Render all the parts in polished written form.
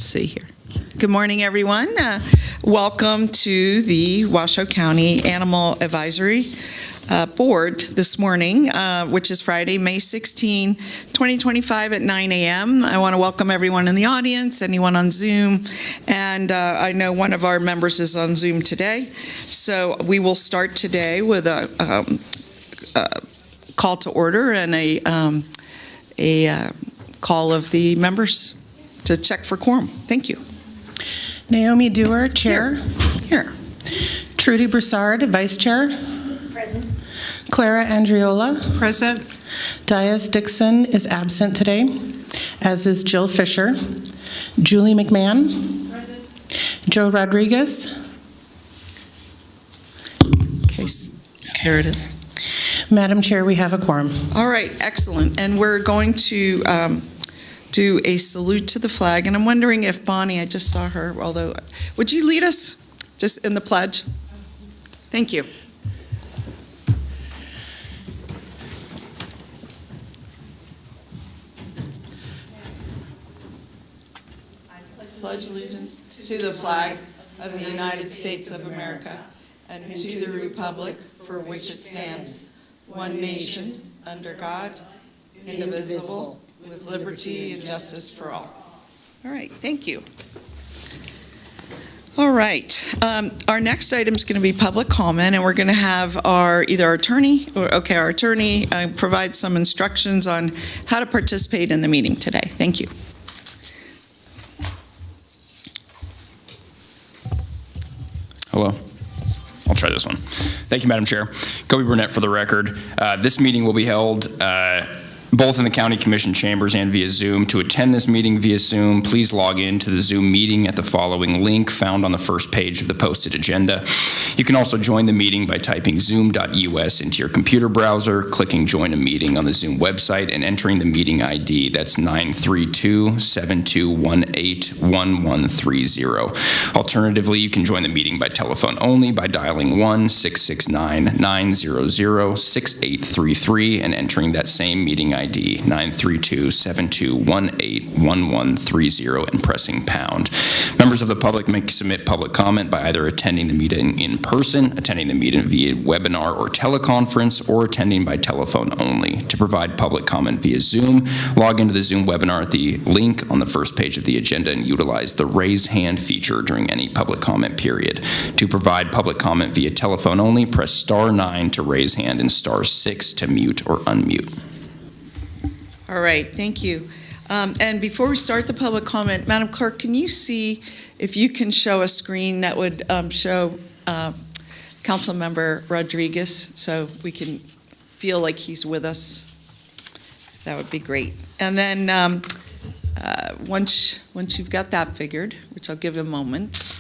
Let's see here. Good morning, everyone. Welcome to the Washoe County Animal Advisory Board this morning, which is Friday, May 16, 2025 at 9 a.m. I want to welcome everyone in the audience, anyone on Zoom, and I know one of our members is on Zoom today. So we will start today with a call to order and a call of the members to check for quorum. Thank you. Naomi Dewar, Chair. Here. Trudy Broussard, Vice Chair. Present. Clara Andriola. Present. Dias Dixon is absent today, as is Jill Fisher. Julie McMahon. Present. Joe Rodriguez. Okay, there it is. Madam Chair, we have a quorum. All right, excellent. And we're going to do a salute to the flag. And I'm wondering if Bonnie, I just saw her, although, would you lead us just in the pledge? Thank you. Pledge allegiance to the flag of the United States of America and to the republic for which it stands, one nation, under God, indivisible, with liberty and justice for all. All right, thank you. All right, our next item is going to be public comment, and we're going to have our attorney provide some instructions on how to participate in the meeting today. Thank you. Hello. I'll try this one. Thank you, Madam Chair. Kobe Burnett for the record. This meeting will be held both in the County Commission chambers and via Zoom. To attend this meeting via Zoom, please log in to the Zoom meeting at the following link found on the first page of the posted agenda. You can also join the meeting by typing zoom.us into your computer browser, clicking Join a Meeting on the Zoom website, and entering the meeting ID. That's 932-7218-1130. Alternatively, you can join the meeting by telephone only by dialing 1-669-900-6833 and entering that same meeting ID 932-7218-1130 and pressing pound. Members of the public may submit public comment by either attending the meeting in person, attending the meeting via webinar or teleconference, or attending by telephone only. To provide public comment via Zoom, log into the Zoom webinar at the link on the first page of the agenda and utilize the raise hand feature during any public comment period. To provide public comment via telephone only, press *9 to raise hand and *6 to mute or unmute. All right, thank you. And before we start the public comment, Madam Clerk, can you see if you can show a screen that would show Councilmember Rodriguez so we can feel like he's with us? That would be great. And then once you've got that figured, which I'll give a moment.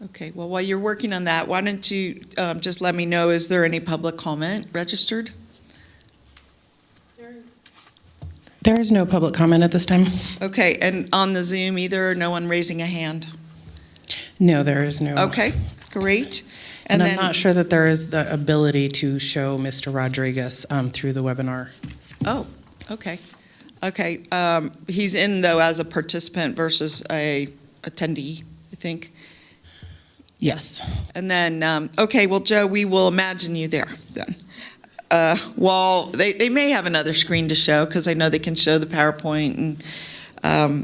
Okay, well, while you're working on that, why don't you just let me know, is there any public comment registered? There is no public comment at this time. Okay, and on the Zoom either, no one raising a hand? No, there is no. Okay, great. And then, I'm not sure that there is the ability to show Mr. Rodriguez through the webinar. Oh, okay. Okay, he's in, though, as a participant versus a attendee, I think. Yes. And then, okay, well, Joe, we will imagine you there then. Well, they may have another screen to show because I know they can show the PowerPoint, and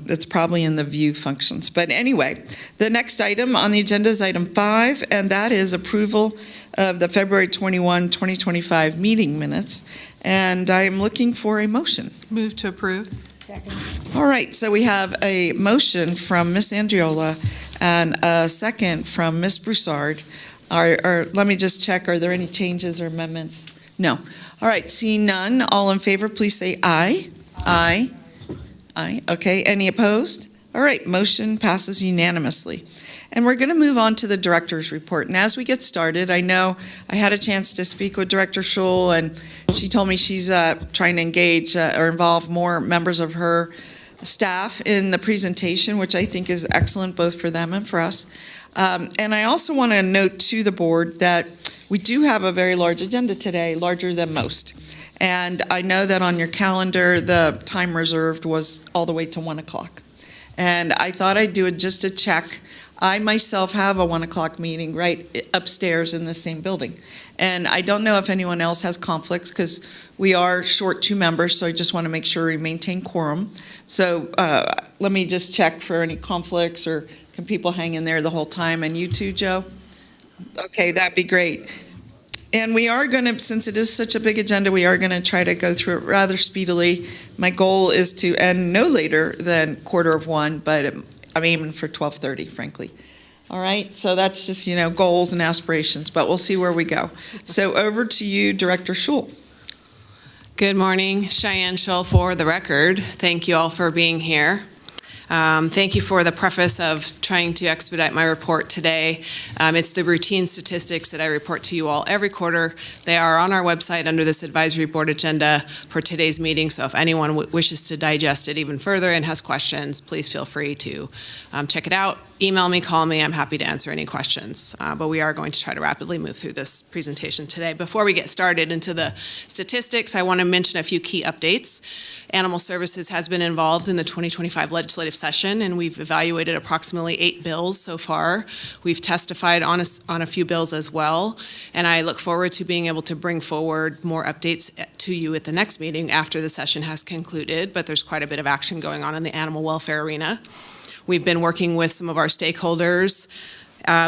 it's probably in the view functions. But anyway, the next item on the agenda is item 5, and that is approval of the February 21, 2025 meeting minutes. And I am looking for a motion. Move to approve. Second. All right, so we have a motion from Ms. Andriola and a second from Ms. Broussard. Let me just check, are there any changes or amendments? No. All right, seeing none, all in favor, please say aye. Aye. Aye. Okay, any opposed? All right, motion passes unanimously. And we're going to move on to the director's report. And as we get started, I know I had a chance to speak with Director Schul, and she told me she's trying to engage or involve more members of her staff in the presentation, which I think is excellent both for them and for us. And I also want to note to the board that we do have a very large agenda today, larger than most. And I know that on your calendar, the time reserved was all the way to 1 o'clock. And I thought I'd do it just to check. I myself have a 1 o'clock meeting right upstairs in the same building. And I don't know if anyone else has conflicts because we are short 2 members, so I just want to make sure we maintain quorum. So let me just check for any conflicts, or can people hang in there the whole time? And you too, Joe? Okay, that'd be great. And we are going to, since it is such a big agenda, we are going to try to go through it rather speedily. My goal is to end no later than 1:15, but I'm aiming for 12:30, frankly. All right, so that's just, goals and aspirations, but we'll see where we go. So over to you, Director Schul. Good morning, Cheyenne Shull for the record. Thank you all for being here. Thank you for the preface of trying to expedite my report today. It's the routine statistics that I report to you all every quarter. They are on our website under this advisory board agenda for today's meeting, so if anyone wishes to digest it even further and has questions, please feel free to check it out. Email me, call me, I'm happy to answer any questions. But we are going to try to rapidly move through this presentation today. Before we get started into the statistics, I want to mention a few key updates. Animal Services has been involved in the 2025 legislative session, and we've evaluated approximately 8 bills so far. We've testified on a few bills as well, and I look forward to being able to bring forward more updates to you at the next meeting after the session has concluded, but there's quite a bit of action going on in the animal welfare arena. We've been working with some of our stakeholders,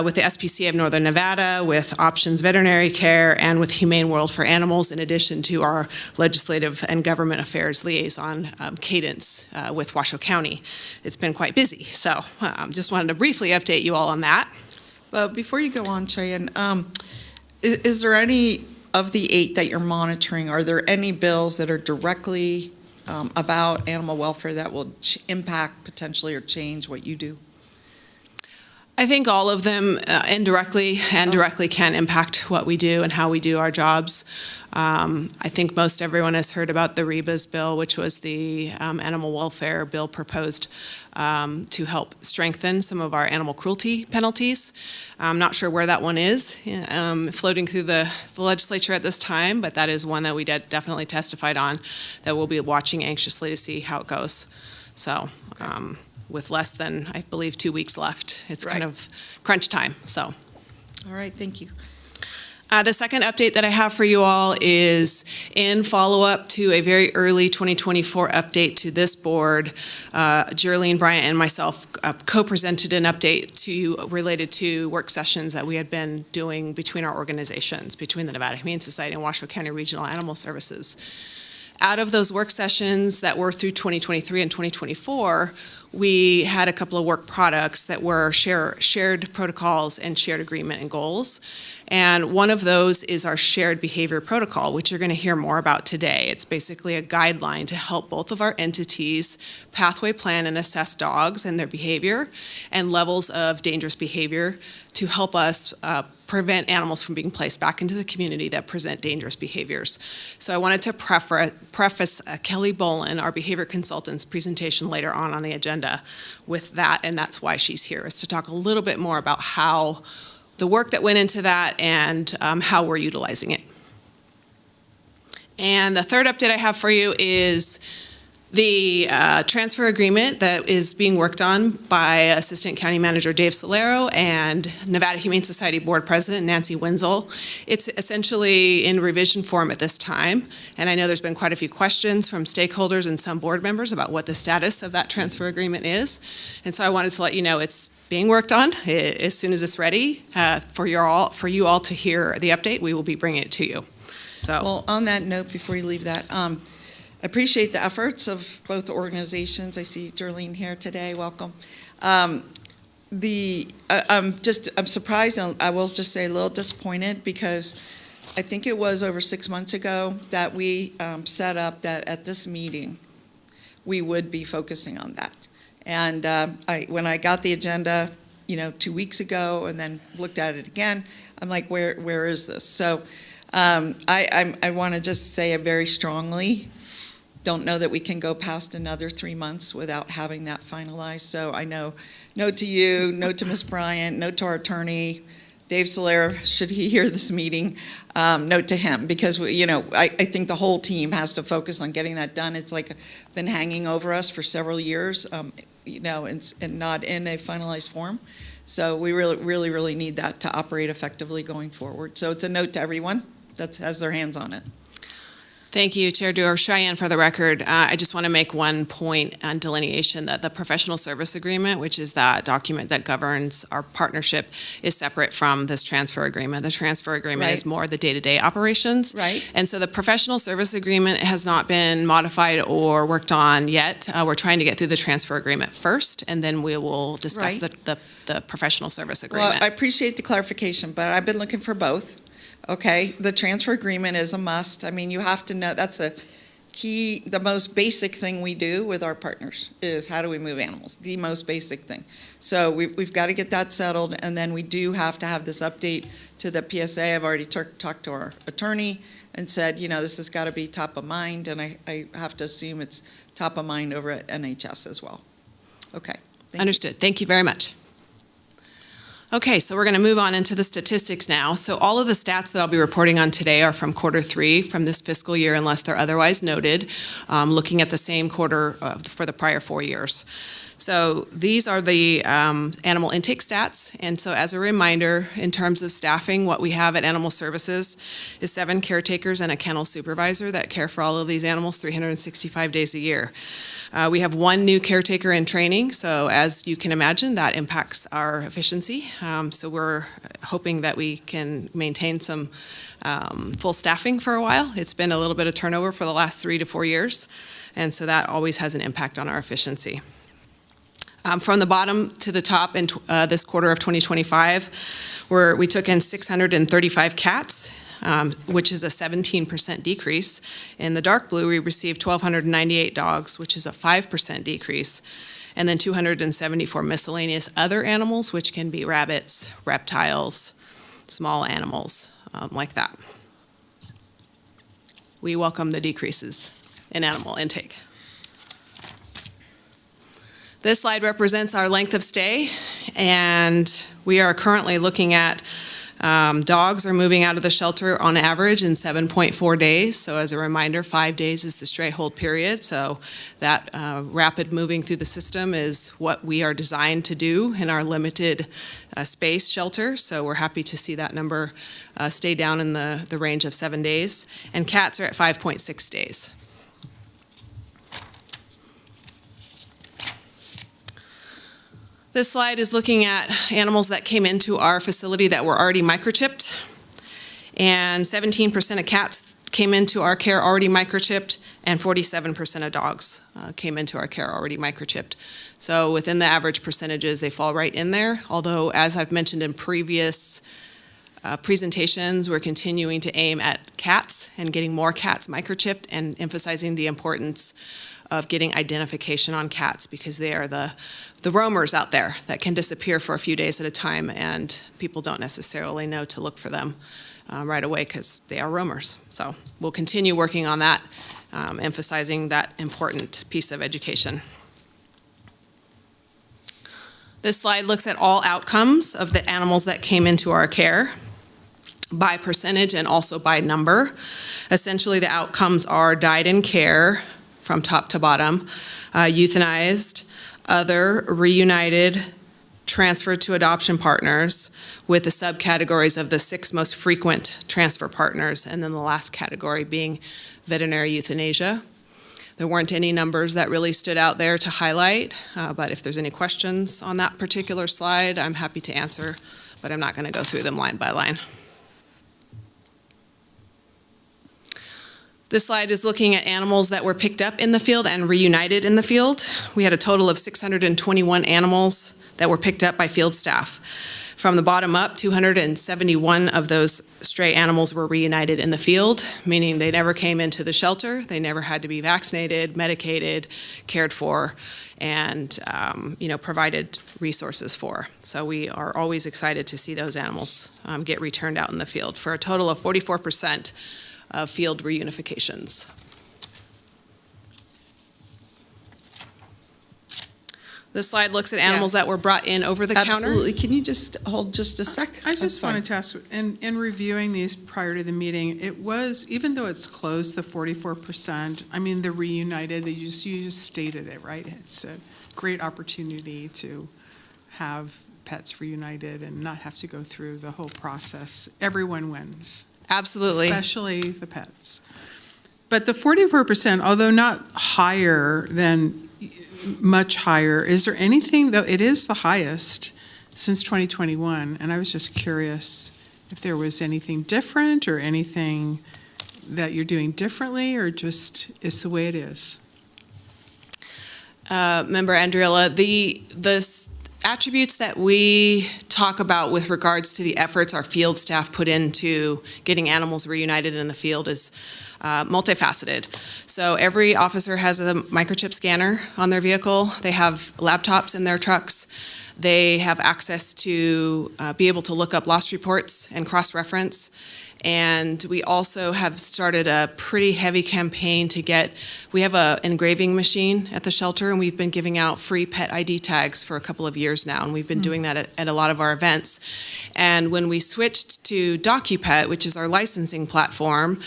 with the SPCA of Northern Nevada, with Options Veterinary Care, and with Humane World for Animals, in addition to our legislative and government affairs liaison, Cadence, with Washoe County. It's been quite busy, so just wanted to briefly update you all on that. Well, before you go on, Cheyenne, is there any of the 8 that you're monitoring, are there any bills that are directly about animal welfare that will impact potentially or change what you do? I think all of them indirectly and directly can impact what we do and how we do our jobs. I think most everyone has heard about the REBA's bill, which was the animal welfare bill proposed to help strengthen some of our animal cruelty penalties. I'm not sure where that one is floating through the legislature at this time, but that is one that we definitely testified on that we'll be watching anxiously to see how it goes. So. With less than, I believe, 2 weeks left. It's Right. kind of crunch time, so. All right, thank you. The second update that I have for you all is in follow-up to a very early 2024 update to this board. Jerlene Bryant and myself co-presented an update to you related to work sessions that we had been doing between our organizations, between the Nevada Humane Society and Washoe County Regional Animal Services. Out of those work sessions that were through 2023 and 2024, we had a couple of work products that were shared protocols and shared agreement and goals. And one of those is our shared behavior protocol, which you're going to hear more about today. It's basically a guideline to help both of our entities pathway plan and assess dogs and their behavior and levels of dangerous behavior to help us prevent animals from being placed back into the community that present dangerous behaviors. So I wanted to preface Kelly Bolin, our behavior consultant's presentation later on the agenda with that, and that's why she's here, is to talk a little bit more about how the work that went into that and how we're utilizing it. And the third update I have for you is the transfer agreement that is being worked on by Assistant County Manager Dave Solero and Nevada Humane Society Board President Nancy Wenzel. It's essentially in revision form at this time, and I know there's been quite a few questions from stakeholders and some board members about what the status of that transfer agreement is, and so I wanted to let you know it's being worked on. As soon as it's ready for you all to hear the update, we will be bringing it to you. So, Well, on that note, before you leave that, appreciate the efforts of both organizations. I see Darlene here today. Welcome. I'm surprised, and I will just say a little disappointed, because I think it was over 6 months ago that we set up that at this meeting we would be focusing on that. And when I got the agenda, 2 weeks ago, and then looked at it again, I'm like, where is this? So I want to just say it very strongly. don't know that we can go past another 3 months without having that finalized. So I know, note to you, note to Ms. Bryant, note to our attorney, Dave Solera, should he hear this meeting, note to him, because, I think the whole team has to focus on getting that done. It's like been hanging over us for several years, and not in a finalized form. So we really need that to operate effectively going forward. So it's a note to everyone that has their hands on it. Thank you, Chair Dewar. Cheyenne, for the record, I just want to make one point on delineation that the professional service agreement, which is that document that governs our partnership, is separate from this transfer agreement. The transfer agreement is more the day-to-day operations. Right. And so the professional service agreement has not been modified or worked on yet. We're trying to get through the transfer agreement first, and then we will discuss the professional service agreement. Well, I appreciate the clarification, but I've been looking for both. Okay, the transfer agreement is a must. I mean, you have to know, that's a key, the most basic thing we do with our partners is how do we move animals, the most basic thing. So we've got to get that settled, and then we do have to have this update to the PSA. I've already talked to our attorney and said, this has got to be top of mind, and I have to assume it's top of mind over at NHS as well. Okay. Understood. Thank you very much. Okay, so we're going to move on into the statistics now. So all of the stats that I'll be reporting on today are from Q3 from this fiscal year, unless they're otherwise noted, looking at the same quarter for the prior 4 years. So these are the animal intake stats. And so as a reminder, in terms of staffing, what we have at Animal Services is 7 caretakers and a kennel supervisor that care for all of these animals 365 days a year. We have 1 new caretaker in training, so as you can imagine, that impacts our efficiency. So we're hoping that we can maintain some full staffing for a while. It's been a little bit of turnover for the last 3 to 4 years, and so that always has an impact on our efficiency. From the bottom to the top in this quarter of 2025, we took in 635 cats, which is a 17% decrease. In the dark blue, we received 1,298 dogs, which is a 5% decrease. And then 274 miscellaneous other animals, which can be rabbits, reptiles, small animals, like that. We welcome the decreases in animal intake. This slide represents our length of stay, and we are currently looking at dogs are moving out of the shelter on average in 7.4 days. So as a reminder, 5 days is the stray hold period. So that rapid moving through the system is what we are designed to do in our limited space shelter. So we're happy to see that number stay down in the range of 7 days. And cats are at 5.6 days. This slide is looking at animals that came into our facility that were already microchipped, and 17% of cats came into our care already microchipped, and 47% of dogs came into our care already microchipped. So within the average percentages, they fall right in there, although as I've mentioned in previous presentations, we're continuing to aim at cats and getting more cats microchipped and emphasizing the importance of getting identification on cats, because they are the roamers out there that can disappear for a few days at a time, and people don't necessarily know to look for them right away because they are roamers. So we'll continue working on that, emphasizing that important piece of education. This slide looks at all outcomes of the animals that came into our care by percentage and also by number. Essentially, the outcomes are died in care, from top to bottom, euthanized, other, reunited, transferred to adoption partners, with the subcategories of the 6 most frequent transfer partners, and then the last category being veterinary euthanasia. There weren't any numbers that really stood out there to highlight, but if there's any questions on that particular slide, I'm happy to answer, but I'm not going to go through them line by line. This slide is looking at animals that were picked up in the field and reunited in the field. We had a total of 621 animals that were picked up by field staff. From the bottom up, 271 of those stray animals were reunited in the field, meaning they never came into the shelter, they never had to be vaccinated, medicated, cared for, and provided resources for. So we are always excited to see those animals get returned out in the field, for a total of 44% of field reunifications. This slide looks at animals that were brought in over the counter. Absolutely. Can you just hold just a sec? I That's just fine. wanted to ask, in reviewing these prior to the meeting, it was, even though it's closed, the 44%, I mean, the reunited, you just stated it, right? It's a great opportunity to have pets reunited and not have to go through the whole process. Everyone wins. Absolutely. Especially the pets. But the 44%, although not higher than, much higher, is there anything, though it is the highest since 2021, and I was just curious if there was anything different or anything that you're doing differently, or just it's the way it is? Member Andriola, the attributes that we talk about with regards to the efforts our field staff put into getting animals reunited in the field is multifaceted. So every officer has a microchip scanner on their vehicle. They have laptops in their trucks. They have access to be able to look up loss reports and cross-reference. And we also have started a pretty heavy campaign to we have an engraving machine at the shelter, and we've been giving out free pet ID tags for a couple of years now, and we've been doing that at a lot of our events. And when we switched to DocuPet, which is our licensing platform,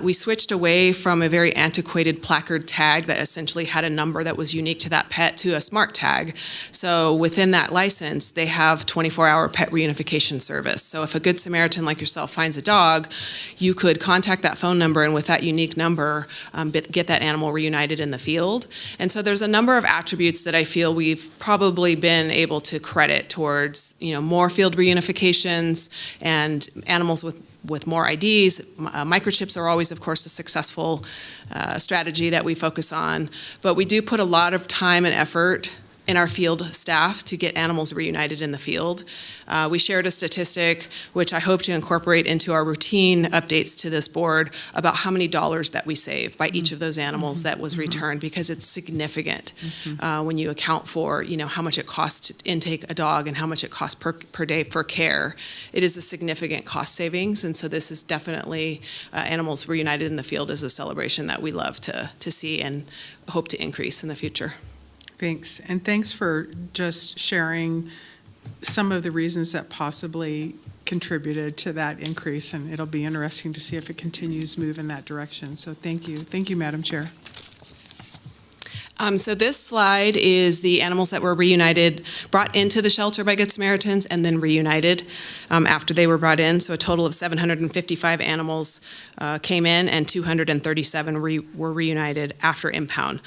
we switched away from a very antiquated placard tag that essentially had a number that was unique to that pet to a smart tag. So within that license, they have 24-hour pet reunification service. So if a Good Samaritan like yourself finds a dog, you could contact that phone number, and with that unique number, get that animal reunited in the field. And so there's a number of attributes that I feel we've probably been able to credit towards, more field reunifications and animals with more IDs. Microchips are always, of course, a successful strategy that we focus on. But we do put a lot of time and effort in our field staff to get animals reunited in the field. We shared a statistic, which I hope to incorporate into our routine updates to this board, about how many dollars that we save by each of those animals that was returned, because it's significant when you account for, how much it costs to intake a dog and how much it costs per day for care. It is a significant cost savings, and so this is definitely animals reunited in the field is a celebration that we love to see and hope to increase in the future. Thanks. And thanks for just sharing some of the reasons that possibly contributed to that increase, and it'll be interesting to see if it continues to move in that direction. So thank you. Thank you, Madam Chair. So this slide is the animals that were reunited, brought into the shelter by Good Samaritans, and then reunited after they were brought in. So a total of 755 animals came in, and 237 were reunited after impound.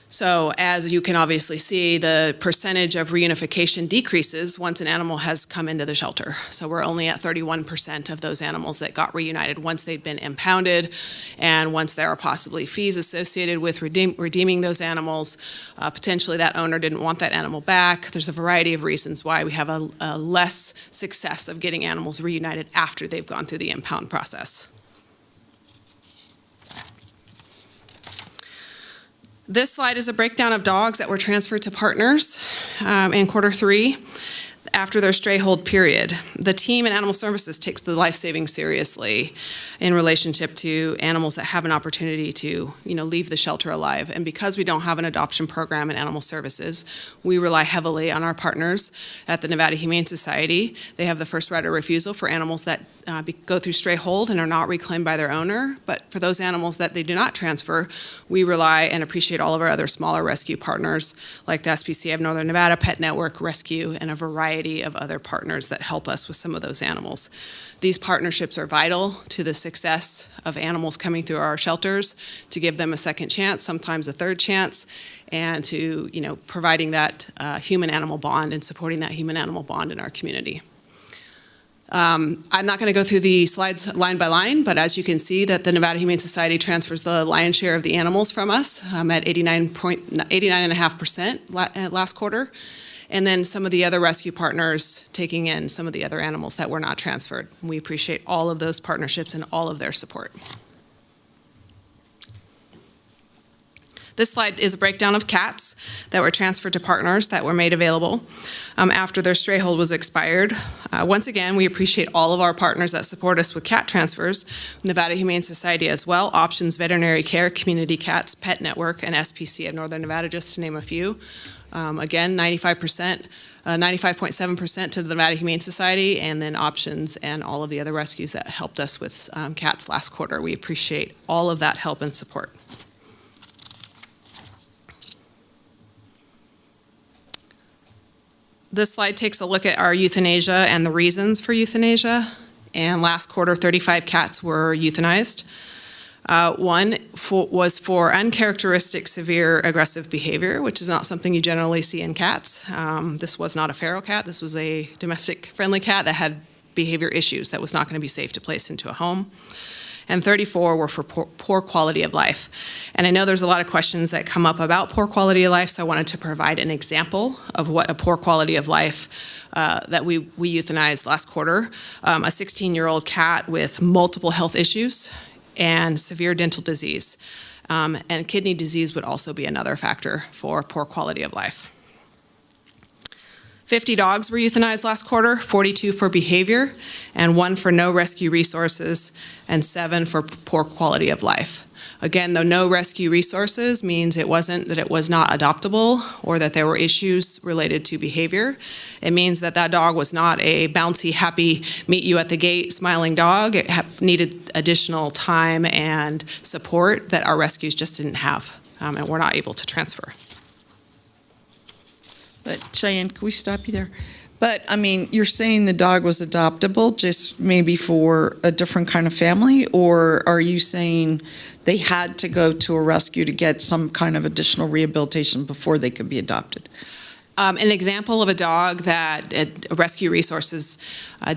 So as you can obviously see, the percentage of reunification decreases once an animal has come into the shelter. So we're only at 31% of those animals that got reunited once they'd been impounded, and once there are possibly fees associated with redeeming those animals. Potentially that owner didn't want that animal back. There's a variety of reasons why we have a less success of getting animals reunited after they've gone through the impound process. This slide is a breakdown of dogs that were transferred to partners in Q3 after their stray hold period. The team in Animal Services takes the life-saving seriously in relationship to animals that have an opportunity to, leave the shelter alive. And because we don't have an adoption program in Animal Services, we rely heavily on our partners at the Nevada Humane Society. They have the first right of refusal for animals that go through stray hold and are not reclaimed by their owner. But for those animals that they do not transfer, we rely and appreciate all of our other smaller rescue partners, like the SPCA of Northern Nevada, Pet Network, Rescue, and a variety of other partners that help us with some of those animals. These partnerships are vital to the success of animals coming through our shelters, to give them a second chance, sometimes a third chance, and to, providing that human-animal bond and supporting that human-animal bond in our community. I'm not going to go through the slides line by line, but as you can see that the Nevada Humane Society transfers the lion's share of the animals from us at 89.5% last quarter. And then some of the other rescue partners taking in some of the other animals that were not transferred. We appreciate all of those partnerships and all of their support. This slide is a breakdown of cats that were transferred to partners that were made available after their stray hold was expired. Once again, we appreciate all of our partners that support us with cat transfers, Nevada Humane Society as well, Options Veterinary Care, Community Cats, Pet Network, and SPC of Northern Nevada, just to name a few. Again, 95.7% to the Nevada Humane Society, and then Options and all of the other rescues that helped us with cats last quarter. We appreciate all of that help and support. This slide takes a look at our euthanasia and the reasons for euthanasia. And last quarter, 35 cats were euthanized. One was for uncharacteristic severe aggressive behavior, which is not something you generally see in cats. This was not a feral cat. This was a domestic friendly cat that had behavior issues that was not going to be safe to place into a home. And 34 were for poor quality of life. And I know there's a lot of questions that come up about poor quality of life, so I wanted to provide an example of what a poor quality of life that we euthanized last quarter. A 16-year-old cat with multiple health issues and severe dental disease. And kidney disease would also be another factor for poor quality of life. 50 dogs were euthanized last quarter, 42 for behavior, and 1 for no rescue resources, and 7 for poor quality of life. Again, though no rescue resources means it wasn't that it was not adoptable or that there were issues related to behavior. It means that that dog was not a bouncy, happy, meet you at the gate, smiling dog. It needed additional time and support that our rescues just didn't have, and were not able to transfer. But Cheyenne, can we stop you there? But, I mean, you're saying the dog was adoptable just maybe for a different kind of family? Or are you saying they had to go to a rescue to get some kind of additional rehabilitation before they could be adopted? An example of a dog that rescue resources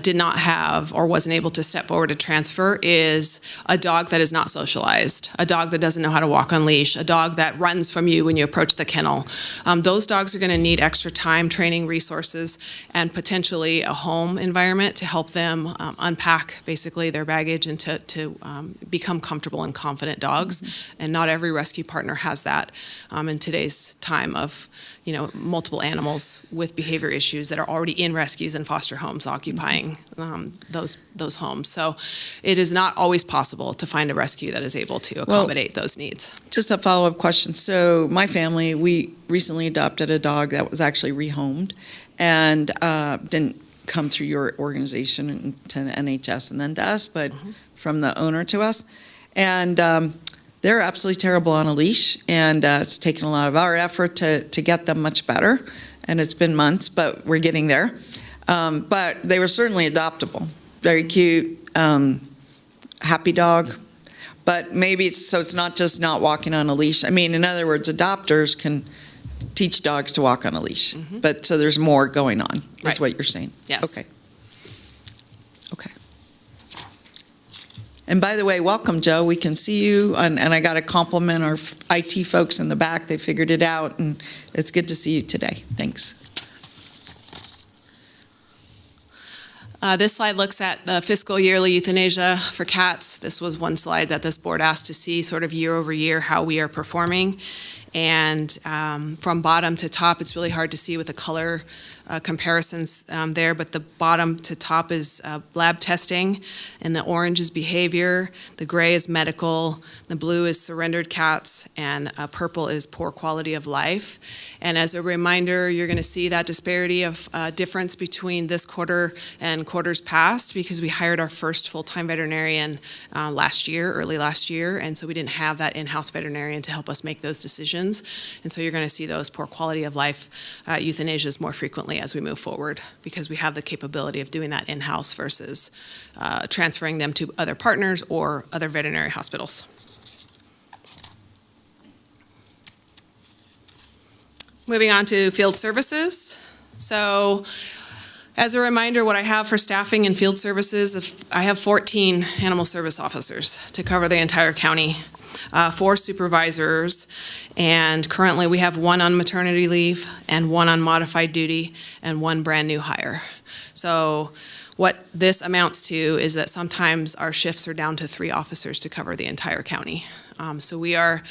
did not have or wasn't able to step forward to transfer is a dog that is not socialized, a dog that doesn't know how to walk on leash, a dog that runs from you when you approach the kennel. Those dogs are going to need extra time, training, resources, and potentially a home environment to help them unpack basically their baggage and to become comfortable and confident dogs. Mm-hmm. And not every rescue partner has that in today's time of multiple animals with behavior issues that are already in rescues and foster homes occupying those homes. So it is not always possible to find a rescue that is able to accommodate those needs. Just a follow-up question. So my family, we recently adopted a dog that was actually rehomed and didn't come through your organization to NHS and then to us, but from the owner to us. And they're absolutely terrible on a leash, and it's taken a lot of our effort to get them much better, and it's been months, but we're getting there. But they were certainly adoptable. Very cute, happy dog. But maybe it's not just not walking on a leash. I mean, in other words, adopters can teach dogs to walk on a leash. Mm-hmm. But so there's more going on, is what you're saying. Yes. Okay. And by the way, welcome, Joe. We can see you, and I got to compliment our IT folks in the back. They figured it out, and it's good to see you today. Thanks. This slide looks at the fiscal yearly euthanasia for cats. This was one slide that this board asked to see sort of year over year how we are performing. And from bottom to top, it's really hard to see with the color comparisons there, but the bottom to top is lab testing, and the orange is behavior, the gray is medical, the blue is surrendered cats, and purple is poor quality of life. And as a reminder, you're going to see that disparity of difference between this quarter and quarters past, because we hired our first full-time veterinarian early last year, and so we didn't have that in-house veterinarian to help us make those decisions. And so you're going to see those poor quality of life euthanasias more frequently as we move forward, because we have the capability of doing that in-house versus transferring them to other partners or other veterinary hospitals. Moving on to field services. So as a reminder, what I have for staffing in field services, I have 14 animal service officers to cover the entire county, 4 supervisors, and currently we have 1 on maternity leave and 1 on modified duty and 1 brand new hire. So what this amounts to is that sometimes our shifts are down to 3 officers to cover the entire county. So we are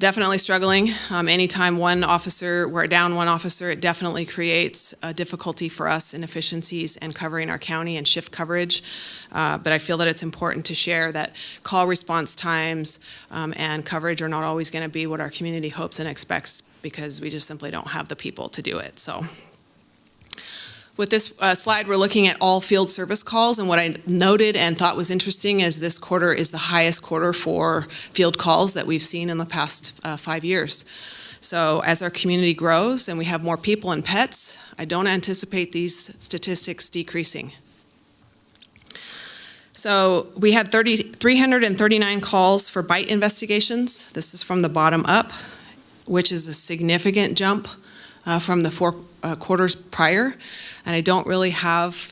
Definitely struggling. Anytime we're down one officer, it definitely creates a difficulty for us, inefficiencies in covering our county and shift coverage. But I feel that it's important to share that call response times and coverage are not always going to be what our community hopes and expects, because we just simply don't have the people to do it. So with this slide, we're looking at all field service calls, and what I noted and thought was interesting is this quarter is the highest quarter for field calls that we've seen in the past 5 years. So as our community grows and we have more people and pets, I don't anticipate these statistics decreasing. So we had 339 calls for bite investigations. This is from the bottom up, which is a significant jump from the 4 quarters prior. And I don't really have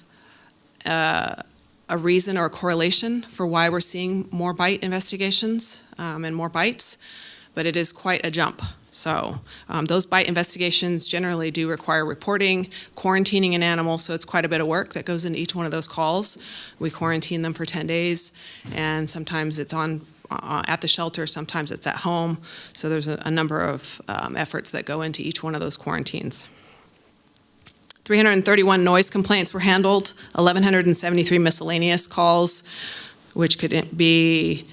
a reason or a correlation for why we're seeing more bite investigations and more bites, but it is quite a jump. So those bite investigations generally do require reporting, quarantining an animal, so it's quite a bit of work that goes into each one of those calls. We quarantine them for 10 days, and sometimes it's on at the shelter, sometimes it's at home. So there's a number of efforts that go into each one of those quarantines. 331 noise complaints were handled, 1,173 miscellaneous calls, which could be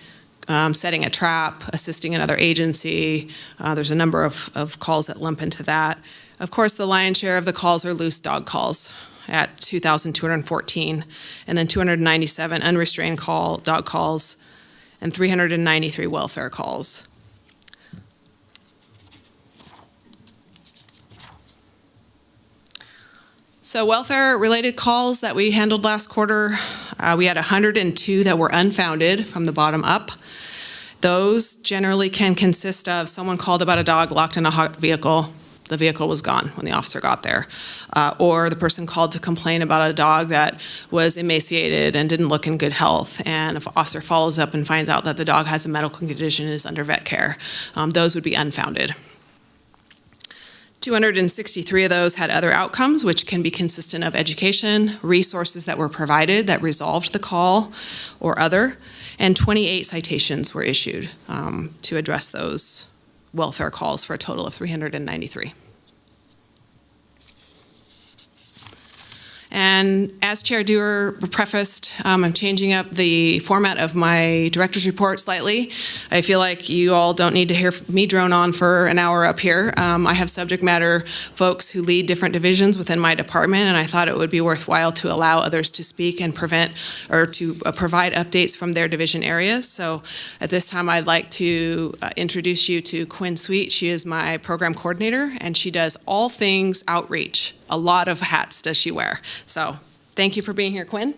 setting a trap, assisting another agency. There's a number of calls that lump into that. Of course, the lion's share of the calls are loose dog calls at 2,214, and then 297 unrestrained dog calls, and 393 welfare calls. So welfare-related calls that we handled last quarter, we had 102 that were unfounded from the bottom up. Those generally can consist of someone called about a dog locked in a hot vehicle. The vehicle was gone when the officer got there. Or the person called to complain about a dog that was emaciated and didn't look in good health. And if the officer follows up and finds out that the dog has a medical condition and is under vet care, those would be unfounded. 263 of those had other outcomes, which can be consistent of education, resources that were provided that resolved the call or other, and 28 citations were issued to address those welfare calls for a total of 393. And as Chair Dewar prefaced, I'm changing up the format of my director's report slightly. I feel like you all don't need to hear me drone on for an hour up here. I have subject matter folks who lead different divisions within my department, and I thought it would be worthwhile to allow others to speak and provide updates from their division areas. So at this time, I'd like to introduce you to Quinn Sweet. She is my program coordinator, and she does all things outreach. A lot of hats does she wear. So thank you for being here, Quinn.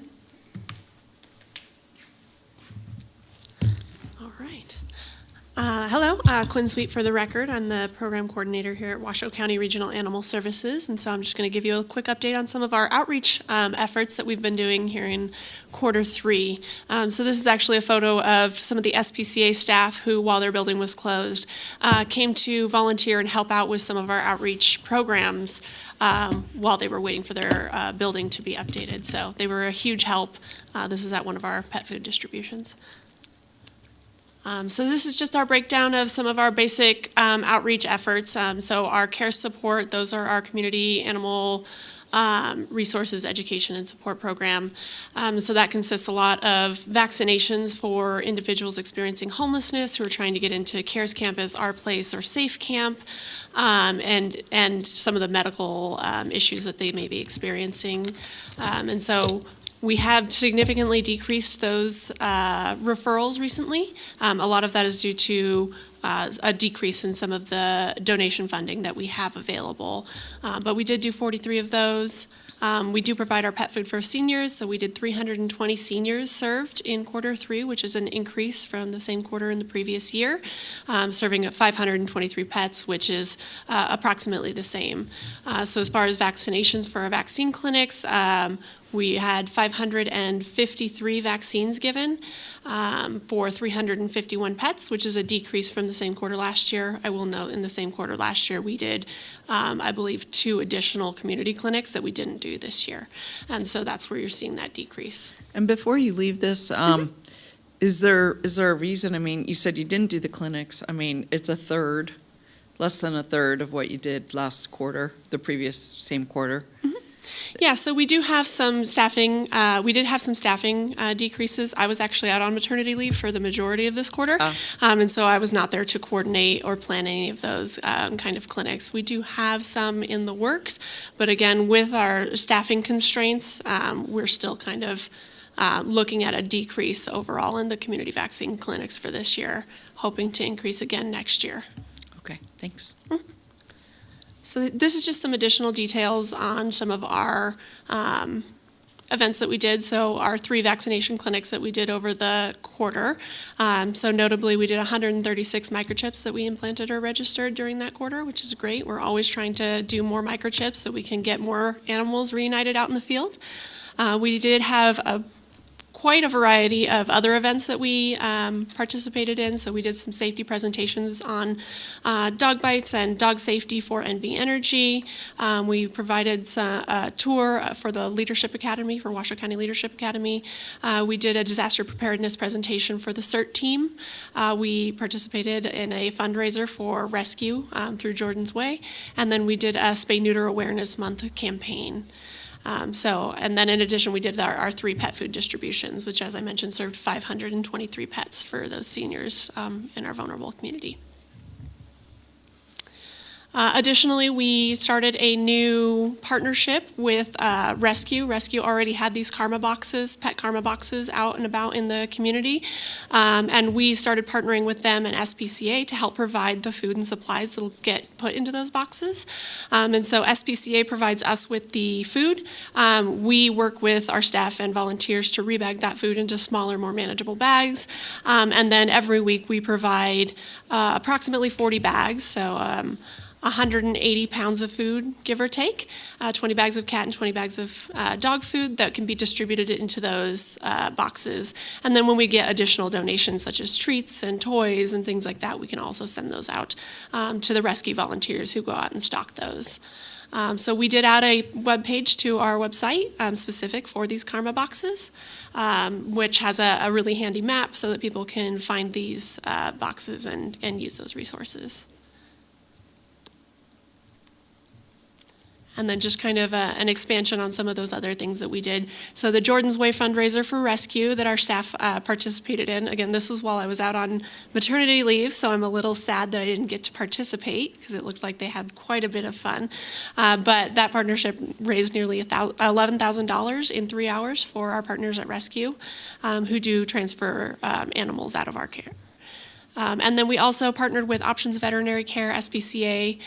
All right. Hello, Quinn Sweet for the record. I'm the program coordinator here at Washoe County Regional Animal Services, and so I'm just going to give you a quick update on some of our outreach efforts that we've been doing here in Q3. So this is actually a photo of some of the SPCA staff who, while their building was closed, came to volunteer and help out with some of our outreach programs while they were waiting for their building to be updated. So they were a huge help. This is at one of our pet food distributions. So this is just our breakdown of some of our basic outreach efforts. So our care support, those are our community animal resources, education, and support program. So that consists a lot of vaccinations for individuals experiencing homelessness who are trying to get into CARES Campus, Our Place, or Safe Camp, and some of the medical issues that they may be experiencing. And so we have significantly decreased those referrals recently. A lot of that is due to a decrease in some of the donation funding that we have available. But we did do 43 of those. We do provide our pet food for seniors, so we did 320 seniors served in Q3, which is an increase from the same quarter in the previous year, serving at 523 pets, which is approximately the same. So as far as vaccinations for our vaccine clinics, we had 553 vaccines given for 351 pets, which is a decrease from the same quarter last year. I will note in the same quarter last year, we did, I believe, 2 additional community clinics that we didn't do this year. And so that's where you're seeing that decrease. And before you leave this, Is there a reason? I mean, you said you didn't do the clinics. I mean, it's a third, less than a third of what you did last quarter, the previous same quarter. Yeah, so we do have some staffing, we did have some staffing decreases. I was actually out on maternity leave for the majority of this quarter. And so I was not there to coordinate or plan any of those kind of clinics. We do have some in the works, but again, with our staffing constraints, we're still kind of looking at a decrease overall in the community vaccine clinics for this year, hoping to increase again next year. Okay, thanks. So this is just some additional details on some of our events that we did. So our 3 vaccination clinics that we did over the quarter. So notably, we did 136 microchips that we implanted or registered during that quarter, which is great. We're always trying to do more microchips so we can get more animals reunited out in the field. We did have quite a variety of other events that we participated in. So we did some safety presentations on dog bites and dog safety for NV Energy. We provided a tour for the Leadership Academy, for Washoe County Leadership Academy. We did a disaster preparedness presentation for the CERT team. We participated in a fundraiser for rescue through Jordan's Way. And then we did a Spay Neuter Awareness Month campaign. And then in addition, we did our 3 pet food distributions, which, as I mentioned, served 523 pets for those seniors in our vulnerable community. Additionally, we started a new partnership with Rescue. Rescue already had these karma boxes, pet karma boxes out and about in the community. And we started partnering with them and SPCA to help provide the food and supplies that will get put into those boxes. And so SPCA provides us with the food. We work with our staff and volunteers to rebag that food into smaller, more manageable bags. And then every week we provide approximately 40 bags. So 180 pounds of food, give or take, 20 bags of cat and 20 bags of dog food that can be distributed into those boxes. And then when we get additional donations, such as treats and toys and things like that, we can also send those out to the rescue volunteers who go out and stock those. So we did add a web page to our website specific for these karma boxes, which has a really handy map so that people can find these boxes and use those resources. And then just kind of an expansion on some of those other things that we did. So the Jordan's Way fundraiser for rescue that our staff participated in. Again, this was while I was out on maternity leave, so I'm a little sad that I didn't get to participate because it looked like they had quite a bit of fun. But that partnership raised nearly $11,000 in 3 hours for our partners at Rescue who do transfer animals out of our care. And then we also partnered with Options Veterinary Care, SPCA,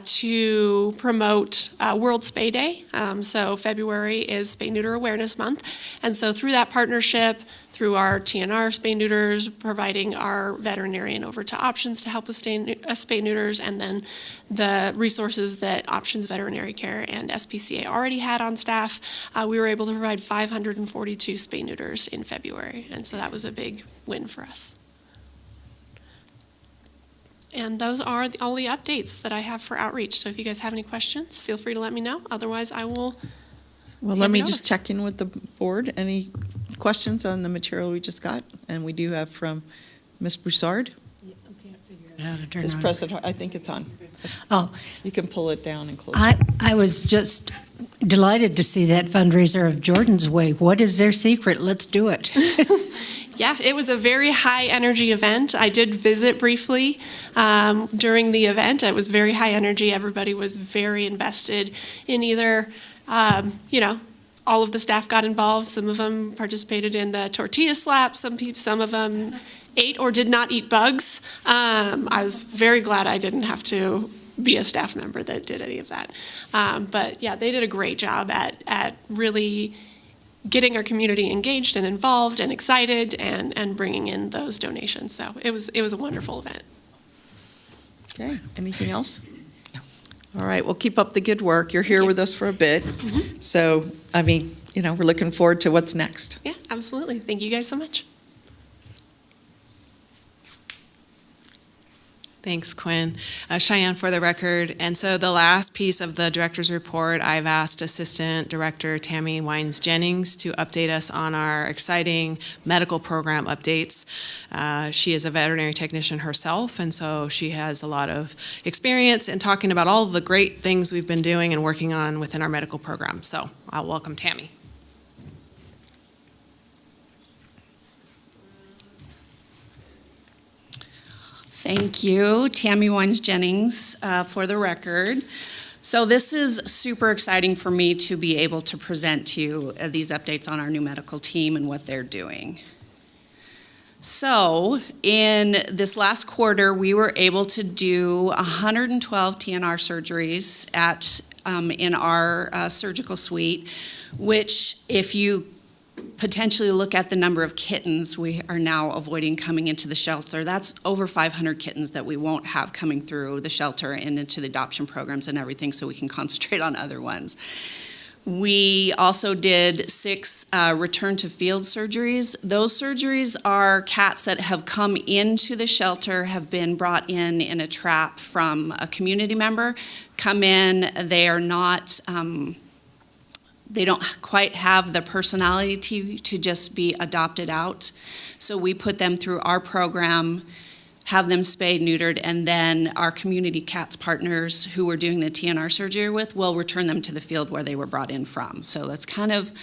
to promote World Spay Day. So February is Spay Neuter Awareness Month. And so through that partnership, through our TNR spay neuters, providing our veterinarian over to Options to help with spay neuters, and then the resources that Options Veterinary Care and SPCA already had on staff, we were able to provide 542 spay neuters in February. And so that was a big win for us. And those are all the updates that I have for outreach. So if you guys have any questions, feel free to let me know. Otherwise, I will. Well, let me just check in with the board. Any questions on the material we just got? And we do have from Ms. Broussard. How to turn Just on. press it. I think it's on. Oh, You can pull it down and close it. I was just delighted to see that fundraiser of Jordan's Way. What is their secret? Let's do it. Yeah, it was a very high energy event. I did visit briefly during the event. It was very high energy. Everybody was very invested in either, all of the staff got involved. Some of them participated in the tortilla slap. Some of them ate or did not eat bugs. I was very glad I didn't have to be a staff member that did any of that. But yeah, they did a great job at really getting our community engaged and involved and excited and bringing in those donations. So it was a wonderful event. Okay, anything else? No. All right, well, keep up the good work. You're here with us for a bit. So, we're looking forward to what's next. Yeah, absolutely. Thank you guys so much. Thanks, Quinn. Cheyenne for the record. And so the last piece of the director's report, I've asked Assistant Director Tammy Wines-Jennings to update us on our exciting medical program updates. She is a veterinary technician herself, and so she has a lot of experience in talking about all of the great things we've been doing and working on within our medical program. So I'll welcome Tammy. Thank you, Tammy Wines-Jennings, for the record. So this is super exciting for me to be able to present to you these updates on our new medical team and what they're doing. So in this last quarter, we were able to do 112 TNR surgeries in our surgical suite, which if you potentially look at the number of kittens we are now avoiding coming into the shelter, that's over 500 kittens that we won't have coming through the shelter and into the adoption programs and everything, so we can concentrate on other ones. We also did 6 return to field surgeries. Those surgeries are cats that have come into the shelter, have been brought in a trap from a community member, come in, they are not, they don't quite have the personality to just be adopted out. So we put them through our program, have them spayed, neutered, and then our community cats partners who we're doing the TNR surgery with will return them to the field where they were brought in from. So that's kind of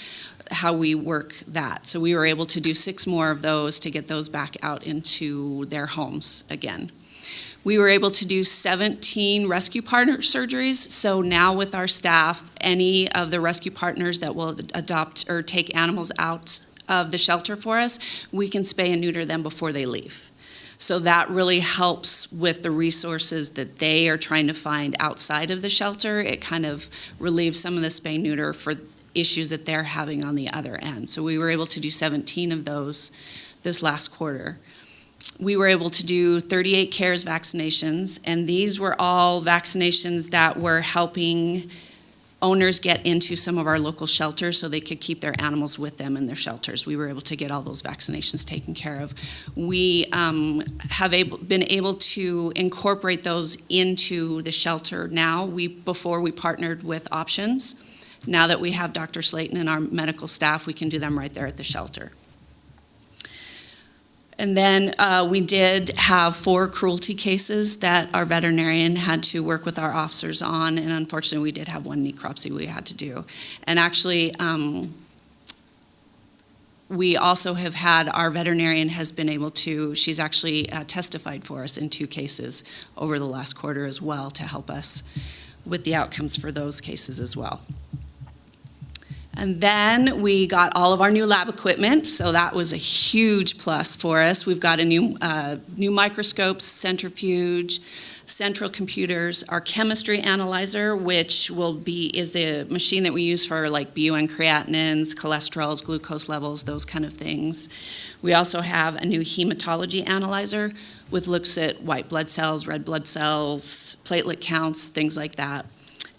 how we work that. So we were able to do 6 more of those to get those back out into their homes again. We were able to do 17 rescue partner surgeries. So now with our staff, any of the rescue partners that will adopt or take animals out of the shelter for us, we can spay and neuter them before they leave. So that really helps with the resources that they are trying to find outside of the shelter. It kind of relieves some of the spay neuter for issues that they're having on the other end. So we were able to do 17 of those this last quarter. We were able to do 38 CARES vaccinations, and these were all vaccinations that were helping owners get into some of our local shelters so they could keep their animals with them in their shelters. We were able to get all those vaccinations taken care of. We have been able to incorporate those into the shelter now. Before we partnered with Options. Now that we have Dr. Slayton and our medical staff, we can do them right there at the shelter. And then we did have 4 cruelty cases that our veterinarian had to work with our officers on, and unfortunately we did have 1 necropsy we had to do. And actually, we also have had, our veterinarian has been able to, she's actually testified for us in 2 cases over the last quarter as well to help us with the outcomes for those cases as well. And then we got all of our new lab equipment, so that was a huge plus for us. We've got a new microscopes, centrifuge, central computers, our chemistry analyzer, which is the machine that we use for like BUN creatinines, cholesterols, glucose levels, those kind of things. We also have a new hematology analyzer, which looks at white blood cells, red blood cells, platelet counts, things like that.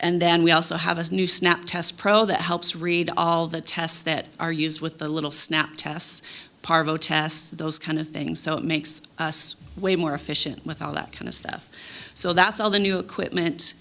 And then we also have a new SNAP Test Pro that helps read all the tests that are used with the little SNAP tests, parvo tests, those kind of things. So it makes us way more efficient with all that kind of stuff. So that's all the new equipment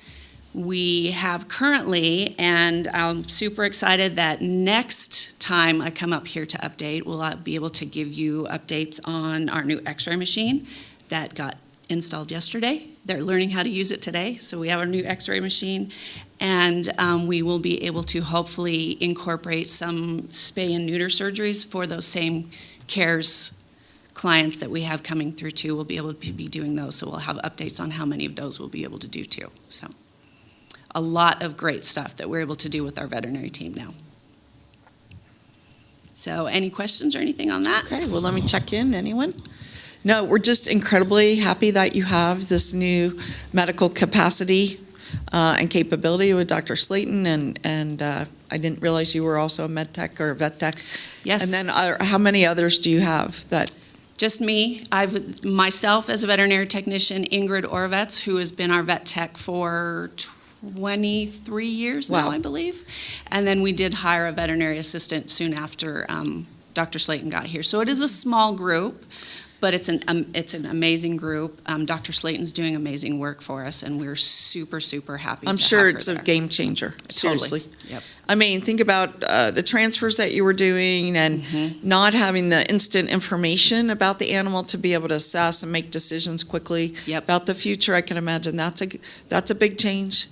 we have currently, and I'm super excited that next time I come up here to update, we'll be able to give you updates on our new x-ray machine that got installed yesterday. They're learning how to use it today, so we have our new x-ray machine, and we will be able to hopefully incorporate some spay and neuter surgeries for those same CARES clients that we have coming through too. We'll be able to be doing those, so we'll have updates on how many of those we'll be able to do too. So a lot of great stuff that we're able to do with our veterinary team now. So any questions or anything on that? Okay, well, let me check in. Anyone? No, we're just incredibly happy that you have this new medical capacity and capability with Dr. Slayton, and I didn't realize you were also a med tech or a vet tech. Yes. And then how many others do you have that? Just me. I've myself as a veterinary technician, Ingrid Orovets, who has been our vet tech for 23 years now, Wow. I believe. And then we did hire a veterinary assistant soon after Dr. Slayton got here. So it is a small group, But it's an amazing group. Dr. Slayton's doing amazing work for us, and we're super, super happy I'm to sure have her it's a there. game changer, seriously. Totally. Yep. I mean, think about the transfers that you were doing and not having the instant information about the animal to be able to assess and make decisions quickly Yep. about the future. I can imagine that's a big change.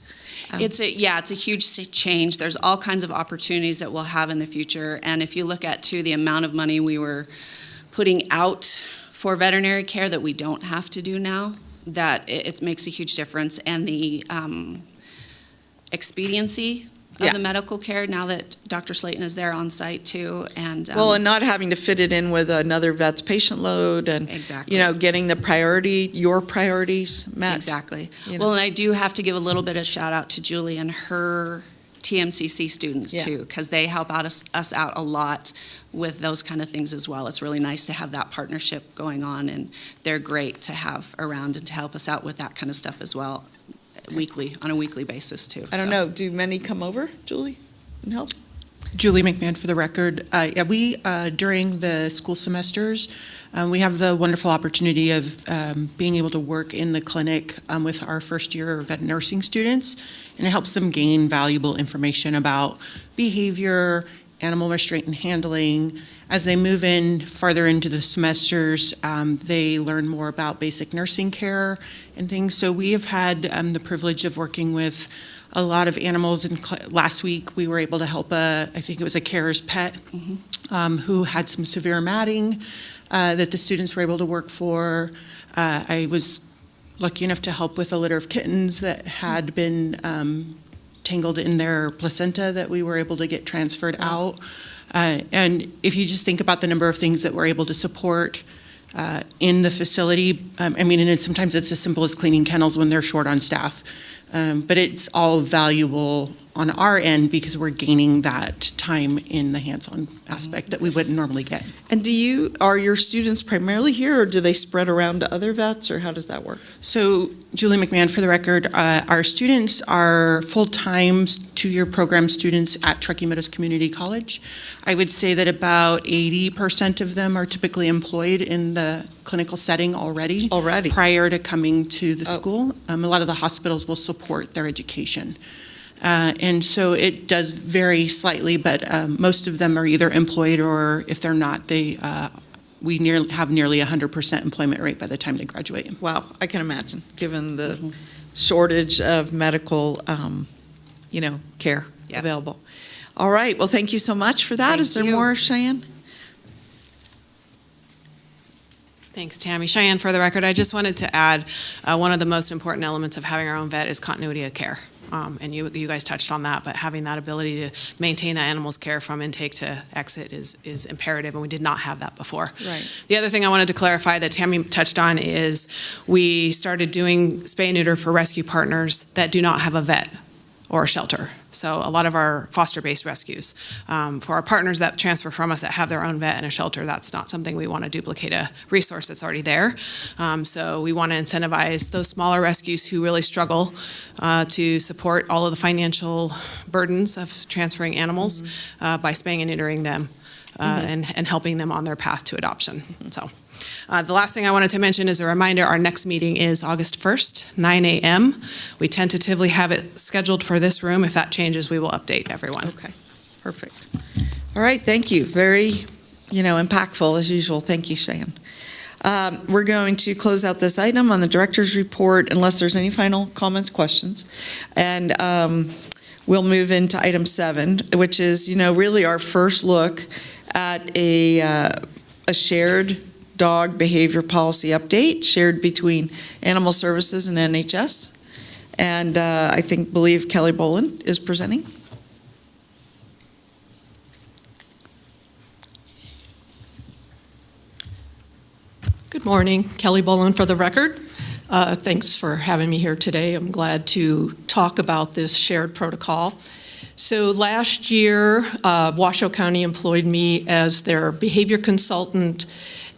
It's a huge change. There's all kinds of opportunities that we'll have in the future. And if you look at, too, the amount of money we were putting out for veterinary care that we don't have to do now, that it makes a huge difference. And the expediency of Yeah. the medical care, now that Dr. Slayton is there on site, too. And Well, and not having to fit it in with another vet's patient load and, Exactly. getting your priorities met. Exactly. you know. Well, and I do have to give a little bit of shout out to Julie and her TMCC students Yeah. too, because they help us out a lot with those kind of things as well. It's really nice to have that partnership going on, and they're great to have around and to help us out with that kind of stuff as well, on a weekly basis too. I don't So. know, do many come over, Julie, and help? Julie McMahon for the record. We, during the school semesters, we have the wonderful opportunity of being able to work in the clinic with our first-year vet nursing students, and it helps them gain valuable information about behavior, animal restraint and handling. As they move in farther into the semesters, they learn more about basic nursing care and things. So we have had the privilege of working with a lot of animals. And last week, we were able to help I think it was a carer's pet, who had some severe matting that the students were able to work for. I was lucky enough to help with a litter of kittens that had been tangled in their placenta that we were able to get transferred out. And if you just think about the number of things that we're able to support in the facility, and sometimes it's as simple as cleaning kennels when they're short on staff. But it's all valuable on our end because we're gaining that time in the hands-on aspect that we wouldn't normally get. And are your students primarily here, or do they spread around to other vets, or how does that work? So, Julie McMahon for the record, our students are full-time two-year program students at Truckee Meadows Community College. I would say that about 80% of them are typically employed in the clinical setting already. Prior to coming to the school. A lot of the hospitals will support their education. And so it does vary slightly, but most of them are either employed, or if they're not, we have nearly 100% employment rate by the time they graduate. Wow, I can imagine, given the shortage of medical, care Yep. available. All right, well, thank you so much for that. Thank Is there you. more, Cheyenne? Thanks, Tammy. Cheyenne, for the record, I just wanted to add one of the most important elements of having our own vet is continuity of care. And you guys touched on that, but having that ability to maintain that animal's care from intake to exit is imperative, and we did not have that before. Right. The other thing I wanted to clarify that Tammy touched on is we started doing spay and neuter for rescue partners that do not have a vet or a shelter. So a lot of our foster-based rescues. For our partners that transfer from us that have their own vet and a shelter, that's not something we want to duplicate a resource that's already there. So we want to incentivize those smaller rescues who really struggle to support all of the financial burdens of transferring animals by spaying and neutering them and helping them on their path to adoption. So. The last thing I wanted to mention is a reminder, our next meeting is August 1st, 9 a.m. We tentatively have it scheduled for this room. If that changes, we will update everyone. Okay, perfect. All right, thank you. Very, impactful as usual. Thank you, Cheyenne. We're going to close out this item on the director's report unless there's any final comments, questions. And we'll move into item 7, which is, really our first look at a shared dog behavior policy update shared between Animal Services and NHS. And believe Kelly Boland is presenting. Good morning, Kelly Boland for the record. Thanks for having me here today. I'm glad to talk about this shared protocol. So last year, Washoe County employed me as their behavior consultant,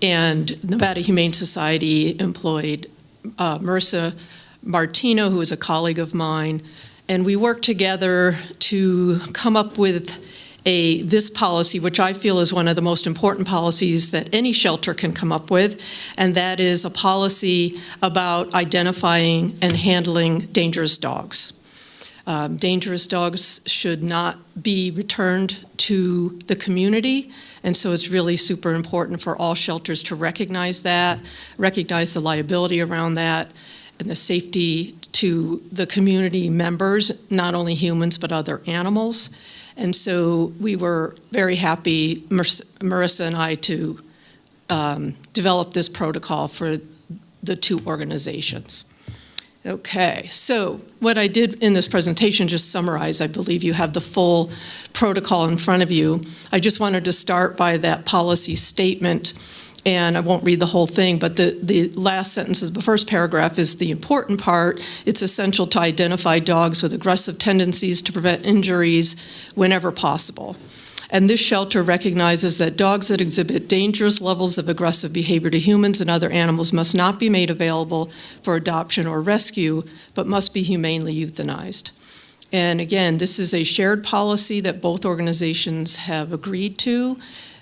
and Nevada Humane Society employed Marissa Martino, who is a colleague of mine, and we worked together to come up with this policy, which I feel is one of the most important policies that any shelter can come up with, and that is a policy about identifying and handling dangerous dogs. Dangerous dogs should not be returned to the community, and so it's really super important for all shelters to recognize that, recognize the liability around that, and the safety to the community members, not only humans but other animals. And so we were very happy, Marissa and I, to develop this protocol for the two organizations. Okay, so what I did in this presentation, just summarize, I believe you have the full protocol in front of you. I just wanted to start by that policy statement, and I won't read the whole thing, but the last sentence of the first paragraph is the important part. It's essential to identify dogs with aggressive tendencies to prevent injuries whenever possible. And this shelter recognizes that dogs that exhibit dangerous levels of aggressive behavior to humans and other animals must not be made available for adoption or rescue, but must be humanely euthanized. And again, this is a shared policy that both organizations have agreed to,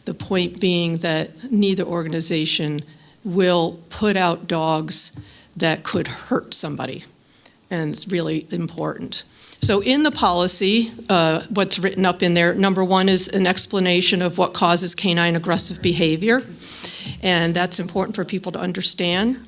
the point being that neither organization will put out dogs that could hurt somebody, and it's really important. So in the policy, what's written up in there, number one is an explanation of what causes canine aggressive behavior, and that's important for people to understand.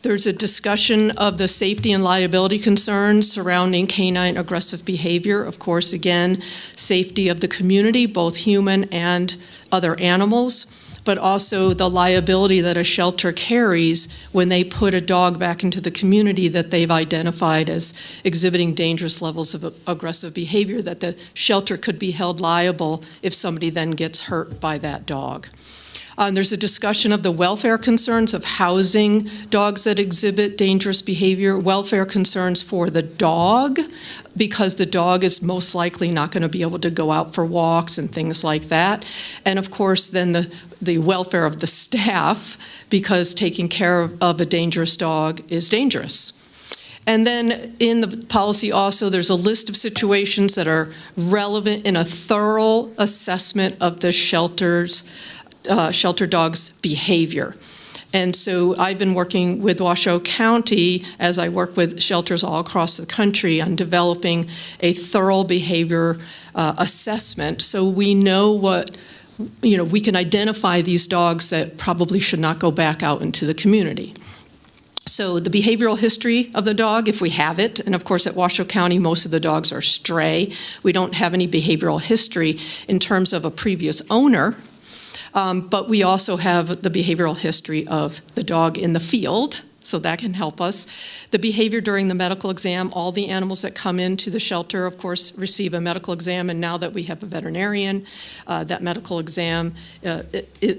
There's a discussion of the safety and liability concerns surrounding canine aggressive behavior. Of course, again, safety of the community, both human and other animals, but also the liability that a shelter carries when they put a dog back into the community that they've identified as exhibiting dangerous levels of aggressive behavior, that the shelter could be held liable if somebody then gets hurt by that dog. There's a discussion of the welfare concerns of housing dogs that exhibit dangerous behavior, welfare concerns for the dog, because the dog is most likely not going to be able to go out for walks and things like that. And of course, then the welfare of the staff, because taking care of a dangerous dog is dangerous. And then in the policy also, there's a list of situations that are relevant in a thorough assessment of the shelter dog's behavior. And so I've been working with Washoe County, as I work with shelters all across the country, on developing a thorough behavior assessment, so we know we can identify these dogs that probably should not go back out into the community. So the behavioral history of the dog, if we have it, and of course at Washoe County most of the dogs are stray. We don't have any behavioral history in terms of a previous owner. But we also have the behavioral history of the dog in the field, so that can help us. The behavior during the medical exam, all the animals that come into the shelter, of course, receive a medical exam, and now that we have a veterinarian, that medical exam,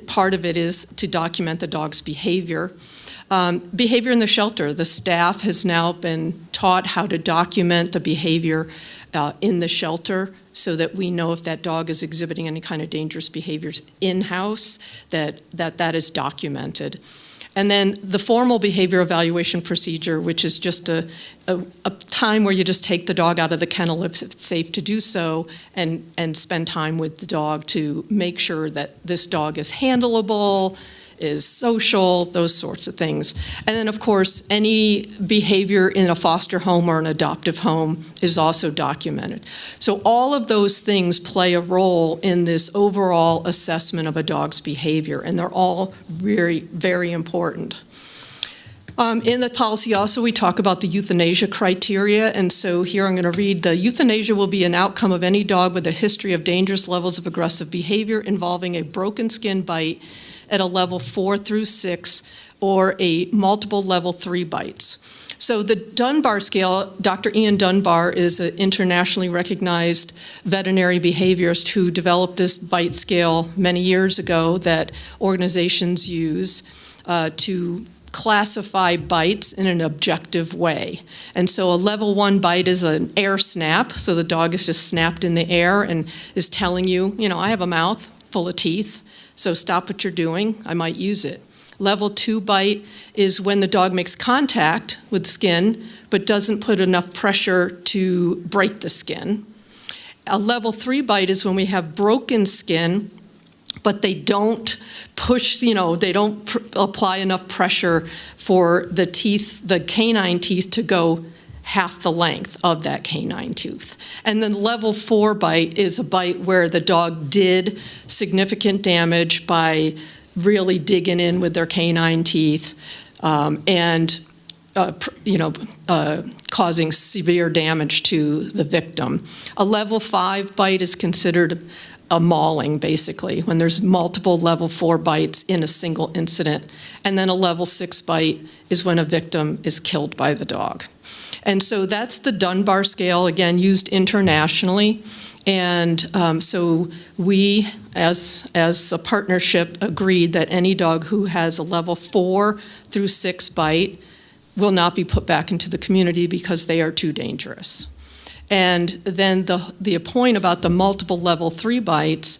part of it is to document the dog's behavior. Behavior in the shelter, the staff has now been taught how to document the behavior in the shelter, so that we know if that dog is exhibiting any kind of dangerous behaviors in-house, that is documented. And then the formal behavior evaluation procedure, which is just a time where you just take the dog out of the kennel if it's safe to do so, and spend time with the dog to make sure that this dog is handleable, is social, those sorts of things. And then, of course, any behavior in a foster home or an adoptive home is also documented. So all of those things play a role in this overall assessment of a dog's behavior, and they're all very, very important. In the policy also, we talk about the euthanasia criteria, and so here I'm going to read, the euthanasia will be an outcome of any dog with a history of dangerous levels of aggressive behavior involving a broken skin bite at a level 4 through 6 or a multiple level 3 bites. So the Dunbar scale, Dr. Ian Dunbar is an internationally recognized veterinary behaviorist who developed this bite scale many years ago that organizations use to classify bites in an objective way. And so a level 1 bite is an air snap, so the dog is just snapped in the air and is telling you, I have a mouth full of teeth, so stop what you're doing, I might use it. Level 2 bite is when the dog makes contact with the skin, but doesn't put enough pressure to break the skin. A level 3 bite is when we have broken skin, but they don't push, they don't apply enough pressure for the teeth, the canine teeth, to go half the length of that canine tooth. And then level 4 bite is a bite where the dog did significant damage by really digging in with their canine teeth and causing severe damage to the victim. A level 5 bite is considered a mauling, basically, when there's multiple level 4 bites in a single incident. And then a level 6 bite is when a victim is killed by the dog. And so that's the Dunbar scale, again, used internationally. And so we, as a partnership, agreed that any dog who has a level 4 through 6 bite will not be put back into the community because they are too dangerous. And then the point about the multiple level 3 bites,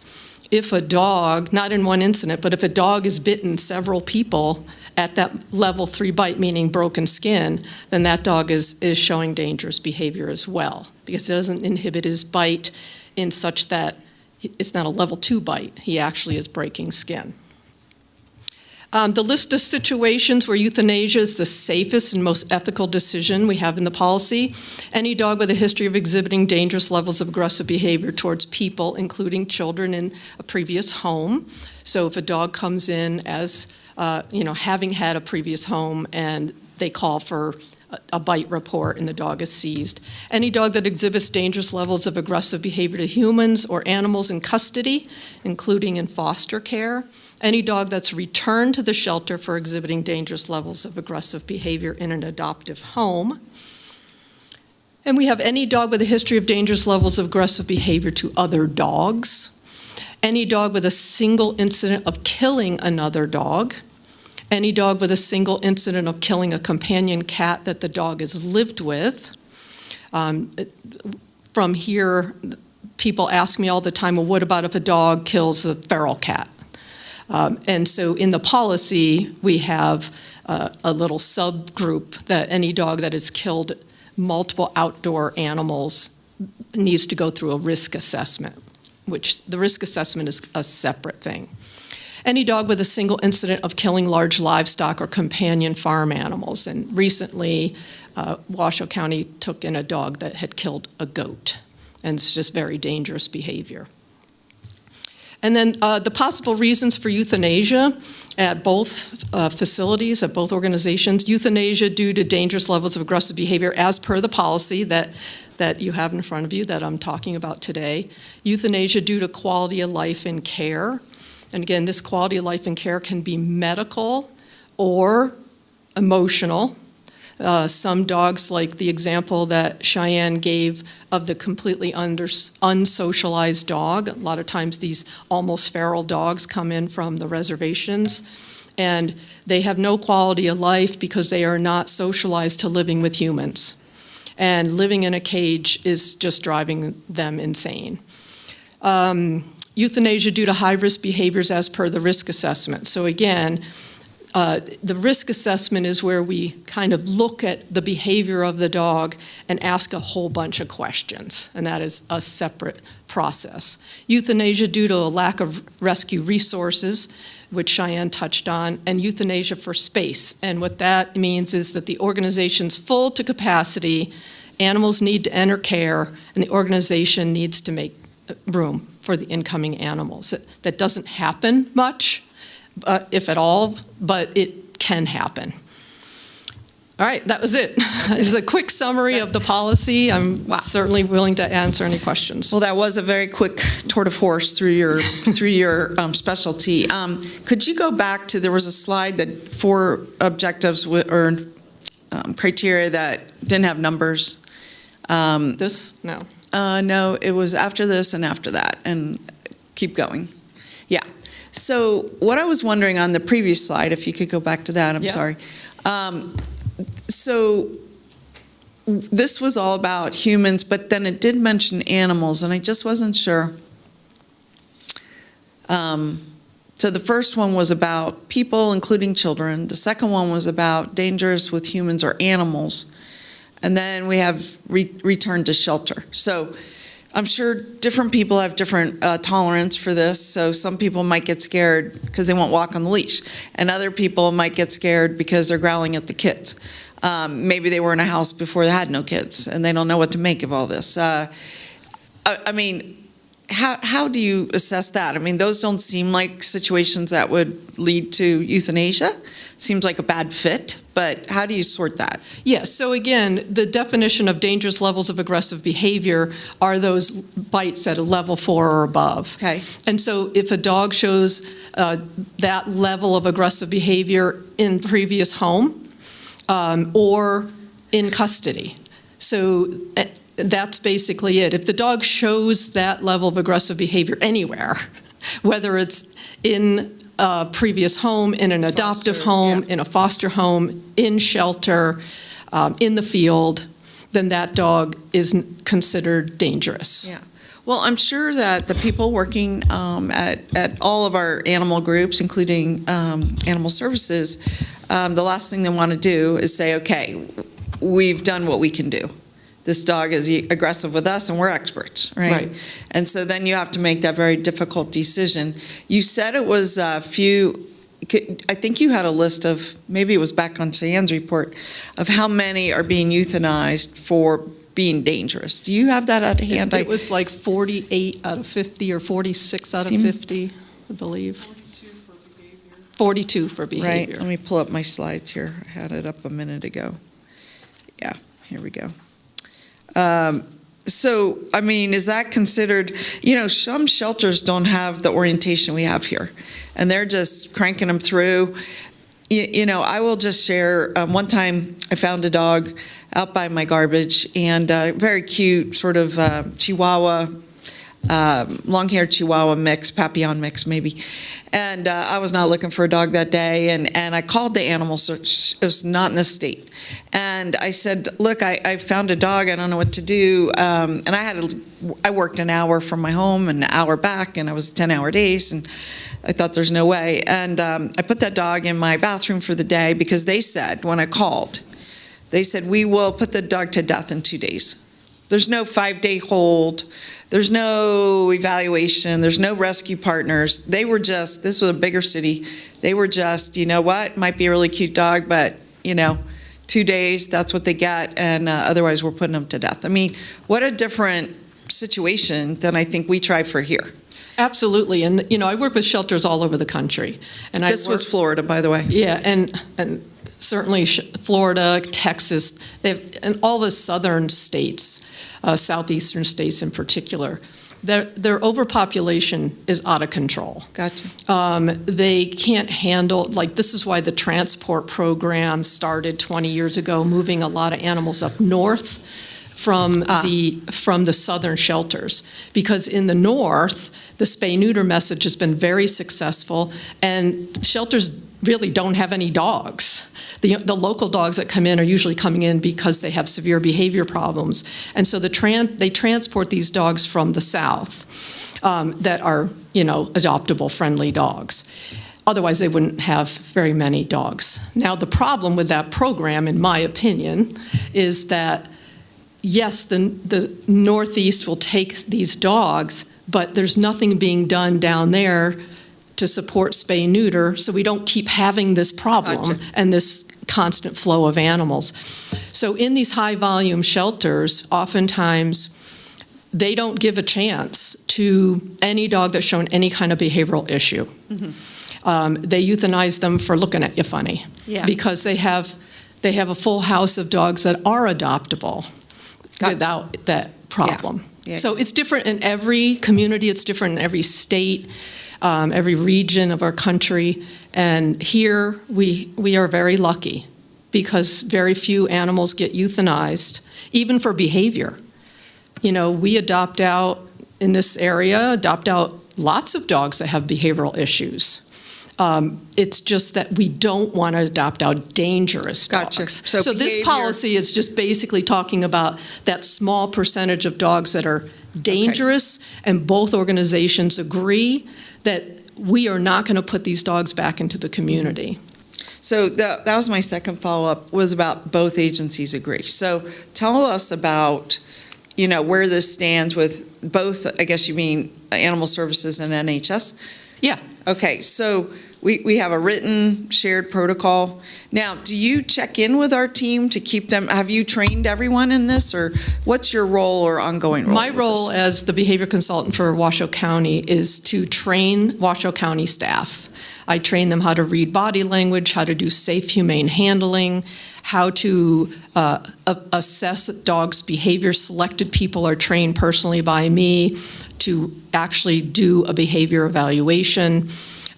if a dog, not in one incident, but if a dog has bitten several people at that level 3 bite, meaning broken skin, then that dog is showing dangerous behavior as well, because it doesn't inhibit his bite in such that it's not a level 2 bite. He actually is breaking skin. The list of situations where euthanasia is the safest and most ethical decision we have in the policy. Any dog with a history of exhibiting dangerous levels of aggressive behavior towards people, including children in a previous home. So if a dog comes in as, having had a previous home and they call for a bite report and the dog is seized. Any dog that exhibits dangerous levels of aggressive behavior to humans or animals in custody, including in foster care. Any dog that's returned to the shelter for exhibiting dangerous levels of aggressive behavior in an adoptive home. And we have any dog with a history of dangerous levels of aggressive behavior to other dogs. Any dog with a single incident of killing another dog. Any dog with a single incident of killing a companion cat that the dog has lived with. From here, people ask me all the time, well, what about if a dog kills a feral cat? And so in the policy, we have a little subgroup that any dog that has killed multiple outdoor animals needs to go through a risk assessment, which the risk assessment is a separate thing. Any dog with a single incident of killing large livestock or companion farm animals. And recently, Washoe County took in a dog that had killed a goat. And it's just very dangerous behavior. And then the possible reasons for euthanasia at both facilities, at both organizations. Euthanasia due to dangerous levels of aggressive behavior as per the policy that you have in front of you that I'm talking about today. Euthanasia due to quality of life and care. And again, this quality of life and care can be medical or emotional. Some dogs, like the example that Cheyenne gave of the completely unsocialized dog, a lot of times these almost feral dogs come in from the reservations, and they have no quality of life because they are not socialized to living with humans. And living in a cage is just driving them insane. Euthanasia due to high-risk behaviors as per the risk assessment. So again, the risk assessment is where we kind of look at the behavior of the dog and ask a whole bunch of questions, and that is a separate process. Euthanasia due to a lack of rescue resources, which Cheyenne touched on, and euthanasia for space. And what that means is that the organization's full to capacity, animals need to enter care, and the organization needs to make room for the incoming animals. That doesn't happen much, if at all, but it can happen. All right, that was it. It's a quick summary of the policy. I'm certainly willing to answer any questions. Well, that was a very quick tour de force through your specialty. Could you go back to, there was a slide that 4 objectives or criteria that didn't have numbers. This? No. No, it was after this and after that, and keep going. Yeah. So what I was wondering on the previous slide, if you could go back to that, I'm sorry. So this was all about humans, but then it did mention animals, and I just wasn't sure. So the first one was about people, including children. The second one was about dangerous with humans or animals. And then we have return to shelter. So I'm sure different people have different tolerance for this. So some people might get scared because they won't walk on the leash, and other people might get scared because they're growling at the kids. Maybe they were in a house before they had no kids, and they don't know what to make of all this. I mean, how do you assess that? I mean, those don't seem like situations that would lead to euthanasia. Seems like a bad fit, but how do you sort that? Yes, so again, the definition of dangerous levels of aggressive behavior are those bites at a level 4 or above. Okay. And so if a dog shows that level of aggressive behavior in previous home or in custody. So that's basically it. If the dog shows that level of aggressive behavior anywhere, whether it's in a previous home, in an adoptive home, in a foster home, in shelter, in the field, then that dog is considered dangerous. Yeah. Well, I'm sure that the people working at all of our animal groups, including animal services, the last thing they want to do is say, okay, we've done what we can do. This dog is aggressive with us, and we're experts, right? Right. And so then you have to make that very difficult decision. You said it was a few, I think you had a list of, maybe it was back on Cheyenne's report, of how many are being euthanized for being dangerous. Do you have that at hand? It was like 48 out of 50 or 46 out of 50, I believe. 42 for behavior. Right, let me pull up my slides here. I had it up a minute ago. Yeah, here we go. So, I mean, is that considered, some shelters don't have the orientation we have here, and they're just cranking them through. I will just share, one time I found a dog out by my garbage, and very cute, sort of Chihuahua, long-haired Chihuahua mix, Papillon mix maybe. And I was not looking for a dog that day, and I called the animal search. It was not in this state. And I said, look, I found a dog. I don't know what to do. And I worked an hour from my home and an hour back, and I was 10-hour days, and I thought there's no way. And I put that dog in my bathroom for the day because they said, when I called, they said, we will put the dog to death in 2 days. There's no 5-day hold. There's no evaluation. There's no rescue partners. They were just, this was a bigger city. They were just, you know what, might be a really cute dog, but, 2 days, that's what they get, and otherwise we're putting them to death. I mean, what a different situation than I think we try for here. Absolutely, and I work with shelters all over the country. And This was Florida, by the way. Yeah, and certainly Florida, Texas, and all the southern states, southeastern states in particular, their overpopulation is out of control. Gotcha. They can't handle, this is why the transport program started 20 years ago, moving a lot of animals up north from the southern shelters, because in the north, the spay-neuter message has been very successful, and shelters really don't have any dogs. The local dogs that come in are usually coming in because they have severe behavior problems, and so they transport these dogs from the south that are adoptable, friendly dogs. Otherwise, they wouldn't have very many dogs. Now, the problem with that program, in my opinion, is that yes, the Northeast will take these dogs, but there's nothing being done down there to support spay-neuter, so we don't keep having this problem. Gotcha. And this constant flow of animals. So in these high-volume shelters, oftentimes they don't give a chance to any dog that's shown any kind of behavioral issue. Mm-hmm. They euthanize them for looking at you funny, because they have a full house of dogs that are adoptable. Gotcha. Without that problem. Yeah. So it's different in every community, it's different in every state, every region of our country, and here we are very lucky because very few animals get euthanized, even for behavior. We adopt out lots of dogs that have behavioral issues. It's just that we don't want to adopt out dangerous dogs. Gotcha. So this policy is just basically talking about that small percentage of dogs that are dangerous, and both organizations agree that we are not going to put these dogs back into the community. So that was my second follow-up, was about both agencies agree. So tell us about where this stands with both, I guess you mean Animal Services and NHS? Yeah. Okay, so we have a written shared protocol. Now, do you check in with our team to keep them, have you trained everyone in this, or what's your role or ongoing role? My with role this? as the behavior consultant for Washoe County is to train Washoe County staff. I train them how to read body language, how to do safe, humane handling, how to assess dogs' behavior. Selected people are trained personally by me to actually do a behavior evaluation.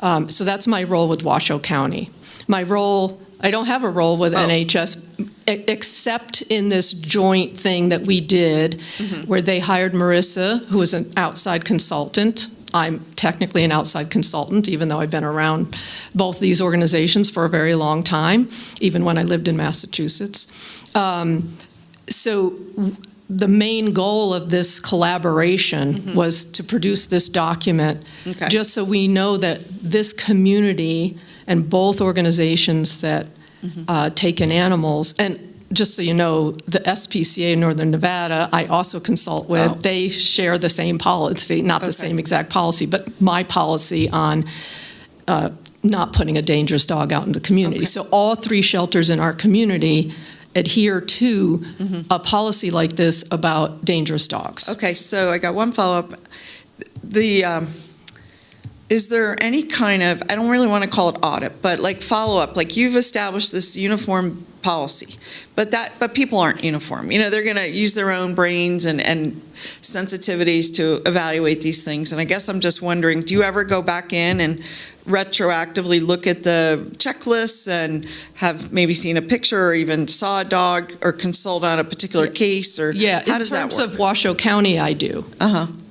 So that's my role with Washoe County. My role, I don't have a role with NHS, except in this joint thing that we did, where they hired Marissa, who is an outside consultant. I'm technically an outside consultant, even though I've been around both these organizations for a very long time, even when I lived in Massachusetts. So the main goal of this collaboration was to produce this document, just so we know that this community and both organizations that take in animals, and just so you know, the SPCA in Northern Nevada, I also consult with. They share the same policy, not the same exact policy, but my policy on not putting a dangerous dog out in the community. So all 3 shelters in our community adhere to a policy like this about dangerous dogs. Okay, so I got one follow-up. Is there any kind of, I don't really want to call it audit, but like follow-up, like you've established this uniform policy, but people aren't uniform. They're going to use their own brains and sensitivities to evaluate these things. And I guess I'm just wondering, do you ever go back in and retroactively look at the checklists and have maybe seen a picture or even saw a dog or consult on a particular case? Or how does that work? In terms of Washoe County, I do.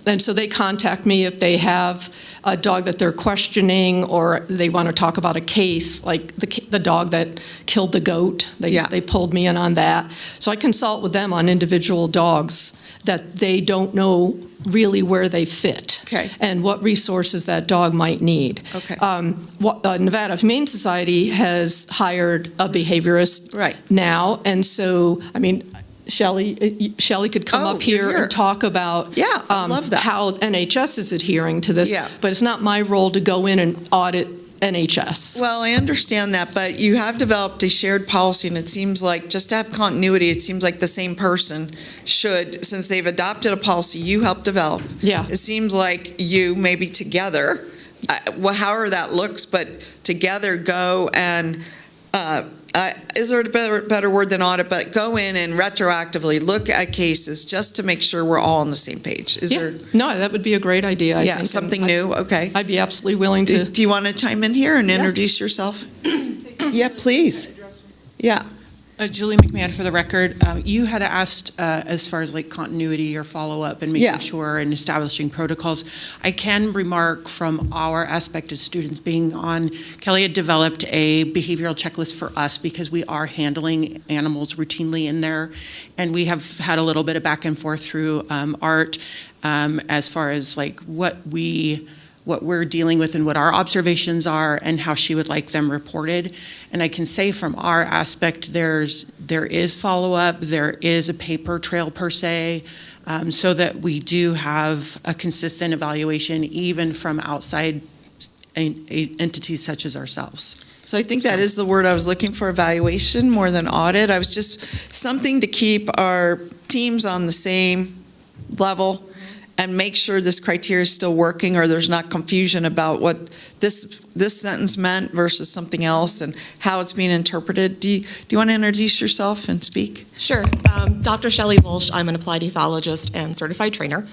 And so they contact me if they have a dog that they're questioning, or they want to talk about a case, like the dog that killed the goat. They pulled me in on that. So I consult with them on individual dogs that they don't know really where they fit and what resources that dog might need. Nevada Humane Society has hired a behaviorist now, and so, I mean, Shelley could come up here and talk about love that. how NHS is adhering to this, but it's not my role to go in and audit NHS. Well, I understand that, but you have developed a shared policy, and it seems like, just to have continuity, it seems like the same person should, since they've adopted a policy you helped develop, it seems like you maybe together, however that looks, but together go and is there a better word than audit, but go in and retroactively look at cases just to make sure we're all on the same page. Is there? No, that would be a great idea, I think. Something new, okay. I'd be absolutely willing to. Do you want to chime in here and introduce yourself? Yeah, please. Yeah. Julie McMahon, for the record, you had asked as far as like continuity or follow-up and making sure and establishing protocols. I can remark from our aspect as students being on, Kelly had developed a behavioral checklist for us because we are handling animals routinely in there, and we have had a little bit of back and forth through Art as far as like what we're dealing with and what our observations are and how she would like them reported. And I can say from our aspect, there is follow-up, there is a paper trail per se, so that we do have a consistent evaluation even from outside entities such as ourselves. So I think that is the word I was looking for, evaluation, more than audit. I was just something to keep our teams on the same level and make sure this criteria is still working, or there's not confusion about what this sentence meant versus something else and how it's being interpreted. Do you want to introduce yourself and speak? Sure. Dr. Shelley Walsh. I'm an applied ethologist and certified trainer.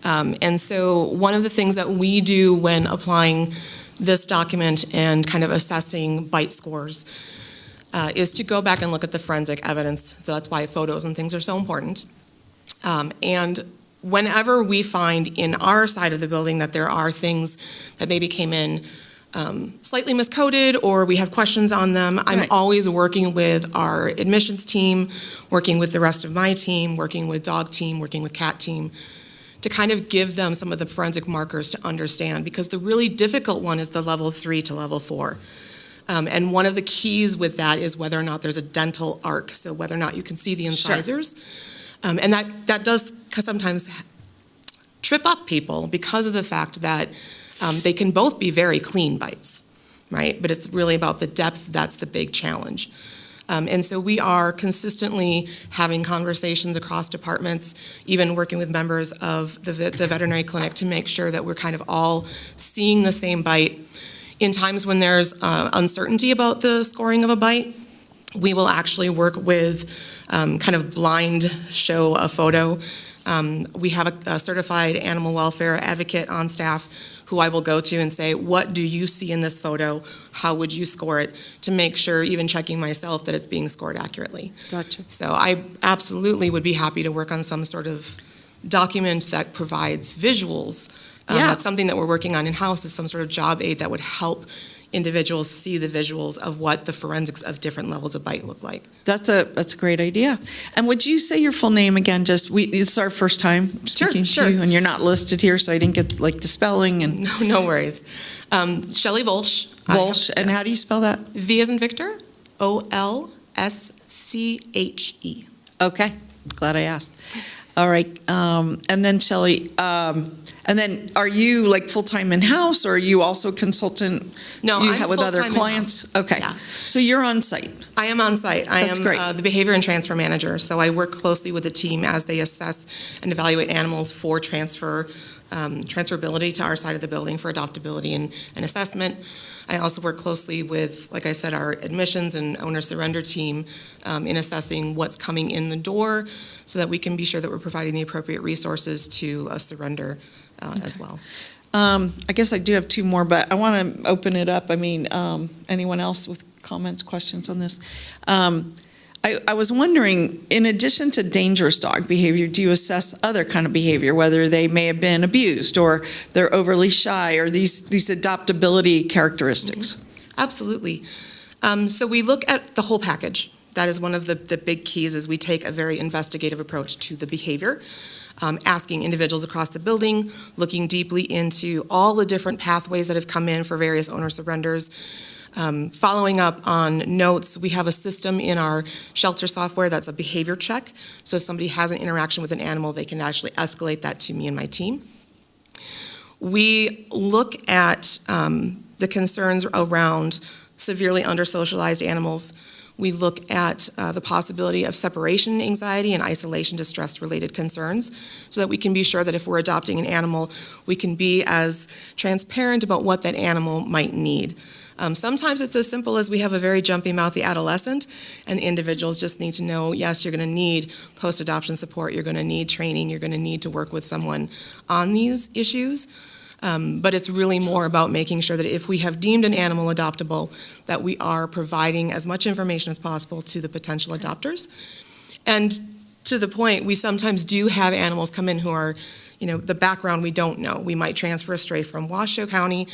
And so one of the things that we do when applying this document and kind of assessing bite scores is to go back and look at the forensic evidence. So that's why photos and things are so important. And whenever we find in our side of the building that there are things that maybe came in slightly miscoded or we have questions on them, I'm always working with our admissions team, working with the rest of my team, working with dog team, working with cat team, to kind of give them some of the forensic markers to understand, because the really difficult one is the level 3 to level 4. And one of the keys with that is whether or not there's a dental arc, so whether or not you can see the incisors. And that does sometimes trip up people because of the fact that they can both be very clean bites, right? But it's really about the depth that's the big challenge. And so we are consistently having conversations across departments, even working with members of the veterinary clinic to make sure that we're kind of all seeing the same bite. In times when there's uncertainty about the scoring of a bite, we will actually work with kind of blind show a photo. We have a certified animal welfare advocate on staff who I will go to and say, what do you see in this photo? How would you score it? To make sure, even checking myself, that it's being scored accurately. Gotcha. So I absolutely would be happy to work on some sort of document that provides visuals. Yeah. That's something that we're working on in-house, is some sort of job aid that would help individuals see the visuals of what the forensics of different levels of bite look like. That's a great idea. And would you say your full name again? It's our first time speaking Sure. to you, and you're not listed here, so I didn't get like the spelling and No worries. Shelley Volsch. Walsh. And how do you spell that? V as in Victor, Olsche. Okay, glad I asked. All right, and then Shelley, and then are you like full-time in-house, or are you also a consultant? No, you I'm have with other full-time clients? in-house. Okay, Yeah. so you're on site. I am on site. That's I great. am the behavior and transfer manager, so I work closely with the team as they assess and evaluate animals for transferability to our side of the building for adoptability and assessment. I also work closely with, like I said, our admissions and owner surrender team in assessing what's coming in the door so that we can be sure that we're providing the appropriate resources to a surrender as well. I guess I do have two more, but I want to open it up. I mean, anyone else with comments, questions on this? I was wondering, in addition to dangerous dog behavior, do you assess other kind of behavior, whether they may have been abused or they're overly shy or these adoptability characteristics? Absolutely. So we look at the whole package. That is one of the big keys, is we take a very investigative approach to the behavior, asking individuals across the building, looking deeply into all the different pathways that have come in for various owner surrenders, following up on notes. We have a system in our shelter software that's a behavior check. So if somebody has an interaction with an animal, they can actually escalate that to me and my team. We look at the concerns around severely under-socialized animals. We look at the possibility of separation anxiety and isolation distress-related concerns so that we can be sure that if we're adopting an animal, we can be as transparent about what that animal might need. Sometimes it's as simple as we have a very jumpy, mouthy adolescent, and individuals just need to know, yes, you're going to need post-adoption support, you're going to need training, you're going to need to work with someone on these issues. But it's really more about making sure that if we have deemed an animal adoptable, that we are providing as much information as possible to the potential adopters. And to the point, we sometimes do have animals come in who are, the background we don't know. We might transfer a stray from Washoe County.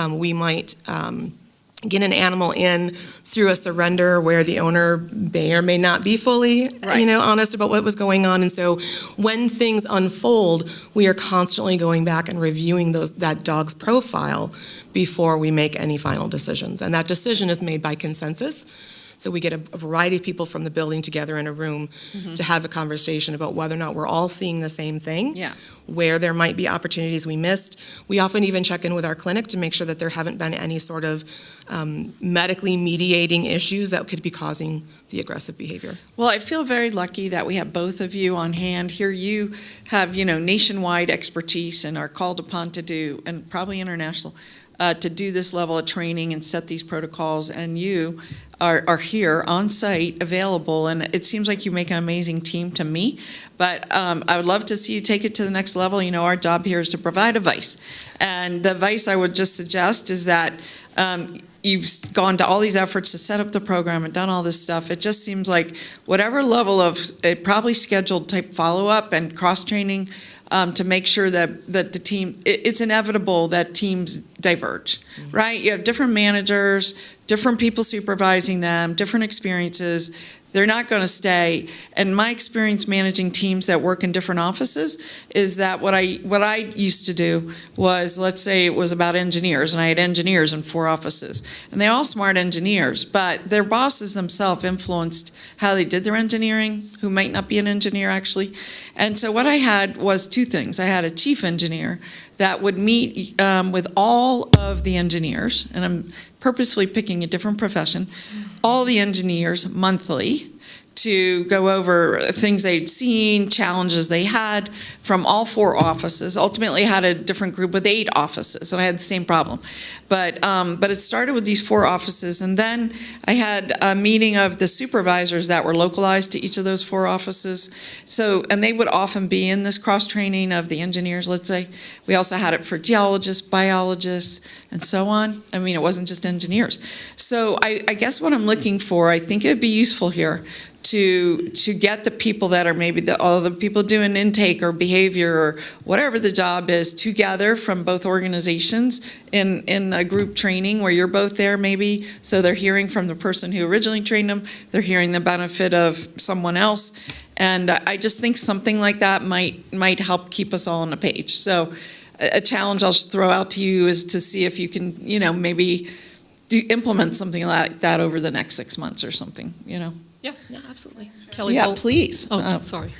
We might get an animal in through a surrender where the owner may or may not be fully, honest about what was going on. And so when things unfold, we are constantly going back and reviewing that dog's profile before we make any final decisions. And that decision is made by consensus. So we get a variety of people from the building together in a room to have a conversation about whether or not we're all seeing the same thing, where there might be opportunities we missed. We often even check in with our clinic to make sure that there haven't been any sort of medically mediating issues that could be causing the aggressive behavior. Well, I feel very lucky that we have both of you on hand. Here you have, nationwide expertise and are called upon to do, and probably international, to do this level of training and set these protocols, and you are here on site, available, and it seems like you make an amazing team to me. But I would love to see you take it to the next level. Our job here is to provide advice, and the advice I would just suggest is that you've gone to all these efforts to set up the program and done all this stuff. It just seems like whatever level of probably scheduled type follow-up and cross-training to make sure that the team, it's inevitable that teams diverge, right? You have different managers, different people supervising them, different experiences. they're not going to stay. And my experience managing teams that work in different offices is that what I used to do was, let's say it was about engineers, and I had engineers in 4 offices, and they're all smart engineers, but their bosses themselves influenced how they did their engineering, who might not be an engineer actually. And so what I had was 2 things. I had a chief engineer that would meet with all of the engineers, and I'm purposefully picking a different profession, all the engineers monthly to go over things they'd seen, challenges they had from all 4 offices. Ultimately, I had a different group with 8 offices, and I had the same problem. But it started with these 4 offices, and then I had a meeting of the supervisors that were localized to each of those 4 offices. So, and they would often be in this cross-training of the engineers, let's say. We also had it for geologists, biologists, and so on. I mean, it wasn't just engineers. So I guess what I'm looking for, I think it'd be useful here to get the people that are maybe all the people doing intake or behavior or whatever the job is together from both organizations in a group training where you're both there maybe, so they're hearing from the person who originally trained them, they're hearing the benefit of someone else, and I just think something like that might help keep us all on the page. So a challenge I'll throw out to you is to see if you can, maybe implement something like that over the next 6 months or something, Yeah, absolutely. Kelly Yeah, Bol- please. Oh, sorry.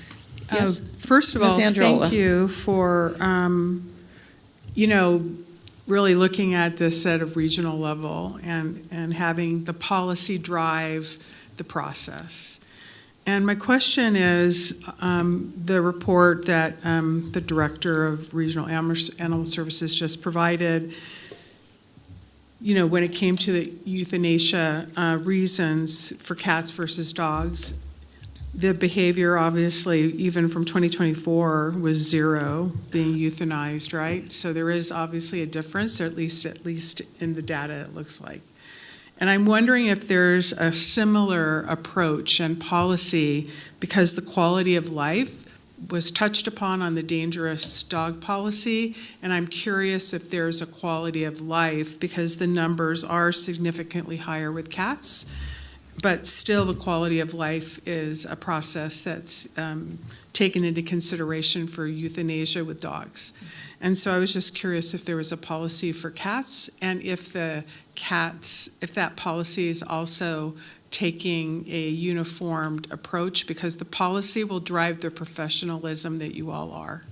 Yes. First of all, Ms. Andriola. thank you for, really looking at this at a regional level and having the policy drive the process. And my question is, the report that the Director of Regional Animal Services just provided, when it came to the euthanasia reasons for cats versus dogs, the behavior obviously, even from 2024, was 0 being euthanized, right? So there is obviously a difference, or at least in the data it looks like. And I'm wondering if there's a similar approach and policy, because the quality of life was touched upon on the dangerous dog policy, and I'm curious if there's a quality of life, because the numbers are significantly higher with cats, but still the quality of life is a process that's taken into consideration for euthanasia with dogs. And so I was just curious if there was a policy for cats, and if that policy is also taking a uniformed approach, because the policy will drive the professionalism that you all are,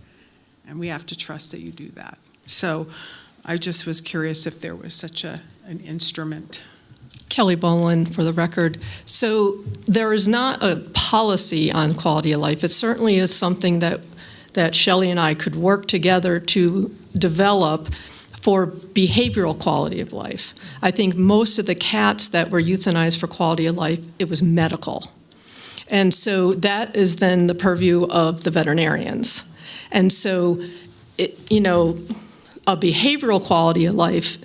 and we have to trust that you do that. So I just was curious if there was such an instrument. Kelly Bolin, for the record. So there is not a policy on quality of life. It certainly is something that Shelley and I could work together to develop for behavioral quality of life. I think most of the cats that were euthanized for quality of life, it was medical. And so that is then the purview of the veterinarians. And so, a behavioral quality of life,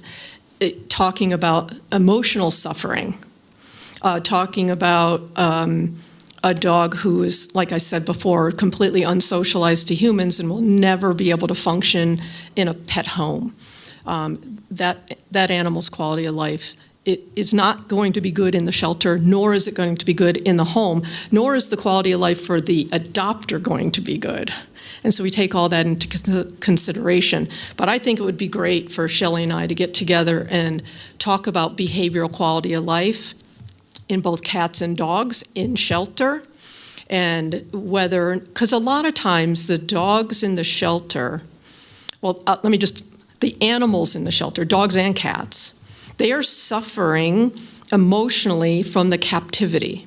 talking about emotional suffering, talking about a dog who is, like I said before, completely unsocialized to humans and will never be able to function in a pet home. That animal's quality of life, it is not going to be good in the shelter, nor is it going to be good in the home, nor is the quality of life for the adopter going to be good. And so we take all that into consideration. But I think it would be great for Shelley and I to get together and talk about behavioral quality of life in both cats and dogs in shelter, and because a lot of times the dogs in the shelter, the animals in the shelter, dogs and cats, they are suffering emotionally from the captivity.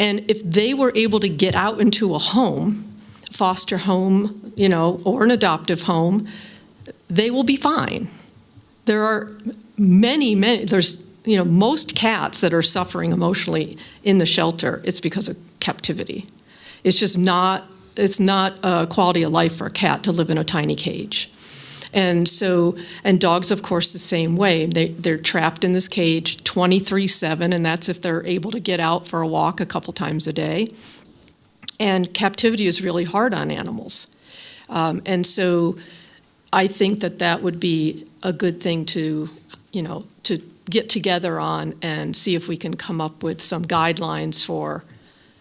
And if they were able to get out into a home, foster home, or an adoptive home, they will be fine. There are most cats that are suffering emotionally in the shelter, it's because of captivity. It's not a quality of life for a cat to live in a tiny cage. And dogs, of course, the same way. They're trapped in this cage 24/7, and that's if they're able to get out for a walk a couple times a day. And captivity is really hard on animals. And so I think that would be a good thing to get together on and see if we can come up with some guidelines for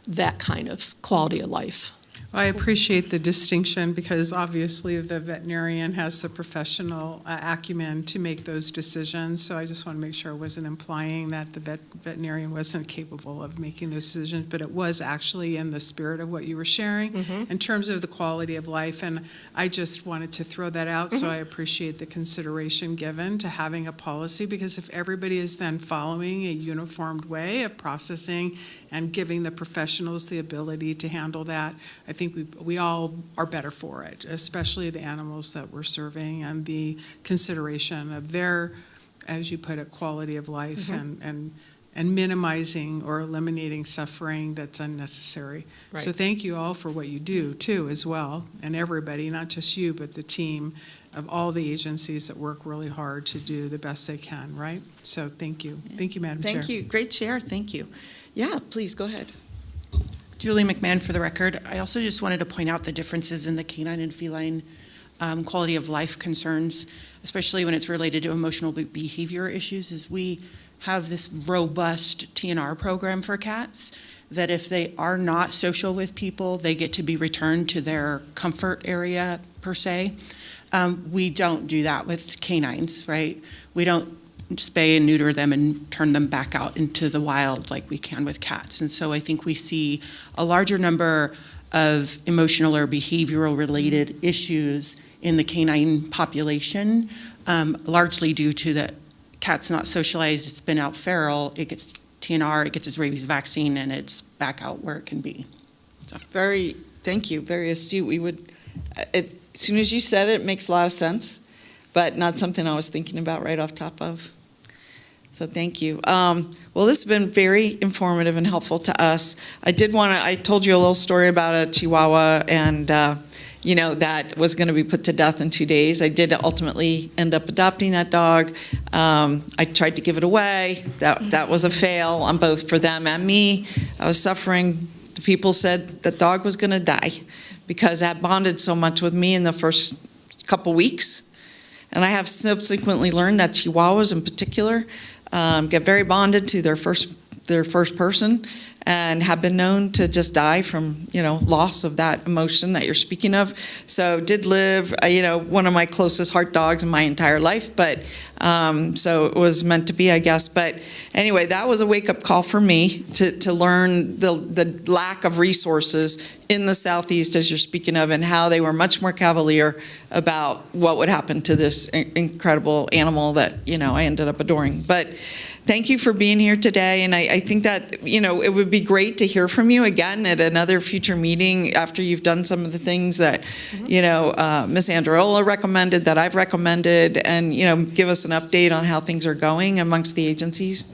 that kind of quality of life. I appreciate the distinction because obviously the veterinarian has the professional acumen to make those decisions. So I just want to make sure I wasn't implying that the veterinarian wasn't capable of making those decisions, but it was actually in the spirit of what you were sharing in terms of the quality of life. And I just wanted to throw that out. So I appreciate the consideration given to having a policy, because if everybody is then following a uniformed way of processing and giving the professionals the ability to handle that, I think we all are better for it, especially the animals that we're serving and the consideration of their, as you put it, quality of life and minimizing or eliminating suffering that's unnecessary. Right. So thank you all for what you do too as well, and everybody, not just you, but the team of all the agencies that work really hard to do the best they can, right? So thank you. Thank you, Madam Chair. Thank you. Great share. Thank you. Yeah, please go ahead. Julie McMahon for the record. I also just wanted to point out the differences in the canine and feline quality of life concerns, especially when it's related to emotional behavior issues, is we have this robust TNR program for cats that if they are not social with people, they get to be returned to their comfort area per se. We don't do that with canines, right? We don't spay and neuter them and turn them back out into the wild like we can with cats. And so I think we see a larger number of emotional or behavioral related issues in the canine population, largely due to the cat's not socialized, it's been out feral, it gets TNR, it gets its rabies vaccine, and it's back out where it can be. So. Thank you, very astute. We would, as soon as you said it, it makes a lot of sense, but not something I was thinking about right off top of. So thank you. Well, this has been very informative and helpful to us. I told you a little story about a Chihuahua and, that was going to be put to death in 2 days. I did ultimately end up adopting that dog. I tried to give it away. That was a fail on both for them and me. I was suffering. The people said the dog was going to die because it had bonded so much with me in the first couple weeks. And I have subsequently learned that Chihuahuas in particular get very bonded to their first person and have been known to just die from, loss of that emotion that you're speaking of. So did live, one of my closest heart dogs in my entire life, but so it was meant to be, I guess. But anyway, that was a wake-up call for me to learn the lack of resources in the Southeast, as you're speaking of, and how they were much more cavalier about what would happen to this incredible animal that, I ended up adoring. But thank you for being here today, and I think that, it would be great to hear from you again at another future meeting after you've done some of the things that, Ms. Andriola recommended, that I've recommended, and, give us an update on how things are going amongst the agencies.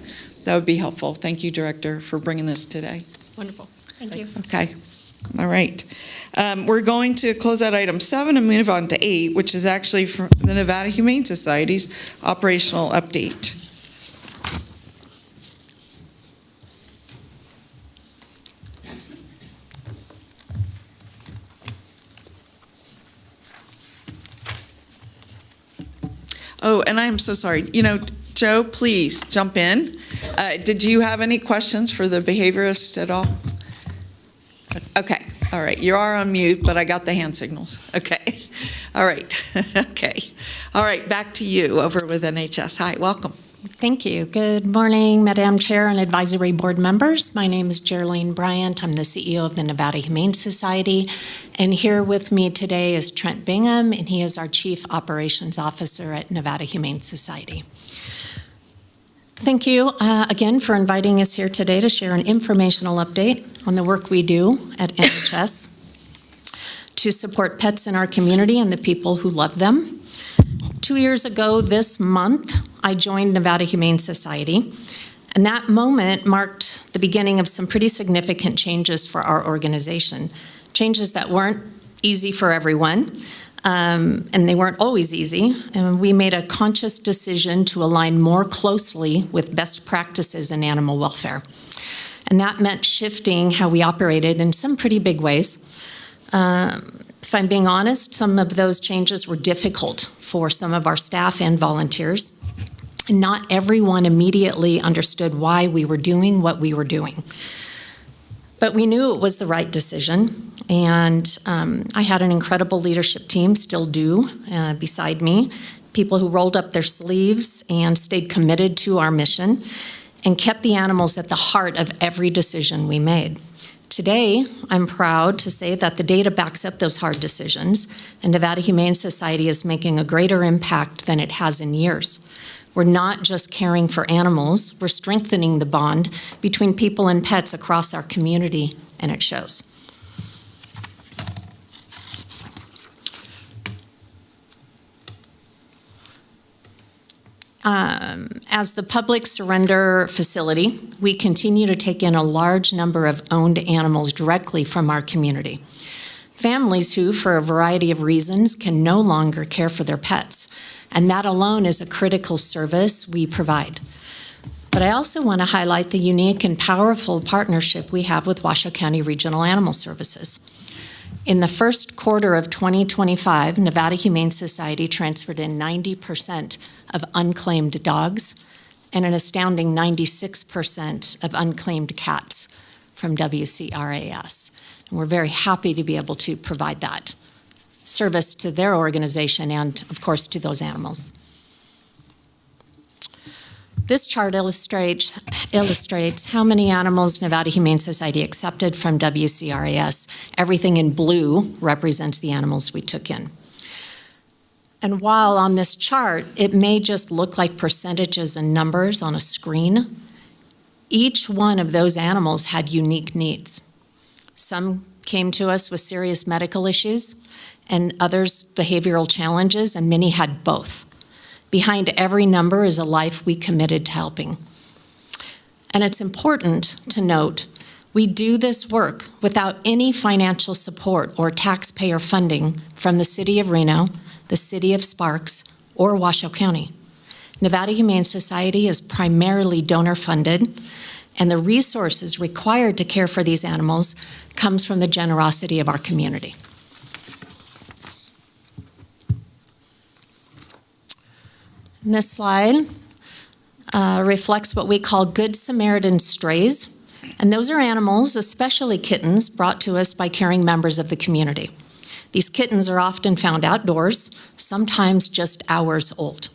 That would be helpful. Thank you, Director, for bringing this today. Wonderful. Thank you. Okay. All right. We're going to close out item 7 and move on to 8, which is actually from the Nevada Humane Society's operational update. Oh, and I'm so sorry. Joe, please jump in. Did you have any questions for the behaviorist at all? Okay. All right. You are on mute, but I got the hand signals. Okay. All right. Okay. All right. Back to you over with NHS. Hi. Welcome. Thank you. Good morning, Madam Chair and Advisory Board members. My name is Geraldine Bryant. I'm the CEO of the Nevada Humane Society. And here with me today is Trent Bingham, and he is our Chief Operations Officer at Nevada Humane Society. Thank you again for inviting us here today to share an informational update on the work we do at NHS to support pets in our community and the people who love them. 2 years ago this month, I joined Nevada Humane Society, and that moment marked the beginning of some pretty significant changes for our organization. Changes that weren't easy for everyone, and they weren't always easy. And we made a conscious decision to align more closely with best practices in animal welfare. And that meant shifting how we operated in some pretty big ways. If I'm being honest, some of those changes were difficult for some of our staff and volunteers. And not everyone immediately understood why we were doing what we were doing. But we knew it was the right decision, and I had an incredible leadership team, still do, beside me, people who rolled up their sleeves and stayed committed to our mission and kept the animals at the heart of every decision we made. Today, I'm proud to say that the data backs up those hard decisions, and Nevada Humane Society is making a greater impact than it has in years. We're not just caring for animals, we're strengthening the bond between people and pets across our community, and it shows. As the public surrender facility, we continue to take in a large number of owned animals directly from our community. Families who, for a variety of reasons, can no longer care for their pets, and that alone is a critical service we provide. But I also want to highlight the unique and powerful partnership we have with Washoe County Regional Animal Services. In the first quarter of 2025, Nevada Humane Society transferred in 90% of unclaimed dogs and an astounding 96% of unclaimed cats from WCRAS. And we're very happy to be able to provide that service to their organization and, of course, to those animals. This chart illustrates how many animals Nevada Humane Society accepted from WCRAS. Everything in blue represents the animals we took in. And while on this chart, it may just look like percentages and numbers on a screen, each one of those animals had unique needs. Some came to us with serious medical issues, and others behavioral challenges, and many had both. Behind every number is a life we committed to helping. And it's important to note, we do this work without any financial support or taxpayer funding from the City of Reno, the City of Sparks, or Washoe County. Nevada Humane Society is primarily donor funded, and the resources required to care for these animals comes from the generosity of our community. And this slide reflects what we call Good Samaritan strays, and those are animals, especially kittens, brought to us by caring members of the community. These kittens are often found outdoors, sometimes just hours old.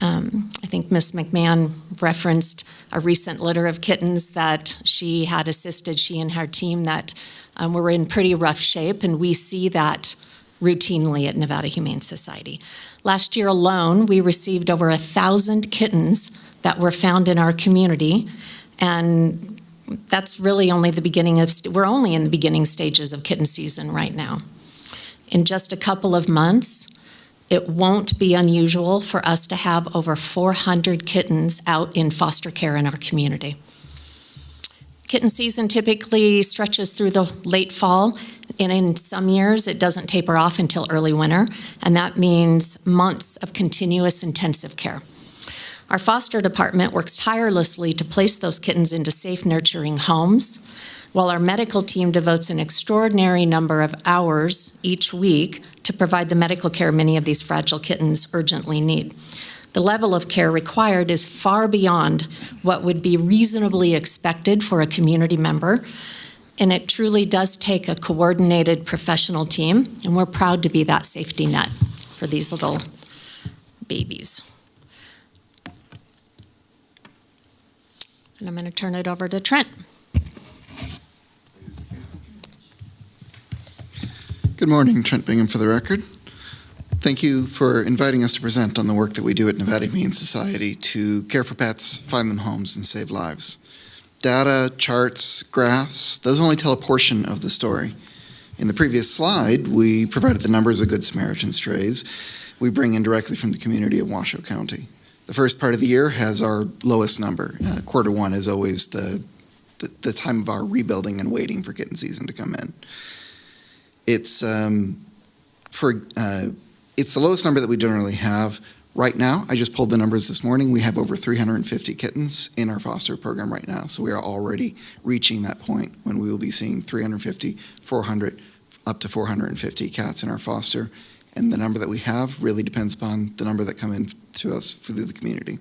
I think Ms. McMahon referenced a recent litter of kittens that she had assisted, she and her team, that were in pretty rough shape, and we see that routinely at Nevada Humane Society. Last year alone, we received over 1,000 kittens that were found in our community, and that's really only the beginning of, we're only in the beginning stages of kitten season right now. In just a couple of months, it won't be unusual for us to have over 400 kittens out in foster care in our community. Kitten season typically stretches through the late fall, and in some years it doesn't taper off until early winter, and that means months of continuous intensive care. Our foster department works tirelessly to place those kittens into safe, nurturing homes, while our medical team devotes an extraordinary number of hours each week to provide the medical care many of these fragile kittens urgently need. The level of care required is far beyond what would be reasonably expected for a community member, and it truly does take a coordinated professional team, and we're proud to be that safety net for these little babies. And I'm going to turn it over to Trent. Good morning, Trent Bingham for the record. Thank you for inviting us to present on the work that we do at Nevada Humane Society to care for pets, find them homes, and save lives. Data, charts, graphs, those only tell a portion of the story. In the previous slide, we provided the numbers of Good Samaritan strays we bring in directly from the community of Washoe County. The first part of the year has our lowest number. Quarter one is always the time of our rebuilding and waiting for kitten season to come in. It's the lowest number that we generally have. Right now, I just pulled the numbers this morning, we have over 350 kittens in our foster program right now. So we are already reaching that point when we will be seeing 350, 400, up to 450 cats in our foster And the number that we have really depends upon the number that come in to us through the community.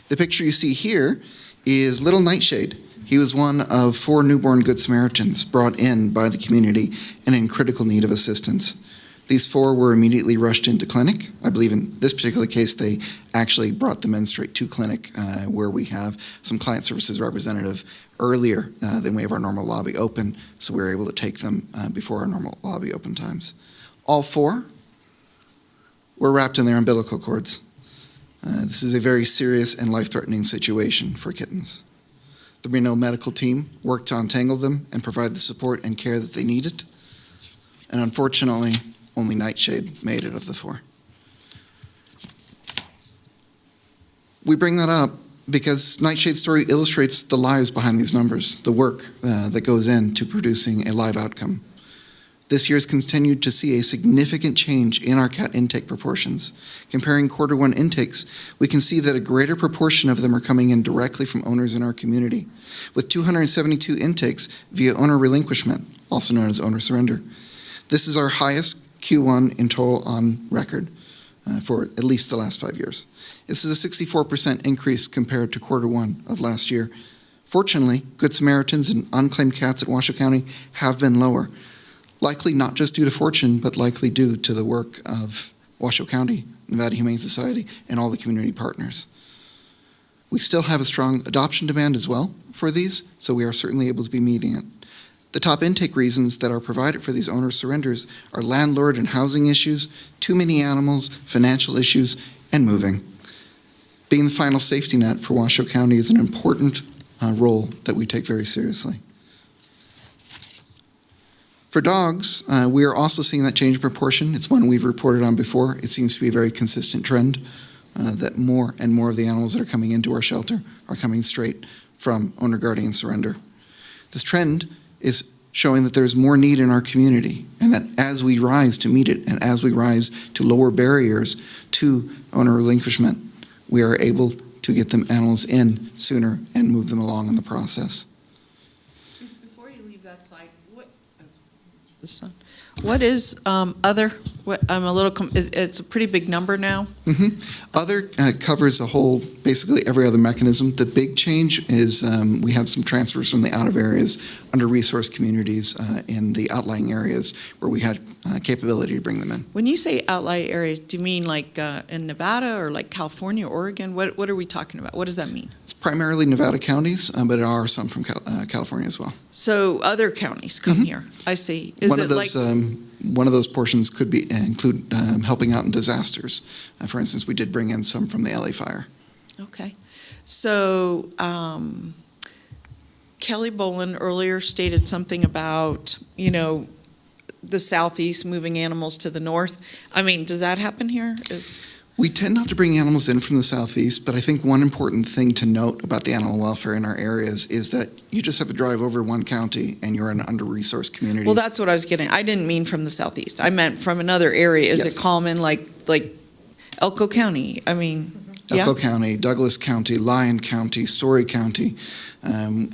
The picture you see here is little Nightshade. He was one of 4 newborn Good Samaritans brought in by the community and in critical need of assistance. These 4 were immediately rushed into clinic. I believe in this particular case, they actually brought them in straight to clinic, where we have some client services representative earlier than we have our normal lobby open, so we were able to take them before our normal lobby open times. All 4 were wrapped in their umbilical cords. This is a very serious and life-threatening situation for kittens. The Reno medical team worked to untangle them and provide the support and care that they needed. And unfortunately, only Nightshade made it of the 4. We bring that up because Nightshade's story illustrates the lives behind these numbers, the work that goes into producing a live outcome. This year has continued to see a significant change in our cat intake proportions. Comparing Q1 intakes, we can see that a greater proportion of them are coming in directly from owners in our community, with 272 intakes via owner relinquishment, also known as owner surrender. This is our highest Q1 in total on record for at least the last 5 years. This is a 64% increase compared to Q1 of last year. Fortunately, Good Samaritans and unclaimed cats at Washoe County have been lower, likely not just due to fortune, but likely due to the work of Washoe County, Nevada Humane Society, and all the community partners. We still have a strong adoption demand as well for these, so we are certainly able to be meeting it. The top intake reasons that are provided for these owner surrenders are landlord and housing issues, too many animals, financial issues, and moving. Being the final safety net for Washoe County is an important role that we take very seriously. For dogs, we are also seeing that change in proportion. It's one we've reported on before. It seems to be a very consistent trend that more and more of the animals that are coming into our shelter are coming straight from owner-guardian surrender. This trend is showing that there's more need in our community, and that as we rise to meet it and as we rise to lower barriers to owner relinquishment, we are able to get them animals in sooner and move them along in the process. Before you leave that slide, what is other? I'm a little. It's a pretty big number now. Other covers a whole, basically every other mechanism. The big change is we have some transfers from the out-of areas under resource communities in the outlying areas where we had capability to bring them in. When you say outlying areas, do you mean like in Nevada or like California, Oregon? What are we talking about? What does that mean? It's primarily Nevada counties, but there are some from California as well. So other counties come here. I see. Is it like one of those portions could be include helping out in disasters. For instance, we did bring in some from the LA fire. Okay. So Kelly Boland earlier stated something about, the southeast moving animals to the north. I mean, does that happen here? We tend not to bring animals in from the southeast, but I think one important thing to note about the animal welfare in our areas is that you just have to drive over one county and you're in an under-resourced community. Well, that's what I was getting. I didn't mean from the southeast. I meant from another area. Is Yes. it common like Elko County? I mean, Elko County, Douglas County, Lyon County, Story County.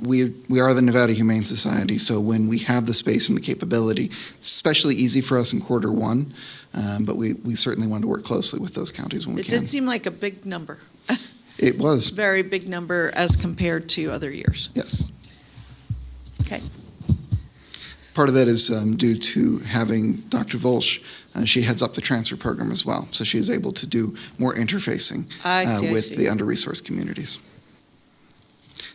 We are the Nevada Humane Society, so when we have the space and the capability, it's especially easy for us in Q1, but we certainly want to work closely with those counties when we it can. did seem like a big number. It was. Very big number as compared to other years. Yes. Okay. Part of that is due to having Dr. Volsch. She heads up the transfer program as well, so she is able to do more interfacing with the under-resourced communities.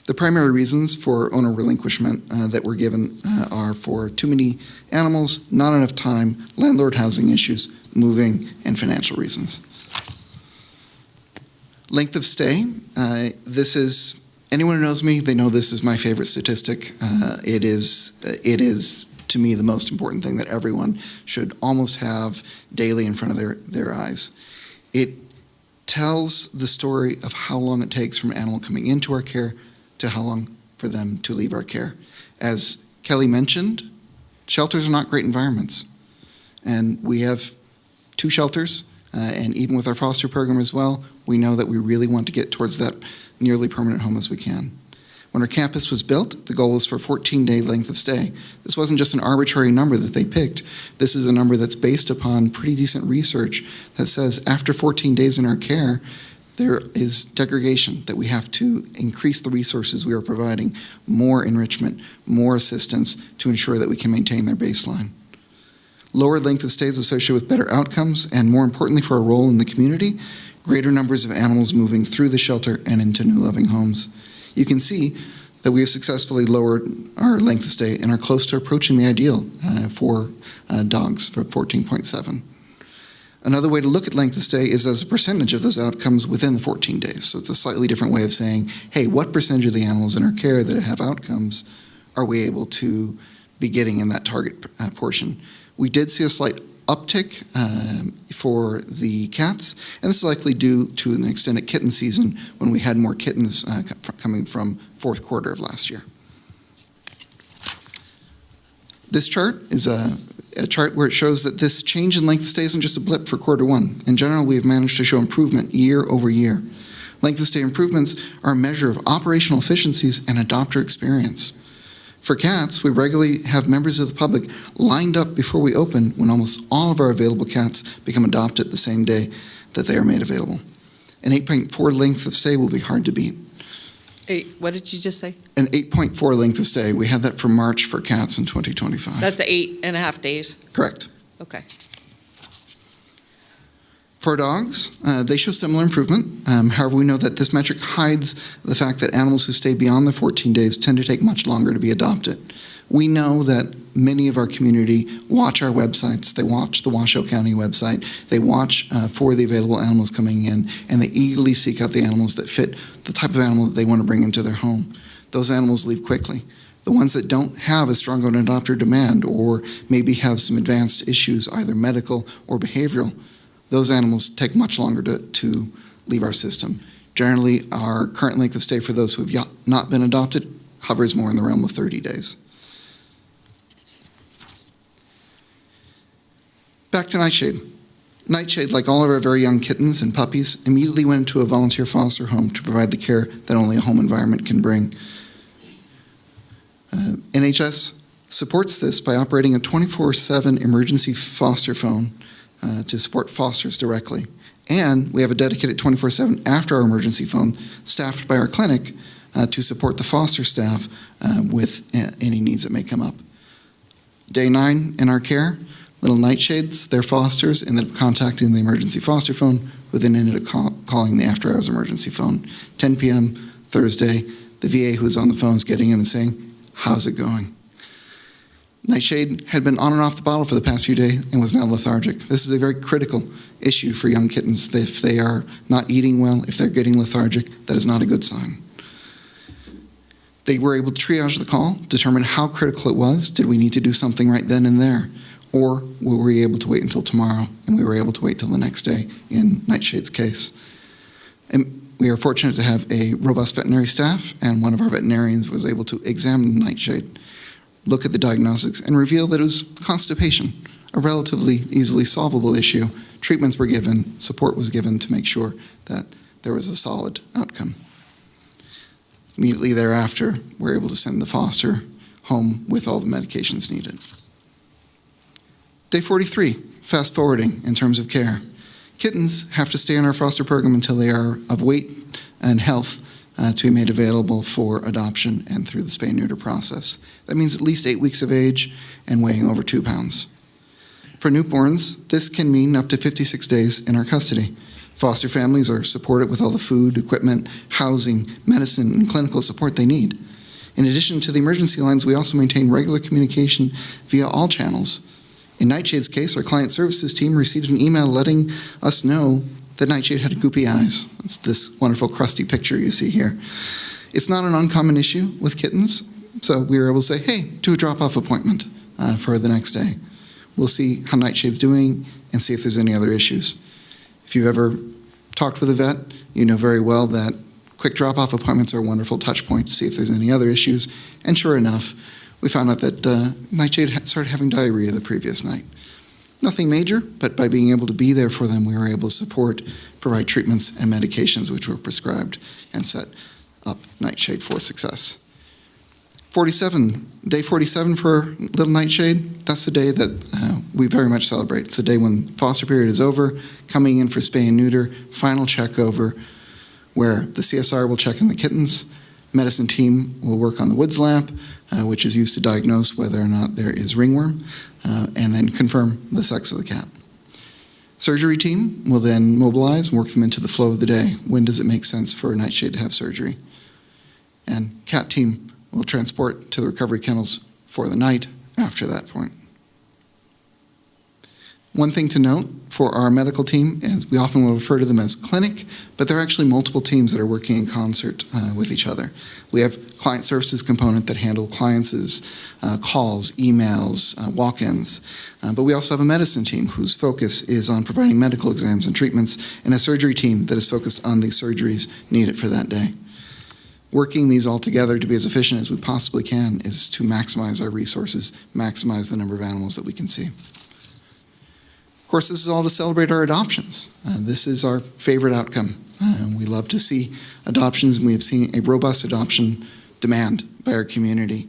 The primary reasons for owner relinquishment that were given are for too many animals, not enough time, landlord housing issues, moving, and financial reasons. Length of stay, this is, anyone who knows me, they know this is my favorite statistic. It is to me the most important thing that everyone should almost have daily in front of their eyes. It tells the story of how long it takes from an animal coming into our care to how long for them to leave our care. As Kelly mentioned, shelters are not great environments. And we have 2 shelters, and even with our foster program as well, we know that we really want to get towards that nearly permanent home as we can. When our campus was built, the goal was for a 14-day length of stay. This wasn't just an arbitrary number that they picked. This is a number that's based upon pretty decent research that says after 14 days in our care, there is degradation, that we have to increase the resources we are providing, more enrichment, more assistance to ensure that we can maintain their baseline. Lower length of stay is associated with better outcomes, and more importantly for our role in the community, greater numbers of animals moving through the shelter and into new loving homes. You can see that we have successfully lowered our length of stay and are close to approaching the ideal for dogs for 14.7. Another way to look at length of stay is as a percentage of those outcomes within the 14 days. So it's a slightly different way of saying, hey, what percentage of the animals in our care that have outcomes are we able to be getting in that target portion? We did see a slight uptick for the cats, and this is likely due to an extended kitten season when we had more kittens coming from fourth quarter of last year. This chart is a chart where it shows that this change in length of stay isn't just a blip for quarter one. In general, we have managed to show improvement year over year. Length of stay improvements are a measure of operational efficiencies and adopter experience. For cats, we regularly have members of the public lined up before we open when almost all of our available cats become adopted the same day that they are made available. An 8.4 length of stay will be hard to beat. What did you just say? An 8.4 length of stay. We had that for March for cats in 2025. That's 8.5 days? Correct. Okay. For dogs, they show similar improvement. However, we know that this metric hides the fact that animals who stay beyond the 14 days tend to take much longer to be adopted. We know that many of our community watch our websites. They watch the Washoe County website. They watch for the available animals coming in, and they eagerly seek out the animals that fit the type of animal that they want to bring into their home. Those animals leave quickly. The ones that don't have as strong of an adopter demand or maybe have some advanced issues, either medical or behavioral, those animals take much longer to leave our system. Generally, our current length of stay for those who have not been adopted hovers more in the realm of 30 days. Back to Nightshade. Nightshade, like all of our very young kittens and puppies, immediately went into a volunteer foster home to provide the care that only a home environment can bring. NHS supports this by operating a 24/7 emergency foster phone to support fosters directly. And we have a dedicated 24/7 after our emergency phone staffed by our clinic to support the foster staff with any needs that may come up. Day 9 in our care, little Nightshades, their fosters, ended up contacting the emergency foster phone, who then ended up calling the after-hours emergency phone. 10 p.m. Thursday, the VA who was on the phone is getting in and saying, "How's it going?" Nightshade had been on and off the bottle for the past few days and was now lethargic. This is a very critical issue for young kittens. If they are not eating well, if they're getting lethargic, that is not a good sign. They were able to triage the call, determine how critical it was. Did we need to do something right then and there? Or were we able to wait until tomorrow? And we were able to wait till the next day in Nightshade's case. And we are fortunate to have a robust veterinary staff, and one of our veterinarians was able to examine Nightshade, look at the diagnostics, and reveal that it was constipation, a relatively easily solvable issue. Treatments were given, support was given to make sure that there was a solid outcome. Immediately thereafter, we're able to send the foster home with all the medications needed. Day 43, fast forwarding in terms of care. Kittens have to stay in our foster program until they are of weight and health to be made available for adoption and through the spay-neuter process. That means at least 8 weeks of age and weighing over 2 pounds. For newborns, this can mean up to 56 days in our custody. Foster families are supported with all the food, equipment, housing, medicine, and clinical support they need. In addition to the emergency lines, we also maintain regular communication via all channels. In Nightshade's case, our client services team received an email letting us know that Nightshade had goopy eyes. It's this wonderful crusty picture you see here. It's not an uncommon issue with kittens, so we were able to say, hey, do a drop-off appointment for the next day. We'll see how Nightshade's doing and see if there's any other issues. If you've ever talked with a vet, you know very well that quick drop-off appointments are a wonderful touch point to see if there's any other issues. And sure enough, we found out that Nightshade had started having diarrhea the previous night. Nothing major, but by being able to be there for them, we were able to support, provide treatments and medications which were prescribed and set up Nightshade for success. Day 47 for Little Nightshade, that's the day that we very much celebrate. It's the day when foster period is over, coming in for spay and neuter, final check over, where the CSR will check in the kittens, medicine team will work on the Woods lamp, which is used to diagnose whether or not there is ringworm, and then confirm the sex of the cat. Surgery team will then mobilize and work them into the flow of the day. When does it make sense for a Nightshade to have surgery? And cat team will transport to the recovery kennels for the night after that point. One thing to note for our medical team is we often will refer to them as clinic, but there are actually multiple teams that are working in concert with each other. We have client services component that handle clients' calls, emails, walk-ins, but we also have a medicine team whose focus is on providing medical exams and treatments, and a surgery team that is focused on the surgeries needed for that day. Working these all together to be as efficient as we possibly can is to maximize our resources, maximize the number of animals that we can see. Of course, this is all to celebrate our adoptions. This is our favorite outcome. We love to see adoptions, and we have seen a robust adoption demand by our community.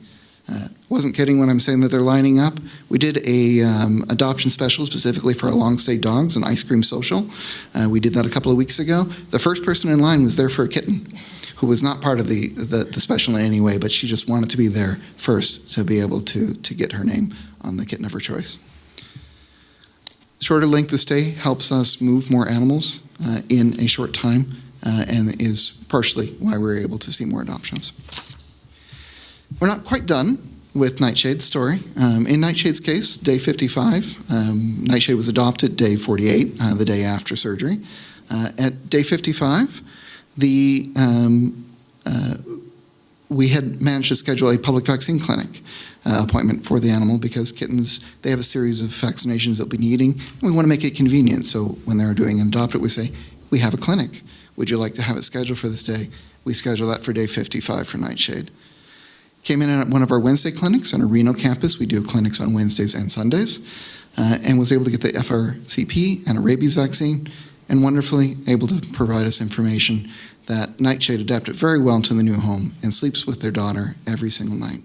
Wasn't kidding when I'm saying that they're lining up. We did a adoption special specifically for our long-stay dogs, an ice cream social. We did that a couple of weeks ago. The first person in line was there for a kitten, who was not part of the special in any way, but she just wanted to be there first to be able to get her name on the kitten of her choice. Shorter length of stay helps us move more animals in a short time and is partially why we're able to see more adoptions. We're not quite done with Nightshade's story. In Nightshade's case, day 55, Nightshade was adopted day 48, the day after surgery. At day 55, we had managed to schedule a public vaccine clinic appointment for the animal because kittens, they have a series of vaccinations they'll be needing, and we want to make it convenient. So when they're doing an adopt-it, we say, we have a clinic. Would you like to have it scheduled for this day? We schedule that for day 55 for Nightshade. Came in at one of our Wednesday clinics on our Reno campus. We do clinics on Wednesdays and Sundays, and was able to get the FRCP and a rabies vaccine, and wonderfully able to provide us information that Nightshade adapted very well to the new home and sleeps with their daughter every single night.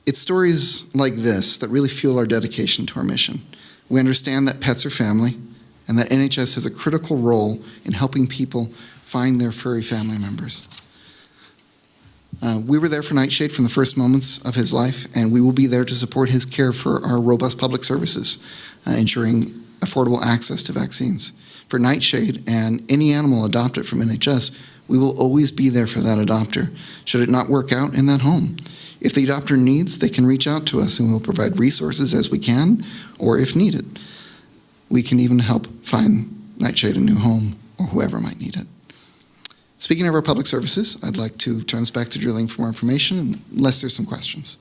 It's stories like this that really fuel our dedication to our mission. We understand that pets are family and that NHS has a critical role in helping people find their furry family members. We were there for Nightshade from the first moments of his life, and we will be there to support his care for our robust public services, ensuring affordable access to vaccines. For Nightshade and any animal adopted from NHS, we will always be there for that adopter, should it not work out in that home. If the adopter needs, they can reach out to us and we'll provide resources as we can, or if needed. We can even help find Nightshade a new home or whoever might need it. Speaking of our public services, I'd like to turn this back to Julie for more information, unless there's some questions.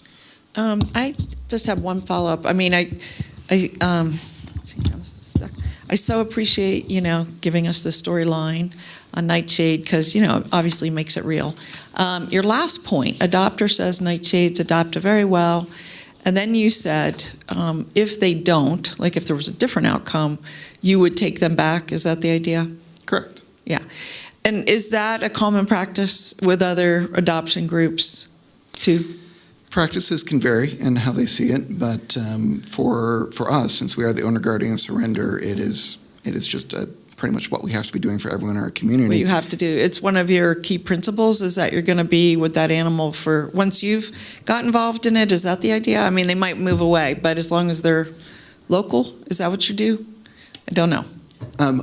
I just have one follow-up. I mean, I so appreciate, giving us the storyline on Nightshade because, obviously makes it real. Your last point, adopter says Nightshades adopt very well. And then you said if they don't, like if there was a different outcome, you would take them back. Is that the idea? Correct. Yeah. And is that a common practice with other adoption groups too? Practices can vary in how they see it, but for us, since we are the owner, guardian, and surrender, it is just pretty much what we have to be doing for everyone in our community. What you have to do. It's one of your key principles is that you're going to be with that animal for once you've got involved in it. Is that the idea? I mean, they might move away, but as long as they're local, is that what you do? I don't know.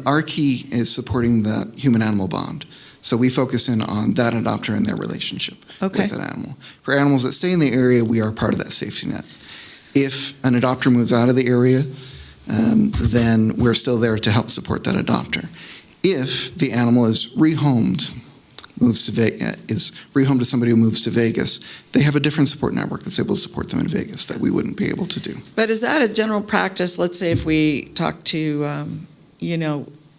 Our key is supporting the human-animal bond. So we focus in on that adopter and their relationship with that animal. For animals that stay in the area, we are part of that safety net. If an adopter moves out of the area, then we're still there to help support that adopter. If the animal is rehomed, is rehomed to somebody who moves to Vegas, they have a different support network that's able to support them in Vegas that we wouldn't be able to do. But is that a general practice? Let's say if we talk to,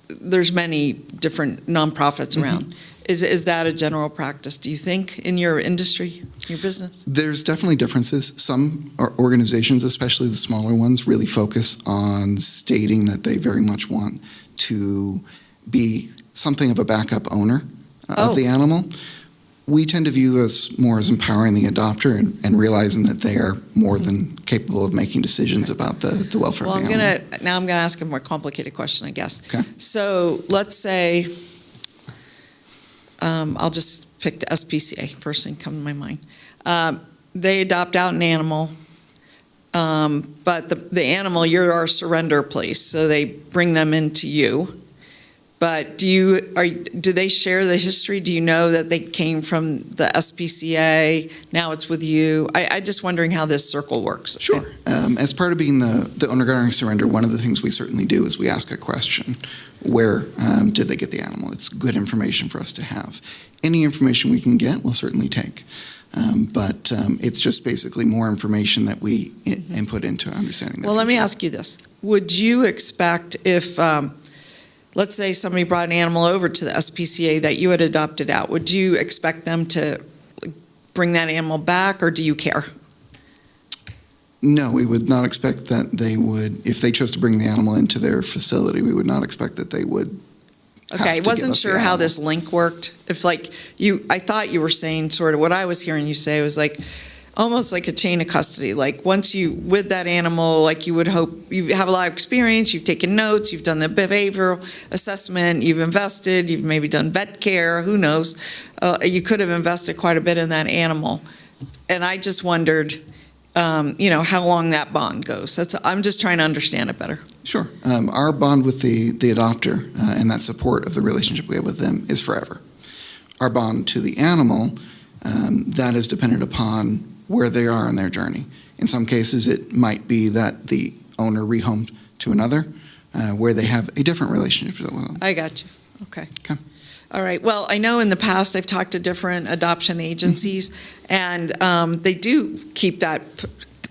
there's many different nonprofits around. Is that a general practice, do you think, in your industry, your business? There's definitely differences. Some organizations, especially the smaller ones, really focus on stating that they very much want to be something of a backup owner of the animal. we tend to view us more as empowering the adopter and realizing that they are more than capable of making decisions about the welfare Well, of the animal. now I'm gonna ask a more complicated question, I guess. Okay. So let's say, I'll just pick the SPCA, first thing come to my mind. They adopt out an animal, but the animal, you're our surrender place, so they bring them into you. But do they share the history? Do you know that they came from the SPCA, now it's with you? I just wondering how this circle works. Sure. As part of being the owner guardian surrender, one of the things we certainly do is we ask a question. Where did they get the animal? It's good information for us to have. Any information we can get, we'll certainly take. But it's just basically more information that we input into understanding that. Well, let me ask you this. Would you expect if, let's say somebody brought an animal over to the SPCA that you had adopted out, would you expect them to bring that animal back, or do you care? No, we would not expect that they would, if they chose to bring the animal into their facility, we would not expect that they would. Okay, I wasn't sure how this link worked. If I thought you were saying sort of what I was hearing you say was like, almost like a chain of custody. Like once you, with that animal, like you would hope, you have a lot of experience, you've taken notes, you've done the behavioral assessment, you've invested, you've maybe done vet care, who knows? You could have invested quite a bit in that animal. And I just wondered, how long that bond goes. I'm just trying to understand it better. Sure. Our bond with the adopter and that support of the relationship we have with them is forever. Our bond to the animal, that is dependent upon where they are on their journey. In some cases, it might be that the owner rehomed to another, where they have a different relationship with them. I got you. Okay. Okay. All right. Well, I know in the past I've talked to different adoption agencies, and they do keep that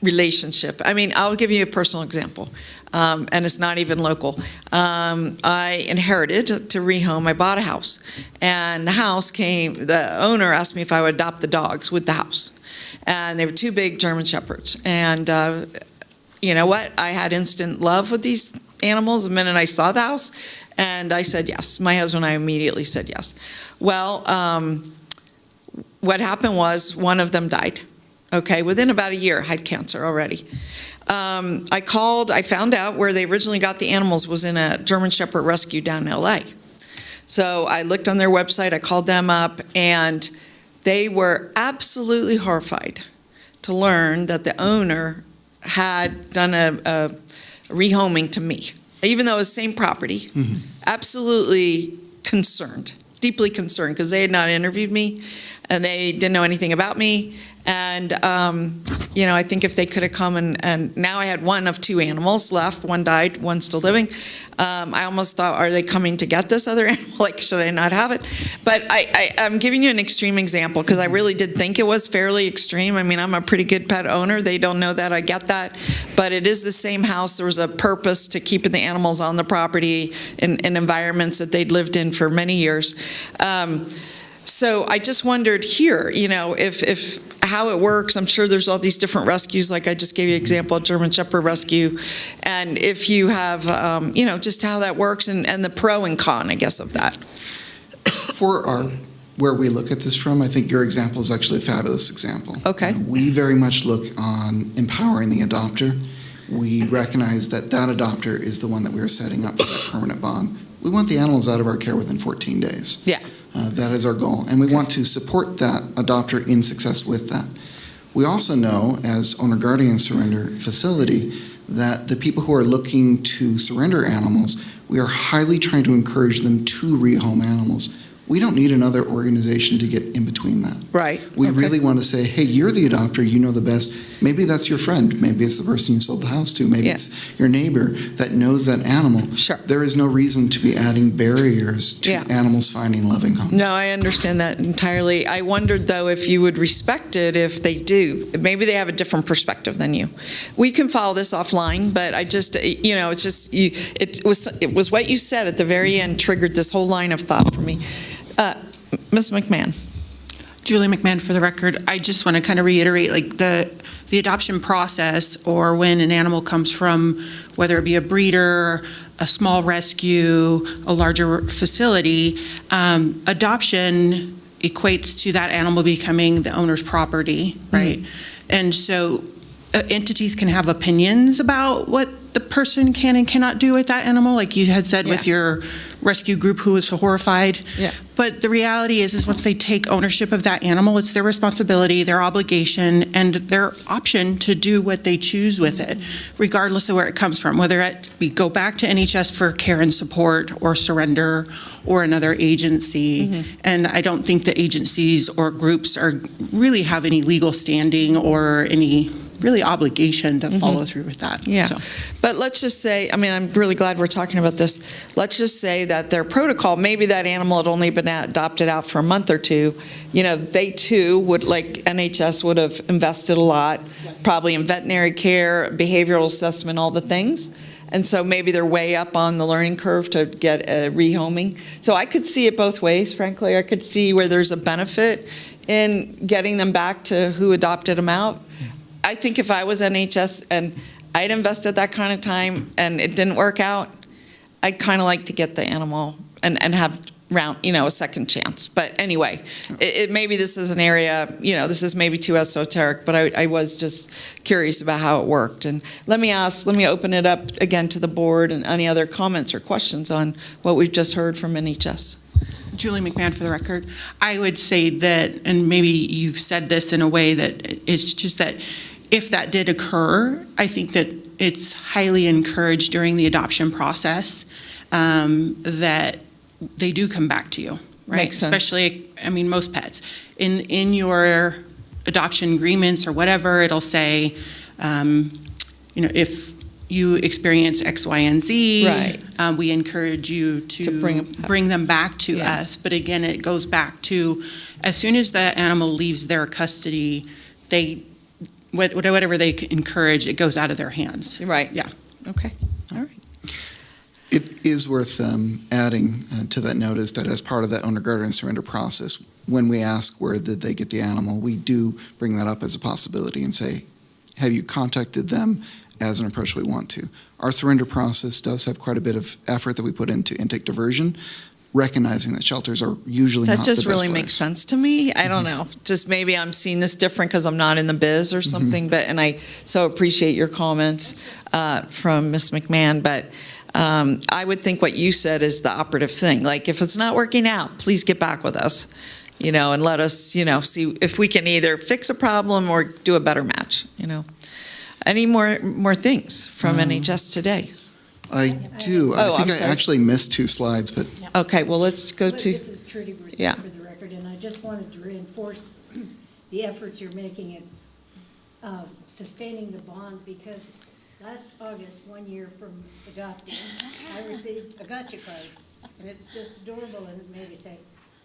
relationship. I mean, I'll give you a personal example, and it's not even local. I inherited to rehome. I bought a house, and the owner asked me if I would adopt the dogs with the house, and they were two big German Shepherds. And you know what? I had instant love with these animals the minute I saw the house. And I said yes. My husband and I immediately said yes. Well, what happened was one of them died. Okay, within about a year, had cancer already. I found out where they originally got the animals was in a German Shepherd rescue down in LA. So I looked on their website, I called them up, and they were absolutely horrified to learn that the owner had done a rehoming to me. Even though it was the same property, absolutely concerned, deeply concerned, because they had not interviewed me, and they didn't know anything about me. And, I think if they could have come and now I had one of two animals left. One died, one still living. I almost thought, are they coming to get this other animal? Like, should I not have it? But I'm giving you an extreme example because I really did think it was fairly extreme. I mean, I'm a pretty good pet owner. They don't know that. I get that. But it is the same house. There was a purpose to keeping the animals on the property in environments that they'd lived in for many years. So I just wondered here, if how it works. I'm sure there's all these different rescues, like I just gave you an example of German Shepherd Rescue, and if you have, just how that works and the pro and con, I guess, of that. For where we look at this from, I think your example is actually a fabulous example. Okay. We very much look on empowering the adopter. We recognize that adopter is the one that we are setting up for that permanent bond. We want the animals out of our care within 14 days. Yeah. That is our goal, and we want to support that adopter in success with that. We also know, as owner-guardian surrender facility, that the people who are looking to surrender animals, we are highly trying to encourage them to rehome animals. We don't need another organization to get in between that. Right. We really want to say, hey, you're the adopter, you know the best. Maybe that's your friend. Maybe it's the person you sold the house to. Maybe it's your neighbor that knows that animal. Sure. There is no reason to be adding barriers to animals finding loving homes. No, I understand that entirely. I wondered, though, if you would respect it if they do. Maybe they have a different perspective than you. We can follow this offline, but I just, it's just, it was what you said at the very end triggered this whole line of thought for me. Ms. McMahon. Julie McMahon for the record. I just want to kind of reiterate, like the adoption process, or when an animal comes from, whether it be a breeder, a small rescue, a larger facility, adoption equates to that animal becoming the owner's property, right? And so entities can have opinions about what the person can and cannot do with that animal, like you had said with your rescue group who was horrified. Yeah. But the reality is once they take ownership of that animal, it's their responsibility, their obligation, and their option to do what they choose with it, regardless of where it comes from, whether it be go back to NHS for care and support or surrender or another agency. And I don't think the agencies or groups really have any legal standing or any really obligation to follow through with that. Yeah, So. but let's just say, I mean, I'm really glad we're talking about this. Let's just say that their protocol, maybe that animal had only been adopted out for a month or two. You know, they too would, like NHS would have invested a lot, probably in veterinary care, behavioral assessment, all the things. And so maybe they're way up on the learning curve to get a rehoming. So I could see it both ways, frankly. I could see where there's a benefit in getting them back to who adopted them out. I think if I was NHS and I'd invested that kind of time and it didn't work out, I'd kind of like to get the animal and have a second chance. But anyway, maybe this is an area, this is maybe too esoteric, but I was just curious about how it worked. And let me open it up again to the board and any other comments or questions on what we've just heard from NHS. Julie McMahon for the record. I would say that, and maybe you've said this in a way that it's just that if that did occur, I think that it's highly encouraged during the adoption process that they do come back to you, right? Makes sense. Especially, I mean, most pets. In your adoption agreements or whatever, it'll say, if you experience X, Y, and Z, Right. We encourage you to bring them back to us. But again, it goes back to as soon as the animal leaves their custody, whatever they encourage, it goes out of their hands. Right. Yeah. Okay. All right. It is worth adding to that notice that as part of that owner guardian surrender process, when we ask where did they get the animal, we do bring that up as a possibility and say, have you contacted them as an approach we want to? Our surrender process does have quite a bit of effort that we put into intake diversion, recognizing that shelters are usually not the best That just really place. makes sense to me. I don't know. Just maybe I'm seeing this different because I'm not in the biz or something. And I so appreciate your comments from Ms. McMahon. But I would think what you said is the operative thing. Like if it's not working out, please get back with us, and let us, see if we can either fix a problem or do a better match. Any more things from NHS today? I do. I think I'm I sorry. actually missed 2 slides, but Okay, well, let's go to. This is Trudy Brewster Yeah. for the record, and I just wanted to reinforce the efforts you're making in sustaining the bond, because last August, 1 year from adopting, I received a gotcha card, and it's just adorable, and it made me say,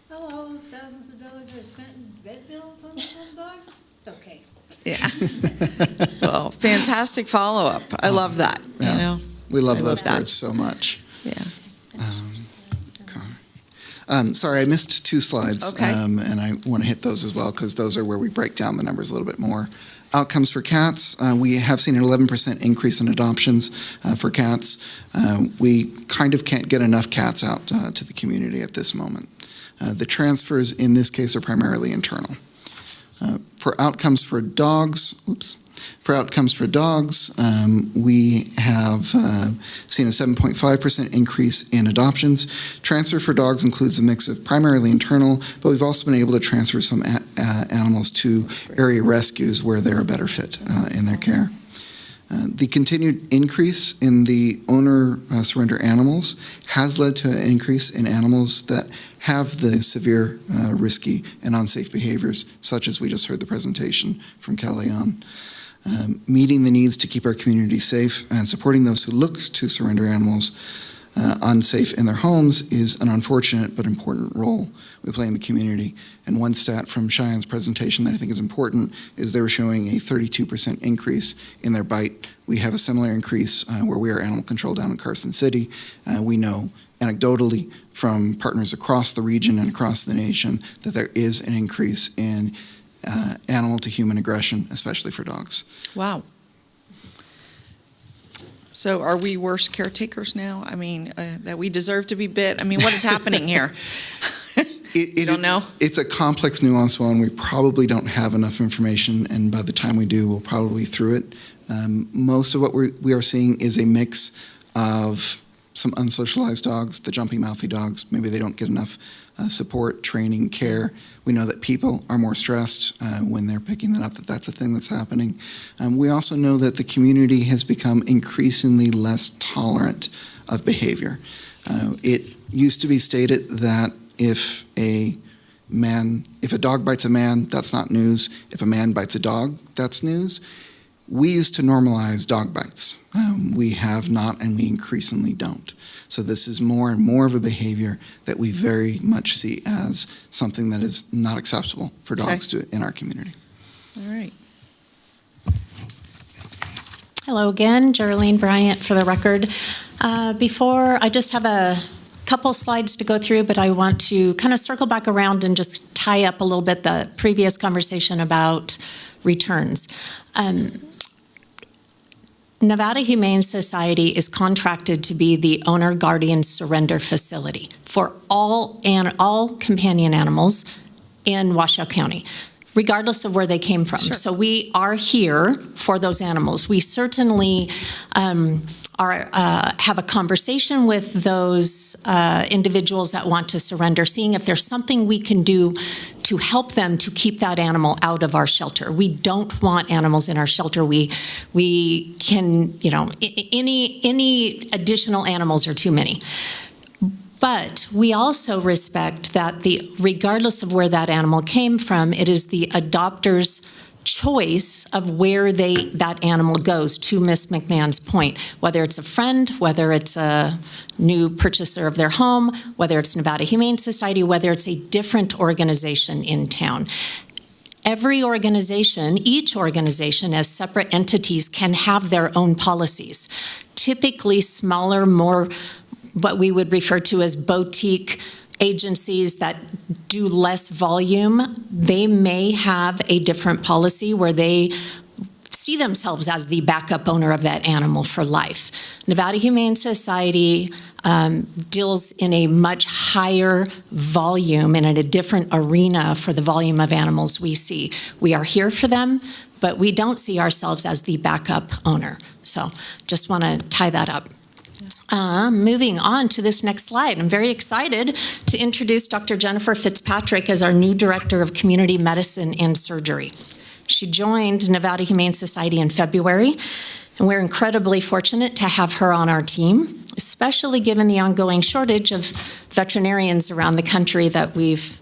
oh, all those thousands of dollars I spent in vet bills on this little dog, it's okay. Yeah. Well, fantastic follow-up. I love that, Yeah. We love I those love that. cards so much. Yeah. Sorry, I missed 2 slides. Okay. And I want to hit those as well because those are where we break down the numbers a little bit more. Outcomes for cats, we have seen an 11% increase in adoptions for cats. We kind of can't get enough cats out to the community at this moment. The transfers in this case are primarily internal. For outcomes for dogs, we have seen a 7.5% increase in adoptions. Transfer for dogs includes a mix of primarily internal, but we've also been able to transfer some animals to area rescues where they're a better fit in their care. The continued increase in the owner surrender animals has led to an increase in animals that have the severe, risky, and unsafe behaviors, such as we just heard the presentation from Kelly on. Meeting the needs to keep our community safe and supporting those who look to surrender animals unsafe in their homes is an unfortunate but important role we play in the community. And one stat from Cheyenne's presentation that I think is important is they were showing a 32% increase in their bite. We have a similar increase where we are animal control down in Carson City. We know anecdotally from partners across the region and across the nation that there is an increase in animal to human aggression, especially for dogs. Wow. So are we worse caretakers now? I mean, that we deserve to be bit? I mean, what is happening here? You don't know? It's a complex, nuanced one. We probably don't have enough information, and by the time we do, we'll probably through it. Most of what we are seeing is a mix of some unsocialized dogs, the jumpy, mouthy dogs. Maybe they don't get enough support, training, care. We know that people are more stressed when they're picking that up, that's a thing that's happening. We also know that the community has become increasingly less tolerant of behavior. It used to be stated that if a dog bites a man, that's not news. If a man bites a dog, that's news. We used to normalize dog bites. We have not, and we increasingly don't. So this is more and more of a behavior that we very much see as something that is not acceptable for dogs to in our community. All right. Hello again, Geraldine Bryant for the record. Before, I just have a couple slides to go through, but I want to kind of circle back around and just tie up a little bit the previous conversation about returns. Nevada Humane Society is contracted to be the owner guardian surrender facility for all companion animals in Washoe County, regardless of where they came from. Sure. So we are here for those animals. We certainly have a conversation with those individuals that want to surrender, seeing if there's something we can do to help them to keep that animal out of our shelter. We don't want animals in our shelter. We can, any additional animals are too many. But we also respect that regardless of where that animal came from, it is the adopter's choice of where that animal goes, to Ms. McMahon's point, whether it's a friend, whether it's a new purchaser of their home, whether it's Nevada Humane Society, whether it's a different organization in town. Every organization, each organization as separate entities can have their own policies. Typically smaller, more what we would refer to as boutique agencies that do less volume, they may have a different policy where they see themselves as the backup owner of that animal for life. Nevada Humane Society deals in a much higher volume and in a different arena for the volume of animals we see. We are here for them, but we don't see ourselves as the backup owner. So just want to tie that up. Moving on to this next slide, I'm very excited to introduce Dr. Jennifer Fitzpatrick as our new Director of Community Medicine and Surgery. She joined Nevada Humane Society in February, and we're incredibly fortunate to have her on our team, especially given the ongoing shortage of veterinarians around the country that we've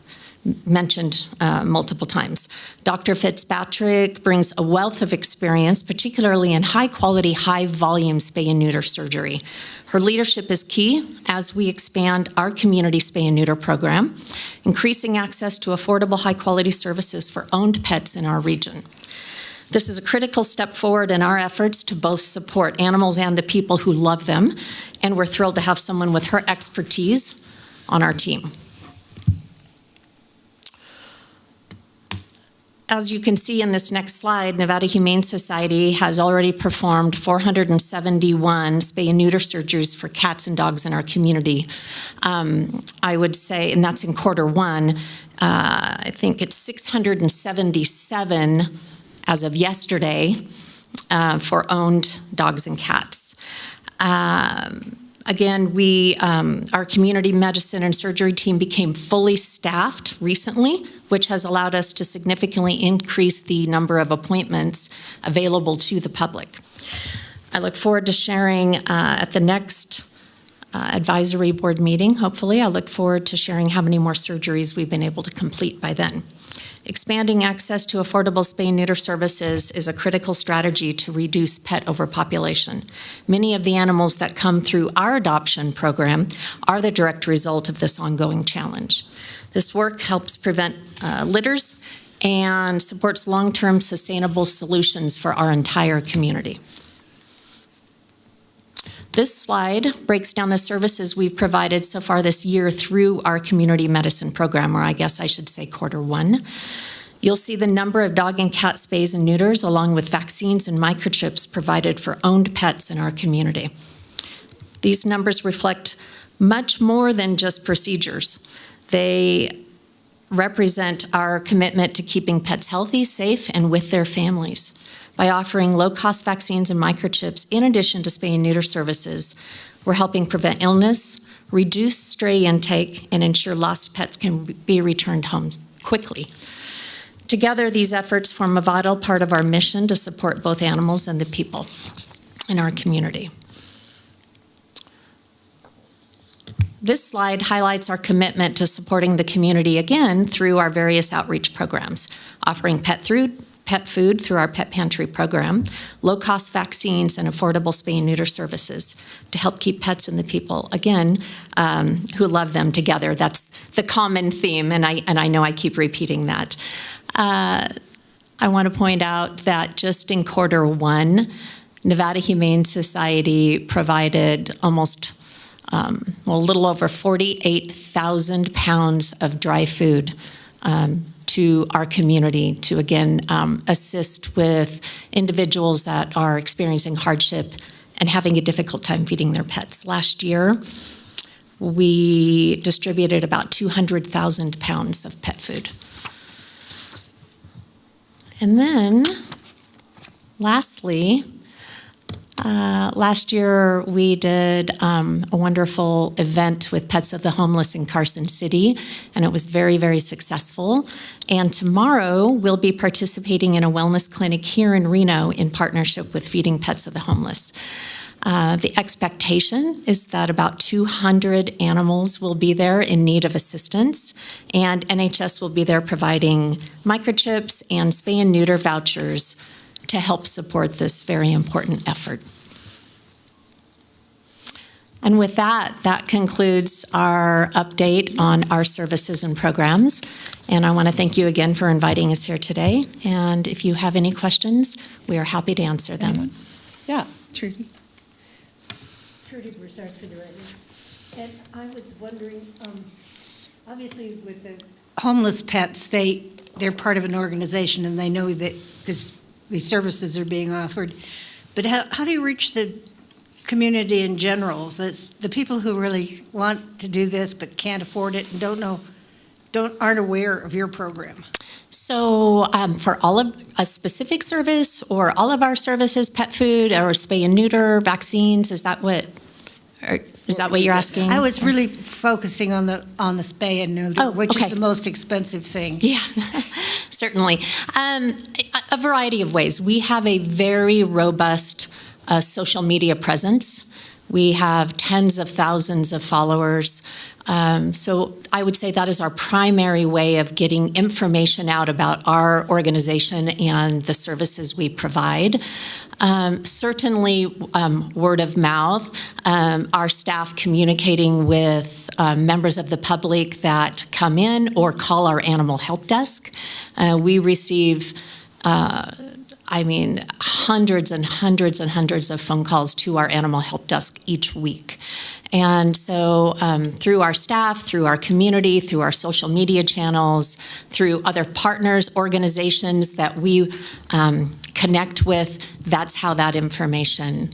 mentioned multiple times. Dr. Fitzpatrick brings a wealth of experience, particularly in high-quality, high-volume spay and neuter surgery. Her leadership is key as we expand our community spay and neuter program, increasing access to affordable, high-quality services for owned pets in our region. This is a critical step forward in our efforts to both support animals and the people who love them, and we're thrilled to have someone with her expertise on our team. As you can see in this next slide, Nevada Humane Society has already performed 471 spay and neuter surgeries for cats and dogs in our community. I would say, and that's in quarter1, I think it's 677 as of yesterday for owned dogs and cats. Again, our community medicine and surgery team became fully staffed recently, which has allowed us to significantly increase the number of appointments available to the public. I look forward to sharing at the next advisory board meeting, hopefully. I look forward to sharing how many more surgeries we've been able to complete by then. Expanding access to affordable spay and neuter services is a critical strategy to reduce pet overpopulation. Many of the animals that come through our adoption program are the direct result of this ongoing challenge. This work helps prevent litters and supports long-term sustainable solutions for our entire community. This slide breaks down the services we've provided so far this year through our community medicine program, or I guess I should say quarter1. You'll see the number of dog and cat spays and neuters, along with vaccines and microchips provided for owned pets in our community. These numbers reflect much more than just procedures. They represent our commitment to keeping pets healthy, safe, and with their families. By offering low-cost vaccines and microchips in addition to spay and neuter services, we're helping prevent illness, reduce stray intake, and ensure lost pets can be returned home quickly. Together, these efforts form a vital part of our mission to support both animals and the people in our community. This slide highlights our commitment to supporting the community again through our various outreach programs, offering pet food through our Pet Pantry program, low-cost vaccines, and affordable spay and neuter services to help keep pets and the people, again, who love them together. That's the common theme, and I know I keep repeating that. I want to point out that just in Q1, Nevada Humane Society provided almost a little over 48,000 pounds of dry food to our community to, again, assist with individuals that are experiencing hardship and having a difficult time feeding their pets. Last year, we distributed about 200,000 pounds of pet food. And then, lastly, last year, we did a wonderful event with Pets of the Homeless in Carson City, and it was very, very successful. And tomorrow, we'll be participating in a wellness clinic here in Reno in partnership with Feeding Pets of the Homeless. The expectation is that about 200 animals will be there in need of assistance, and NHS will be there providing microchips and spay and neuter vouchers to help support this very important effort. And with that, that concludes our update on our services and programs. And I want to thank you again for inviting us here today. And if you have any questions, we are happy to answer them. Yeah, Trudy. Trudy Broussard for the record. And I was wondering, obviously with the homeless pets, they're part of an organization and they know that these services are being offered. But how do you reach the community in general? The people who really want to do this but can't afford it and aren't aware of your program. So for all of a specific service or all of our services, pet food or spay and neuter, vaccines, is that what you're asking? I was really focusing on the spay and neuter, which is the most expensive thing. Yeah, certainly. A variety of ways. We have a very robust social media presence. We have tens of thousands of followers. So I would say that is our primary way of getting information out about our organization and the services we provide. Certainly word of mouth, our staff communicating with members of the public that come in or call our animal help desk. We receive hundreds and hundreds and hundreds of phone calls to our animal help desk each week. And so through our staff, through our community, through our social media channels, through other partners, organizations that we connect with, that's how that information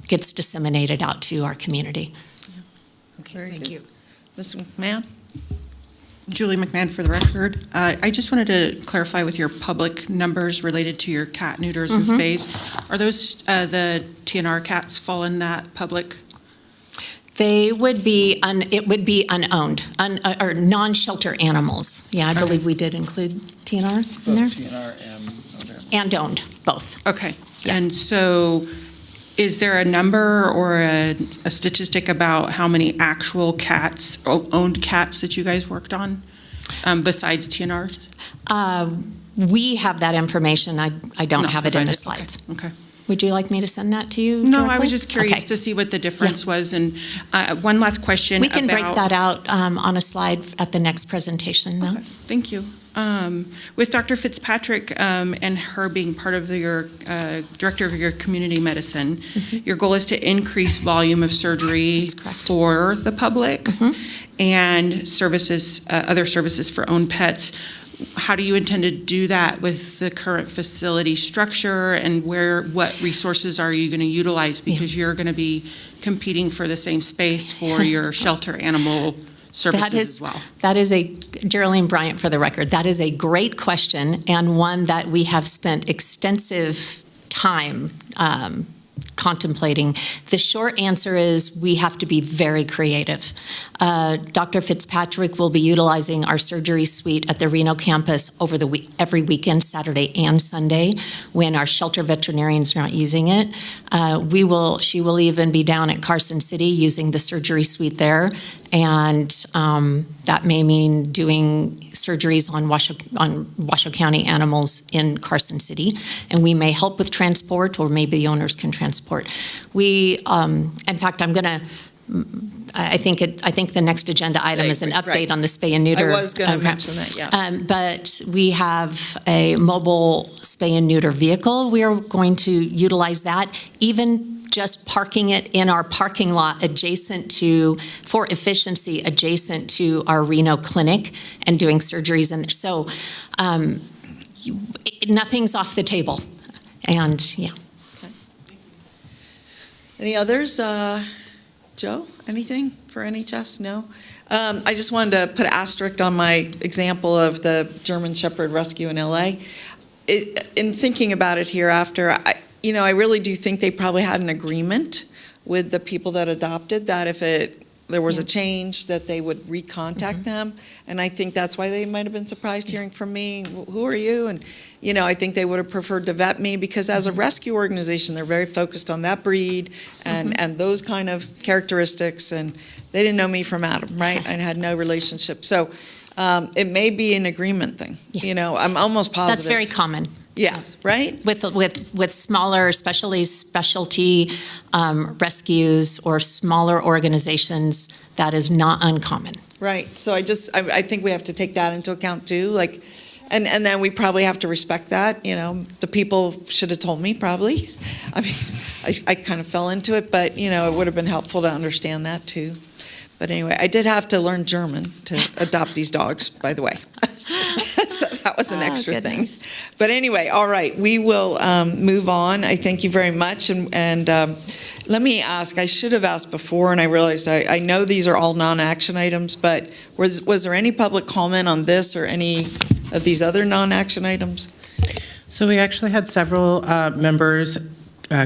gets disseminated out to our community. Okay, thank you. Ms. McMahon? Julie McMahon for the record. I just wanted to clarify with your public numbers related to your cat neuters and spays. Are those the TNR cats fall in that public? They would be, it would be unowned, or non-shelter animals. Yeah, I believe we did include TNR in there. Both TNR and owned, both. Okay. Yeah. And so is there a number or a statistic about how many actual cats, owned cats that you guys worked on besides TNRs? We have that information. I don't have it in the slides. Okay. Would you like me to send that to you No, directly? I was just curious Okay. to see what the difference was. And one last question. We can break that out on a slide at the next presentation, though. Okay. Thank you. With Dr. Fitzpatrick and her being part of your director of your community medicine, your goal is to increase volume of surgery for the public and services, other services for owned pets. How do you intend to do that with the current facility structure, and what resources are you going to utilize? Because you're going to be competing for the same space for your shelter animal services That is, as well? That is Geraldine Bryant for the record, that is a great question and one that we have spent extensive time contemplating. The short answer is we have to be very creative. Dr. Fitzpatrick will be utilizing our surgery suite at the Reno campus over the week, every weekend, Saturday and Sunday, when our shelter veterinarians are not using it. She will even be down at Carson City using the surgery suite there, and that may mean doing surgeries on Washoe County animals in Carson City, and we may help with transport, or maybe the owners can transport. We, in fact, I think the next agenda item is an update on the spay and neuter. I was going to mention that, yeah. But we have a mobile spay and neuter vehicle. We are going to utilize that, even just parking it in our parking lot for efficiency, adjacent to our Reno clinic and doing surgeries in there. So nothing's off the table. And yeah. Any others? Joe, anything for NHS? No? I just wanted to put an asterisk on my example of the German Shepherd rescue in LA. In thinking about it hereafter, I really do think they probably had an agreement with the people that adopted that if there was a change that they would recontact them. And I think that's why they might have been surprised hearing from me, who are you? And, I think they would have preferred to vet me because as a rescue organization, they're very focused on that breed and those kind of characteristics. And they didn't know me from Adam, right? I had no relationship. So it may be an agreement thing. Yeah. I'm almost positive. That's very common. Yes, right? With smaller, especially specialty rescues or smaller organizations, that is not uncommon. Right. So I think we have to take that into account too. And then we probably have to respect that. The people should have told me probably. I mean, I kind of fell into it, but it would have been helpful to understand that too. But anyway, I did have to learn German to adopt these dogs, by the way. So that was an extra thing. But anyway, all right, we will move on. I thank you very much. And let me ask, I should have asked before, and I realized I know these are all non-action items, but was there any public comment on this or any of these other non-action items? So we actually had several members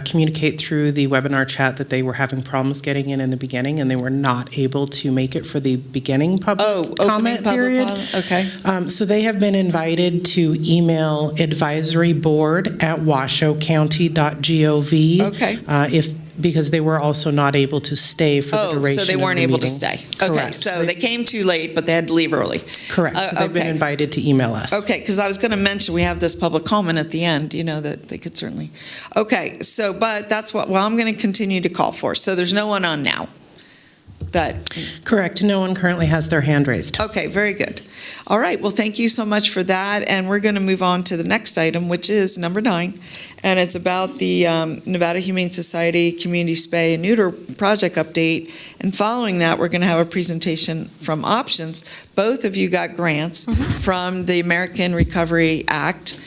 communicate through the webinar chat that they were having problems getting in the beginning, and they were not able to make it for the beginning public comment period. Okay. So they have been invited to email advisoryboard@washoecounty.gov. Okay. Because they were also not able to stay for the duration of the meeting. So they weren't able to stay. Okay, Correct. so they came too late, but they had to leave early. Correct. So they've been invited to email us. Okay, because I was going to mention we have this public comment at the end, that they could certainly. Okay, so, but that's I'm going to continue to call for. So there's no one on now. Correct. No one currently has their hand raised. Okay, very good. All right, well, thank you so much for that. And we're going to move on to the next item, which is number 9. And it's about the Nevada Humane Society Community Spay and Neuter Project update. And following that, we're going to have a presentation from Options. Both of you got grants from the American Recovery Act.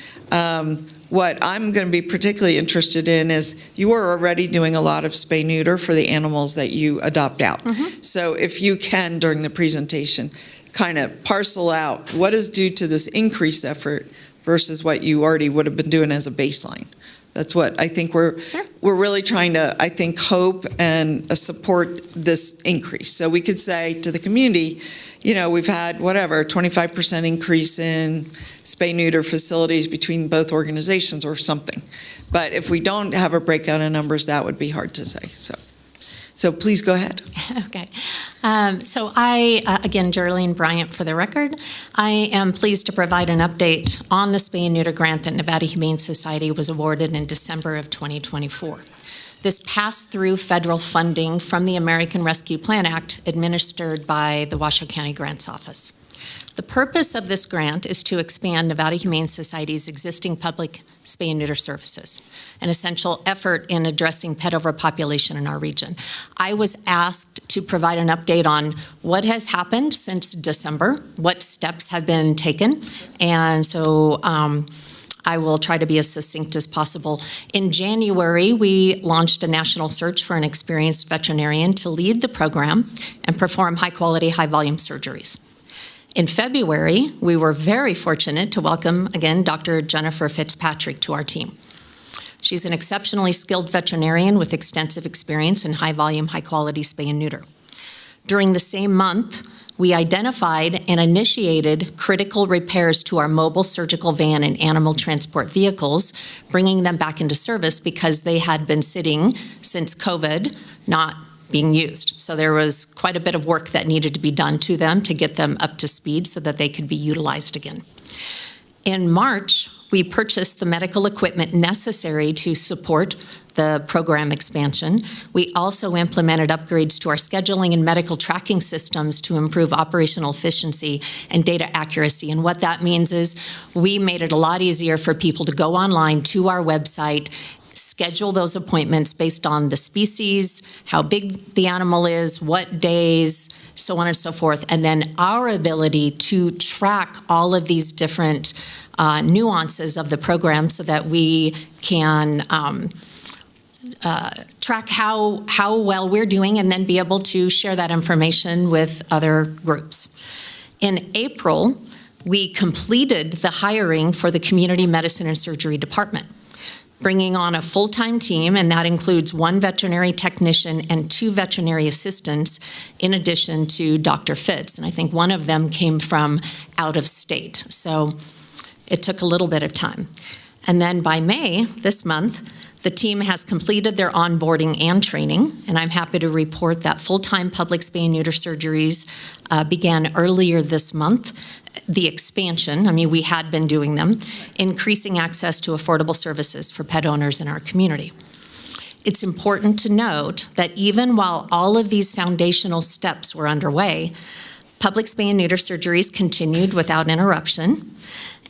What I'm going to be particularly interested in is you are already doing a lot of spay-neuter for the animals that you adopt out. So if you can, during the presentation, kind of parcel out what is due to this increased effort versus what you already would have been doing as a baseline. That's what I think we're really trying to, hope and support this increase. So we could say to the community, we've had 25% increase in spay-neuter facilities between both organizations or something. But if we don't have a breakout in numbers, that would be hard to say. So please go ahead. Okay. So I, again, Geraldine Bryant for the record, I am pleased to provide an update on the spay and neuter grant that Nevada Humane Society was awarded in December of 2024. This passed through federal funding from the American Rescue Plan Act administered by the Washoe County Grants Office. The purpose of this grant is to expand Nevada Humane Society's existing public spay and neuter services, an essential effort in addressing pet overpopulation in our region. I was asked to provide an update on what has happened since December, what steps have been taken, and so I will try to be as succinct as possible. In January, we launched a national search for an experienced veterinarian to lead the program and perform high-quality, high-volume surgeries. In February, we were very fortunate to welcome, again, Dr. Jennifer Fitzpatrick to our team. She's an exceptionally skilled veterinarian with extensive experience in high-volume, high-quality spay and neuter. During the same month, we identified and initiated critical repairs to our mobile surgical van and animal transport vehicles, bringing them back into service because they had been sitting since COVID, not being used. So there was quite a bit of work that needed to be done to them to get them up to speed so that they could be utilized again. In March, we purchased the medical equipment necessary to support the program expansion. We also implemented upgrades to our scheduling and medical tracking systems to improve operational efficiency and data accuracy. And what that means is we made it a lot easier for people to go online to our website, schedule those appointments based on the species, how big the animal is, what days, so on and so forth. And then our ability to track all of these different nuances of the program so that we can track how well we're doing and then be able to share that information with other groups. In April, we completed the hiring for the Community Medicine and Surgery Department, bringing on a full-time team, and that includes 1 veterinary technician and 2 veterinary assistants, in addition to Dr. Fitz. And I think one of them came from out of state. So it took a little bit of time. And then by May, this month, the team has completed their onboarding and training, and I'm happy to report that full-time public spay and neuter surgeries began earlier this month. The expansion, I mean, we had been doing them, increasing access to affordable services for pet owners in our community. It's important to note that even while all of these foundational steps were underway, public spay and neuter surgeries continued without interruption.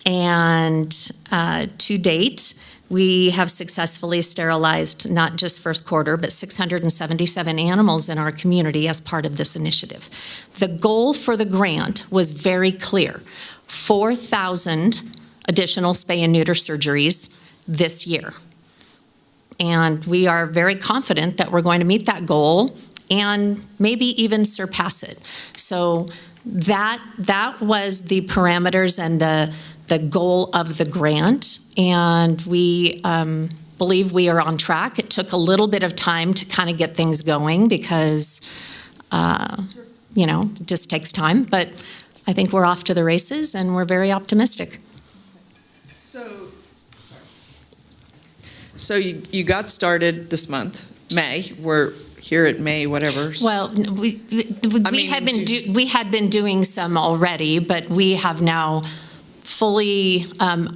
And to date, we have successfully sterilized not just first quarter, but 677 animals in our community as part of this initiative. The goal for the grant was very clear: 4,000 additional spay and neuter surgeries this year. And we are very confident that we're going to meet that goal and maybe even surpass it. So that was the parameters and the goal of the grant, and we believe we are on track. It took a little bit of time to kind of get things going because, it just takes time, but I think we're off to the races and we're very optimistic. So you got started this month, May. We're here at May, whatever. Well, we had been doing some already, but we have now fully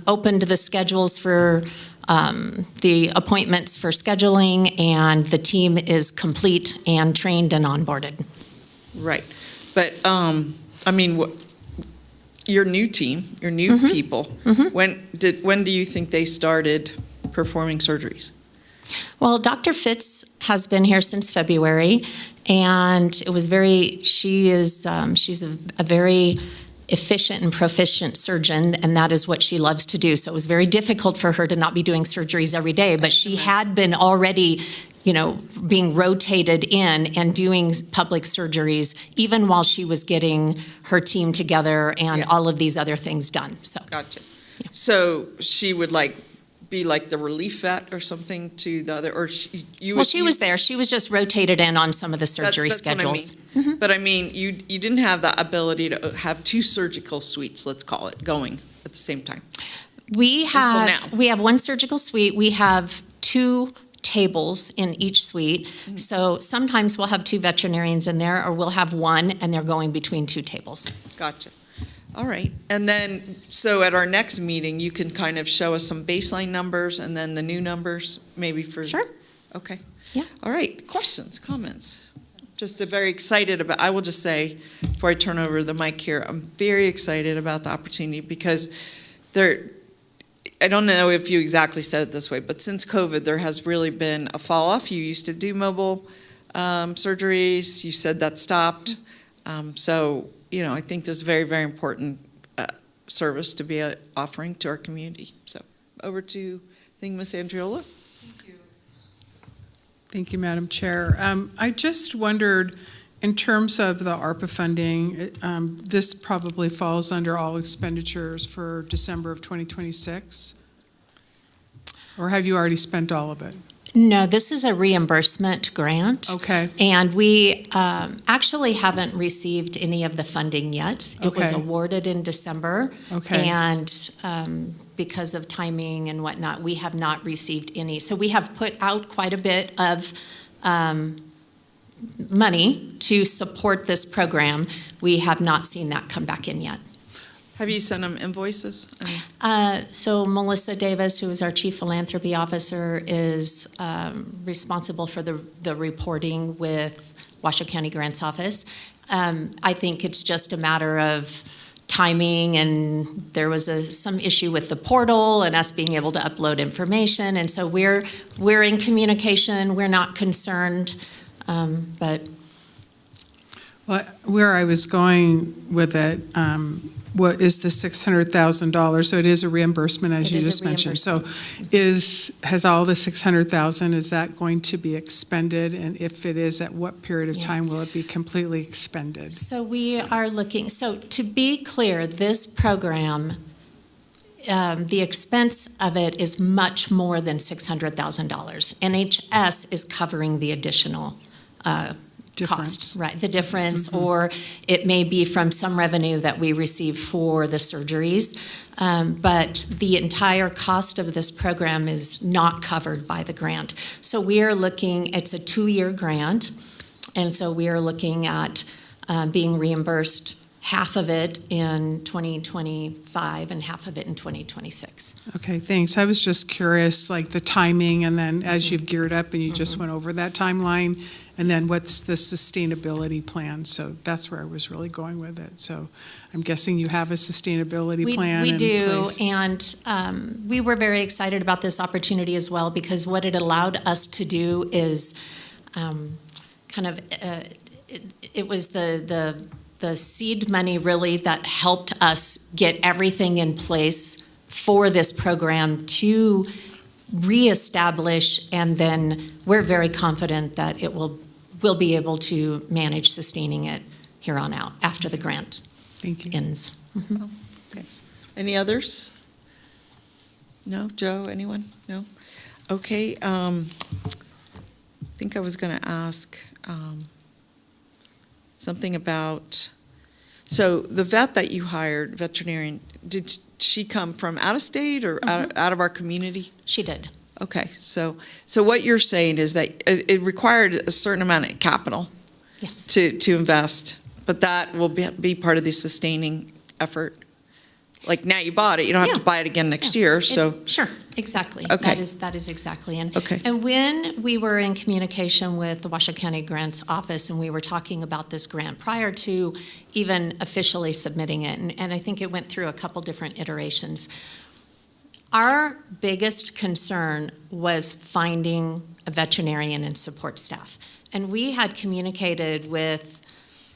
opened the schedules for the appointments for scheduling, and the team is complete and trained and onboarded. Right. But, your new team, your new people, when do you think they started performing surgeries? Well, Dr. Fitz has been here since February, and she's a very efficient and proficient surgeon, and that is what she loves to do. So it was very difficult for her to not be doing surgeries every day, but she had been already, being rotated in and doing public surgeries even while she was getting her team together and all of these other things done. So. Gotcha. Yeah. So she would be like the relief vet or something to the other, or she was there. She was just rotated in on some of the surgery schedules. What I mean. But you didn't have the ability to have 2 surgical suites, let's call it, going at the same time. We have 1 surgical suite. We have 2 tables in each suite. So sometimes we'll have 2 veterinarians in there, or we'll have 1 and they're going between 2 tables. Gotcha. All right. And then, so at our next meeting, you can kind of show us some baseline numbers and then the new numbers, maybe for. Sure. Okay. Yeah. All right. Questions, comments? Just very excited about, I will just say, before I turn over the mic here, I'm very excited about the opportunity because I don't know if you exactly said it this way, but since COVID, there has really been a fall off. You used to do mobile surgeries. You said that stopped. So, I think this is very, very important service to be offering to our community. So, over to, I think, Ms. Andriola. Thank you, Madam Chair. I just wondered, in terms of the ARPA funding, this probably falls under all expenditures for December of 2026? Or have you already spent all of it? No, this is a reimbursement grant. Okay. And we actually haven't received any of the funding yet. It was Okay. awarded in December. Okay. And because of timing and whatnot, we have not received any. So we have put out quite a bit of money to support this program. We have not seen that come back in yet. Have you sent them invoices? So Melissa Davis, who is our Chief Philanthropy Officer, is responsible for the reporting with Washoe County Grants Office. I think it's just a matter of timing, and there was some issue with the portal and us being able to upload information, and so we're in communication. We're not concerned, but Well, where I was going with it, what is the $600,000? So it is a reimbursement, as It you is a just mentioned. So has all the $600,000, is that going to be expended? And if it is, at what period of Yeah. time will it be completely expended? So we are looking, so to be clear, this program, the expense of it is much more than $600,000. NHS is covering the additional costs, right? The difference, or it may be from some revenue that we receive for the surgeries. But the entire cost of this program is not covered by the grant. So we are looking, it's a 2-year grant, and so we are looking at being reimbursed half of it in 2025 and half of it in 2026. Okay, thanks. I was just curious, like the timing, and then as you've geared up and you just went over that timeline, and then what's the sustainability plan? So that's where I was really going with it. So I'm guessing you have a sustainability plan We in do, place. and we were very excited about this opportunity as well, because what it allowed us to do is it was the seed money really that helped us get everything in place for this program to reestablish, and then we're very confident that we'll be able to manage sustaining it here on out after the grant Thank you. ends. Okay. Any others? No? Joe, anyone? No? Okay. I think I was going to ask something about, so the vet that you hired, veterinarian, did she come from out of state or out of our community? She did. Okay, so what you're saying is that it required a certain amount of capital Yes. to invest, but that will be part of the sustaining effort? Like, now you bought it, you don't have to Yeah. buy it again next year, so. Sure, exactly. Okay. That is exactly. Okay. And when we were in communication with the Washoe County Grants Office, and we were talking about this grant prior to even officially submitting it, and I think it went through a couple different iterations, our biggest concern was finding a veterinarian and support staff. And we had communicated with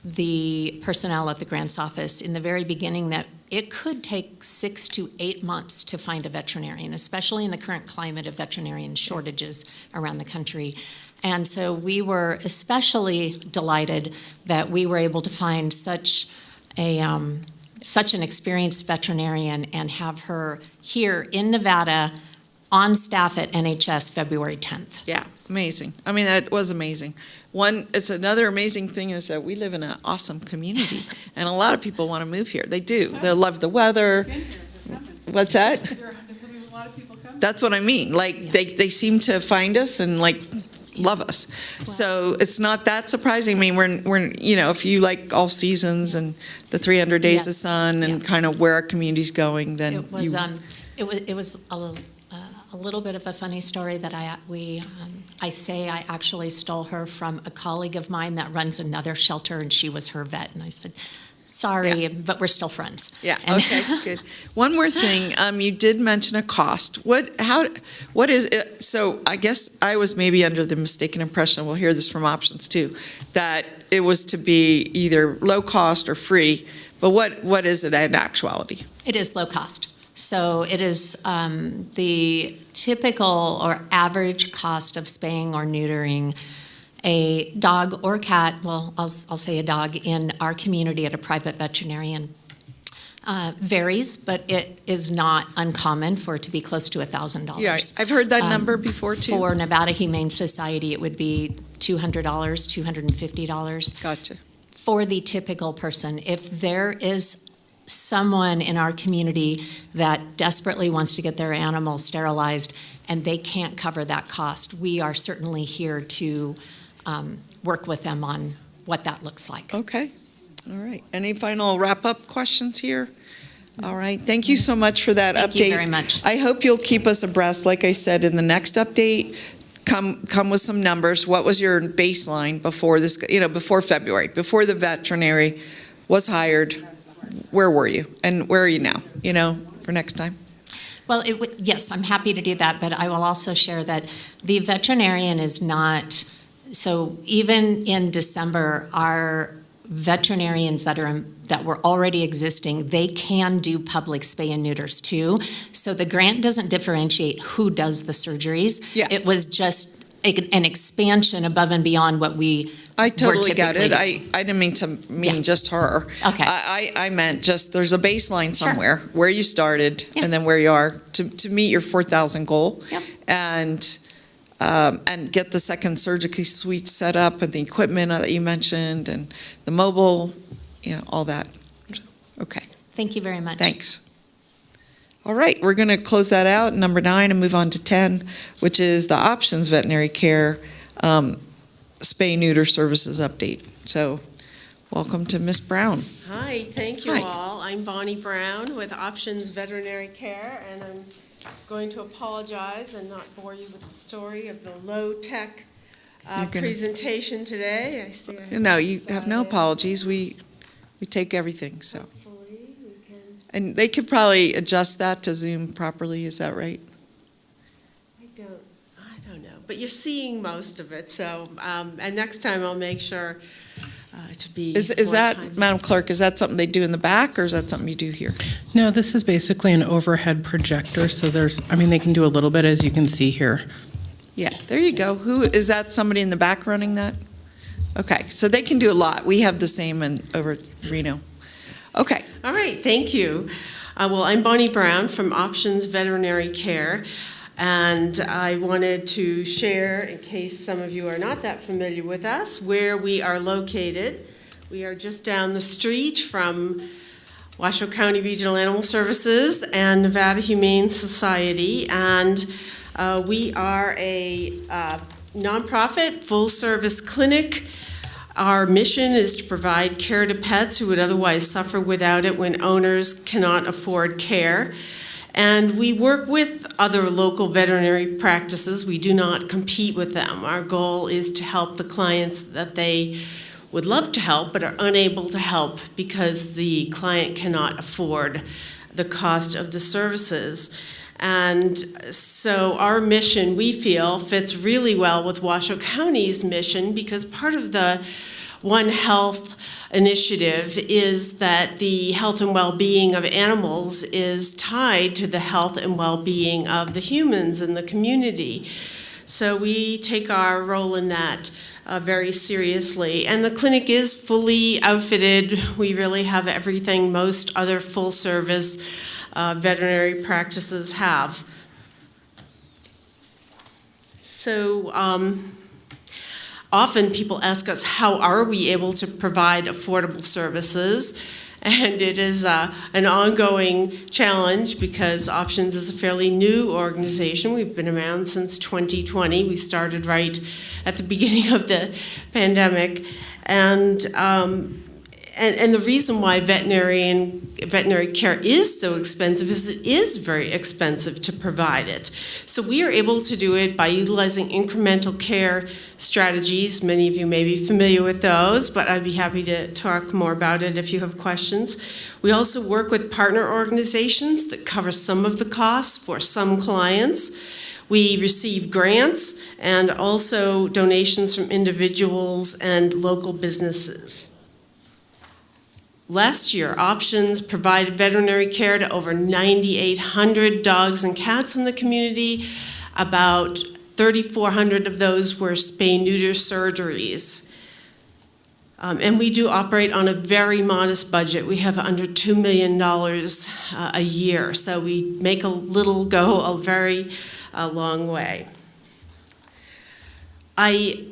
the personnel at the grants office in the very beginning that it could take 6 to 8 months to find a veterinarian, especially in the current climate of veterinarian shortages around the country. And so we were especially delighted that we were able to find such an experienced veterinarian and have her here in Nevada on staff at NHS February 10th. Yeah, amazing. I mean, that was amazing. It's another amazing thing is that we live in an awesome community, and a lot of people want to move here. They do. They love the weather. What's that? There's a lot of people coming. That's what I mean. Like, they seem to find us and like love us. So it's not that surprising. I mean, we're if you like all seasons and the 300 days of Yes. sun and kind of where our community's going, then It was a little bit of a funny story that I actually stole her from a colleague of mine that runs another shelter, and she was her vet, and I said, sorry, Yeah. but we're still friends. Yeah, And- okay, good. One more thing, you did mention a cost. What is it? So I guess I was maybe under the mistaken impression, we'll hear this from options too, that it was to be either low cost or free, but what is it in actuality? It is low cost. So it is the typical or average cost of spaying or neutering a dog or cat, well, I'll say a dog, in our community at a private veterinarian. Varies, but it is not uncommon for it to be close to $1,000. Yeah, I've heard that number before, too. For Nevada Humane Society, it would be $200, $250. Gotcha. For the typical person. If there is someone in our community that desperately wants to get their animal sterilized and they can't cover that cost, we are certainly here to work with them on what that looks like. Okay. All right. Any final wrap-up questions here? All right. Thank you so much for that update. Thank you very much. I hope you'll keep us abreast. Like I said, in the next update, come with some numbers. What was your baseline before this, before February, before the veterinary was hired? Where were you? And where are you now, for next time? Well, yes, I'm happy to do that, but I will also share that the veterinarian is not, so even in December, our veterinarians that were already existing, they can do public spay and neuters too. So the grant doesn't differentiate who does the surgeries. Yeah. It was just an expansion above and beyond what we I totally were get it. typically. I didn't mean to Yeah. just her. Okay. I meant just there's a baseline Sure. somewhere where you started Yeah. and then where you are to meet your 4,000 goal. Yep. And get the second surgical suite set up and the equipment that you mentioned and the mobile, all that. Okay. Thank you very much. Thanks. All right, we're going to close that out, number 9, and move on to 10, which is the Options Veterinary Care spay-neuter services update. So, welcome to Ms. Brown. Hi, thank you Hi. all. I'm Bonnie Brown with Options Veterinary Care, and I'm going to apologize and not bore you with the story of the low-tech You're gonna- presentation today. I see. I No, you have no decided- apologies. We take everything, so. Hopefully we can. And they could probably adjust that to Zoom properly, is that right? I don't know, but you're seeing most of it, so, and next time I'll make sure to be. Is more that, time. Madam Clerk, is that something they do in the back, or is that something you do here? No, this is basically an overhead projector, so they can do a little bit, as you can see here. Yeah, there you go. Is that somebody in the back running that? Okay, so they can do a lot. We have the same over at Reno. Okay. All right, thank you. Well, I'm Bonnie Brown from Options Veterinary Care, and I wanted to share, in case some of you are not that familiar with us, where we are located. We are just down the street from Washoe County Regional Animal Services and Nevada Humane Society, and we are a nonprofit full-service clinic. Our mission is to provide care to pets who would otherwise suffer without it when owners cannot afford care. And we work with other local veterinary practices. We do not compete with them. Our goal is to help the clients that they would love to help but are unable to help because the client cannot afford the cost of the services. And so our mission, we feel, fits really well with Washoe County's mission because part of the One Health initiative is that the health and well-being of animals is tied to the health and well-being of the humans in the community. So we take our role in that very seriously. And the clinic is fully outfitted. We really have everything most other full-service veterinary practices have. So often people ask us, how are we able to provide affordable services? And it is an ongoing challenge because Options is a fairly new organization. We've been around since 2020. We started right at the beginning of the pandemic. And the reason why veterinary care is so expensive is it is very expensive to provide it. So we are able to do it by utilizing incremental care strategies. Many of you may be familiar with those, but I'd be happy to talk more about it if you have questions. We also work with partner organizations that cover some of the costs for some clients. We receive grants and also donations from individuals and local businesses. Last year, Options provided veterinary care to over 9,800 dogs and cats in the community. About 3,400 of those were spay-neuter surgeries. And we do operate on a very modest budget. We have under $2 million a year, so we make a little go a very long way. I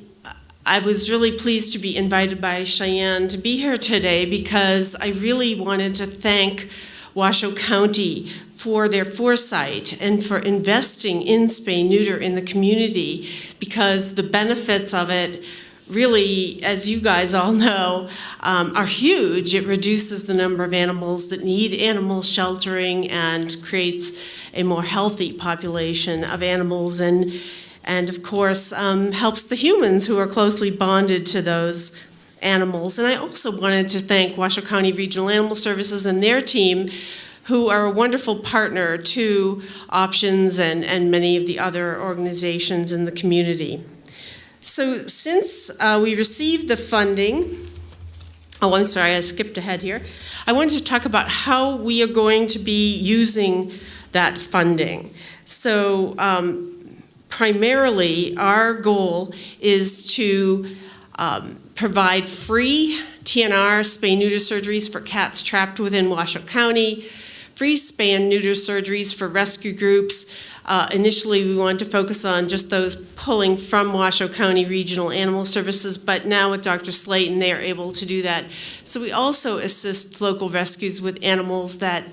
was really pleased to be invited by Cheyenne to be here today because I really wanted to thank Washoe County for their foresight and for investing in spay-neuter in the community, because the benefits of it really, as you guys all know, are huge. It reduces the number of animals that need animal sheltering and creates a more healthy population of animals, and of course, helps the humans who are closely bonded to those animals. And I also wanted to thank Washoe County Regional Animal Services and their team, who are a wonderful partner to Options and many of the other organizations in the community. So since we received the funding, oh, I'm sorry, I skipped ahead here. I wanted to talk about how we are going to be using that funding. So primarily, our goal is to provide free TNR spay-neuter surgeries for cats trapped within Washoe County, free spay and neuter surgeries for rescue groups. Initially, we wanted to focus on just those pulling from Washoe County Regional Animal Services, but now with Dr. Slayton, they are able to do that. So we also assist local rescues with animals that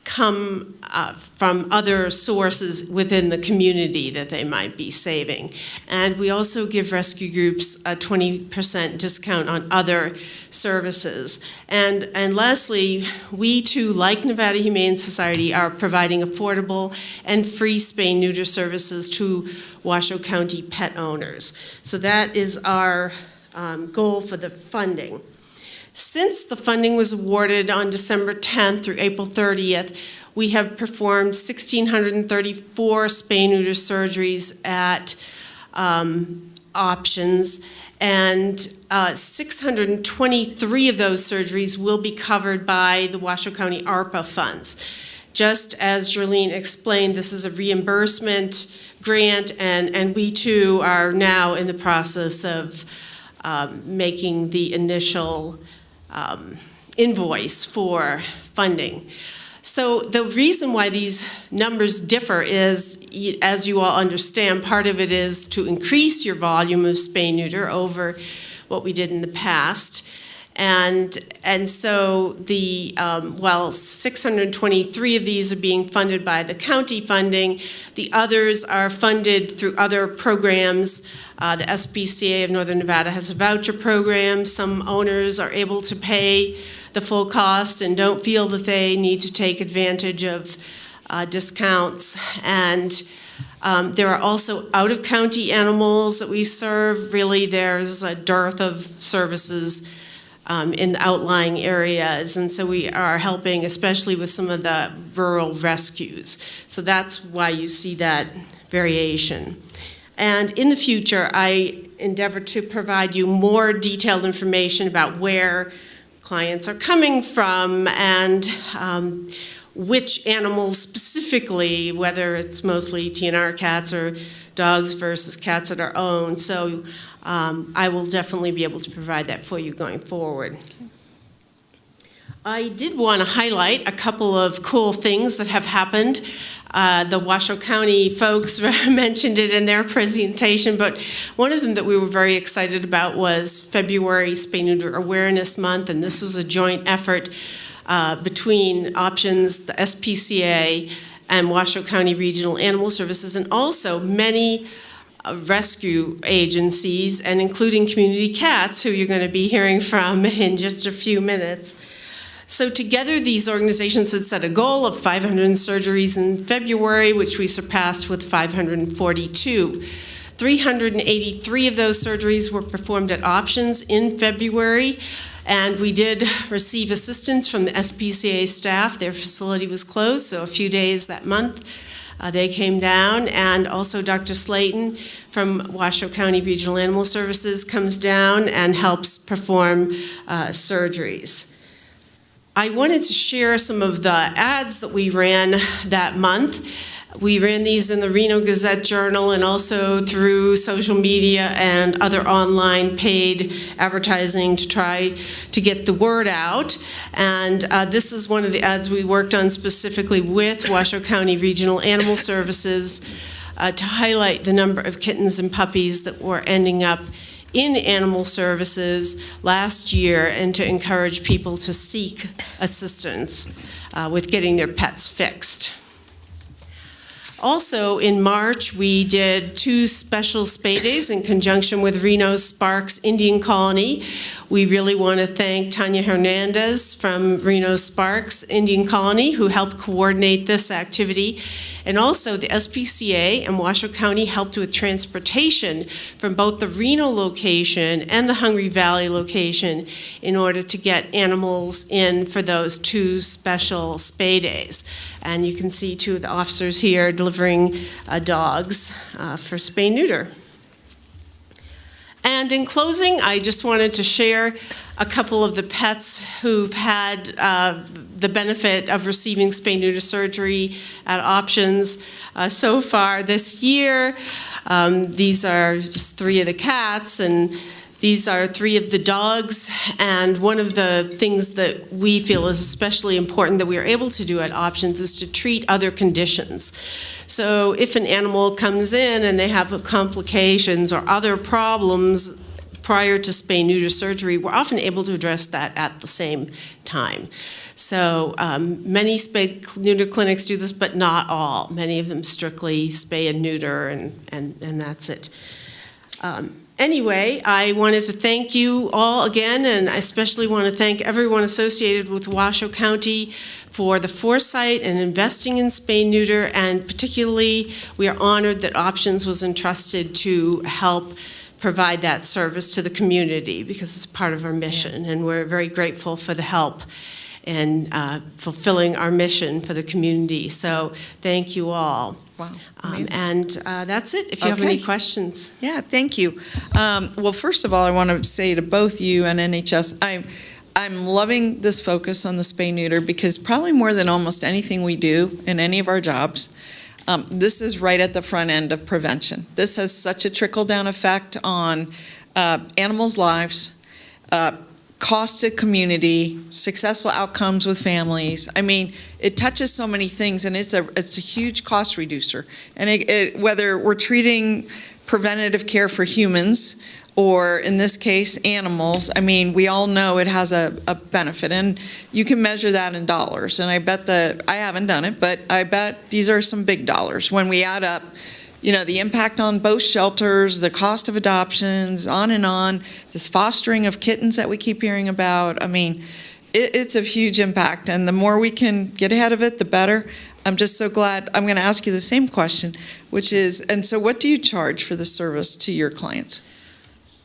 come from other sources within the community that they might be saving. And we also give rescue groups a 20% discount on other services. And lastly, we too, like Nevada Humane Society, are providing affordable and free spay-neuter services to Washoe County pet owners. So that is our goal for the funding. Since the funding was awarded on December 10th through April 30th, we have performed 1,634 spay-neuter surgeries at Options, and 623 of those surgeries will be covered by the Washoe County ARPA funds. Just as Jerlene explained, this is a reimbursement grant, and we too are now in the process of making the initial invoice for funding. So the reason why these numbers differ is, as you all understand, part of it is to increase your volume of spay-neuter over what we did in the past. And so the, while 623 of these are being funded by the county funding, the others are funded through other programs. The SPCA of Northern Nevada has a voucher program. Some owners are able to pay the full cost and don't feel that they need to take advantage of discounts. And there are also out-of-county animals that we serve. Really, there's a dearth of services in the outlying areas, and so we are helping, especially with some of the rural rescues. So that's why you see that variation. And in the future, I endeavor to provide you more detailed information about where clients are coming from and which animals specifically, whether it's mostly TNR cats or dogs versus cats that are owned. So I will definitely be able to provide that for you going forward. I did want to highlight a couple of cool things that have happened. The Washoe County folks mentioned it in their presentation, but one of them that we were very excited about was February Spay-Neuter Awareness Month, and this was a joint effort between Options, the SPCA, and Washoe County Regional Animal Services, and also many rescue agencies, and including Community Cats, who you're going to be hearing from in just a few minutes. So together, these organizations had set a goal of 500 surgeries in February, which we surpassed with 542. 383 of those surgeries were performed at Options in February, and we did receive assistance from the SPCA staff. Their facility was closed, so a few days that month. They came down, and also Dr. Slayton from Washoe County Regional Animal Services comes down and helps perform surgeries. I wanted to share some of the ads that we ran that month. We ran these in the Reno Gazette-Journal and also through social media and other online paid advertising to try to get the word out. And this is one of the ads we worked on specifically with Washoe County Regional Animal Services to highlight the number of kittens and puppies that were ending up in animal services last year and to encourage people to seek assistance with getting their pets fixed. Also, in March, we did 2 special spay days in conjunction with Reno Sparks Indian Colony. We really want to thank Tanya Hernandez from Reno Sparks Indian Colony, who helped coordinate this activity. And also, the SPCA and Washoe County helped with transportation from both the Reno location and the Hungry Valley location in order to get animals in for those 2 special spay days. And you can see 2 of the officers here delivering dogs for spay-neuter. And in closing, I just wanted to share a couple of the pets who've had the benefit of receiving spay-neuter surgery at Options so far this year. These are just 3 of the cats, and these are 3 of the dogs, and one of the things that we feel is especially important that we are able to do at Options is to treat other conditions. So if an animal comes in and they have complications or other problems prior to spay-neuter surgery, we're often able to address that at the same time. So many spay-neuter clinics do this, but not all. Many of them strictly spay and neuter, and that's it. Anyway, I wanted to thank you all again, and I especially want to thank everyone associated with Washoe County for the foresight and investing in spay-neuter, and particularly we are honored that Options was entrusted to help provide that service to the community because it's part of our mission, and we're very grateful for the help in fulfilling our mission for the community. So thank you all. Wow. And that's it, if you have any questions. Yeah, thank you. Well, first of all, I want to say to both you and NHS, I'm loving this focus on the spay-neuter because probably more than almost anything we do in any of our jobs, this is right at the front end of prevention. This has such a trickle-down effect on animals' lives, cost to community, successful outcomes with families. I mean, it touches so many things, and it's a huge cost reducer. And whether we're treating preventative care for humans or, in this case, animals, I mean, we all know it has a benefit, and you can measure that in dollars. And I bet I haven't done it, but I bet these are some big dollars when we add up, you know, the impact on both shelters, the cost of adoptions, on, this fostering of kittens that we keep hearing about. I mean, it's a huge impact, and the more we can get ahead of it, the better. I'm just so glad. I'm going to ask you the same question, which is, and so what do you charge for the service to your clients?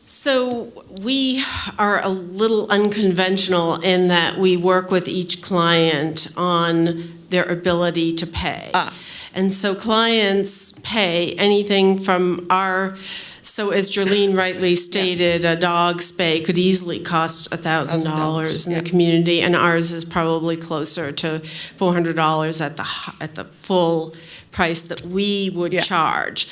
So we are a little unconventional in that we work with each client on their ability to pay. And so clients pay anything from so as Jerlene rightly stated, a dog spay could easily cost $1,000 in the community, and ours is probably closer to $400 at the full price that we would charge.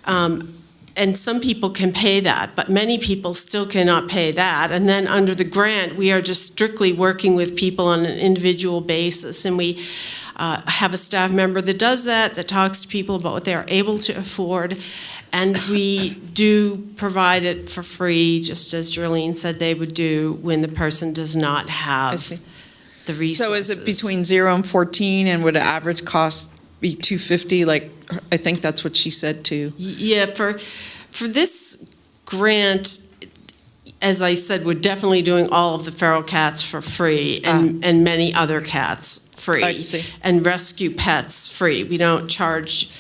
And some people can pay that, but many people still cannot pay that. And then under the grant, we are just strictly working with people on an individual basis, and we have a staff member that does that talks to people about what they are able to afford, and we do provide it for free, just as Jerlene said they would do when the person does not have the resources. So is it between 0 and 14, and would an average cost be $250? Like, I think that's what she said too. Yeah, for this grant, as I said, we're definitely doing all of the feral cats for free, and many other cats free, and rescue pets free. We don't charge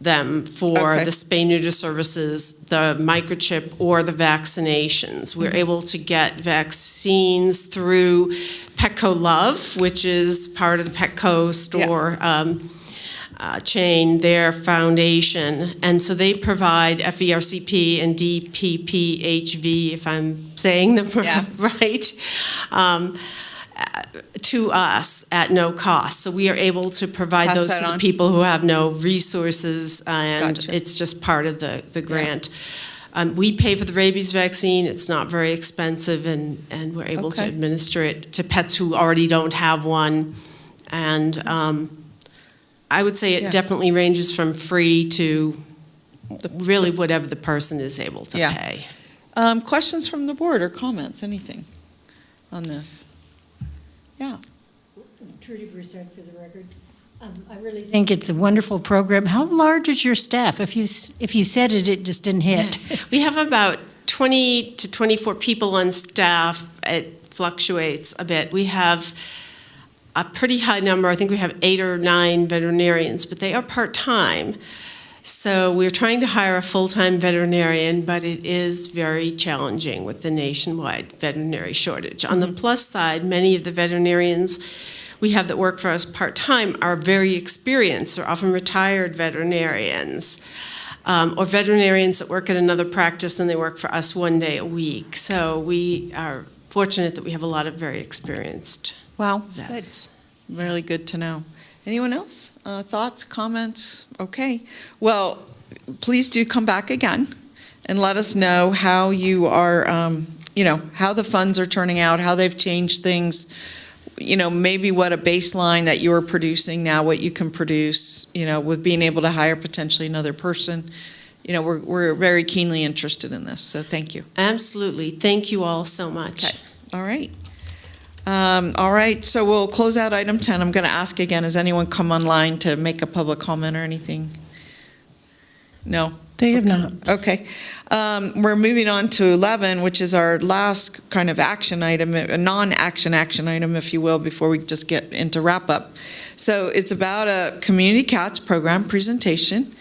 them for the spay-neuter services, the microchip, or the vaccinations. We're able to get vaccines through Petco Love, which is part of the Petco store chain, their foundation. And so they provide FERCP and DPPHV, if I'm saying them right. to us at no cost. So we are able to provide Pass those that to the on. people who have no resources, and Gotcha. it's just part of the grant. We pay for the rabies vaccine. It's not very expensive, and we're able to Okay. administer it to pets who already don't have one. And I would say it Yeah. definitely ranges from free to really whatever the person is able to Yeah. pay. Questions from the board or comments, anything on this? Yeah. Trudy Broussard for the record. I really think it's a wonderful program. How large is your staff? If you said it, it just didn't hit. We have about 20 to 24 people on staff. It fluctuates a bit. We have a pretty high number. I think we have 8 or 9 veterinarians, but they are part-time. So we're trying to hire a full-time veterinarian, but it is very challenging with the nationwide veterinary shortage. On the plus side, many of the veterinarians we have that work for us part-time are very experienced. They're often retired veterinarians, or veterinarians that work at another practice and they work for us one day a week. So we are fortunate that we have a lot of very experienced Wow, vets. really good to know. Anyone else? Thoughts, comments? Okay. Well, please do come back again and let us know how you are, how the funds are turning out, how they've changed things, maybe what a baseline that you're producing now, what you can produce, with being able to hire potentially another person. We're very keenly interested in this, so thank you. Absolutely. Thank you all so much. Okay. All right. All right, so we'll close out item 10. I'm going to ask again, has anyone come online to make a public comment or anything? No? They have not. Okay. We're moving on to 11, which is our last kind of action item, a non-action item, if you will, before we just get into wrap-up. So it's about a community cats program presentation.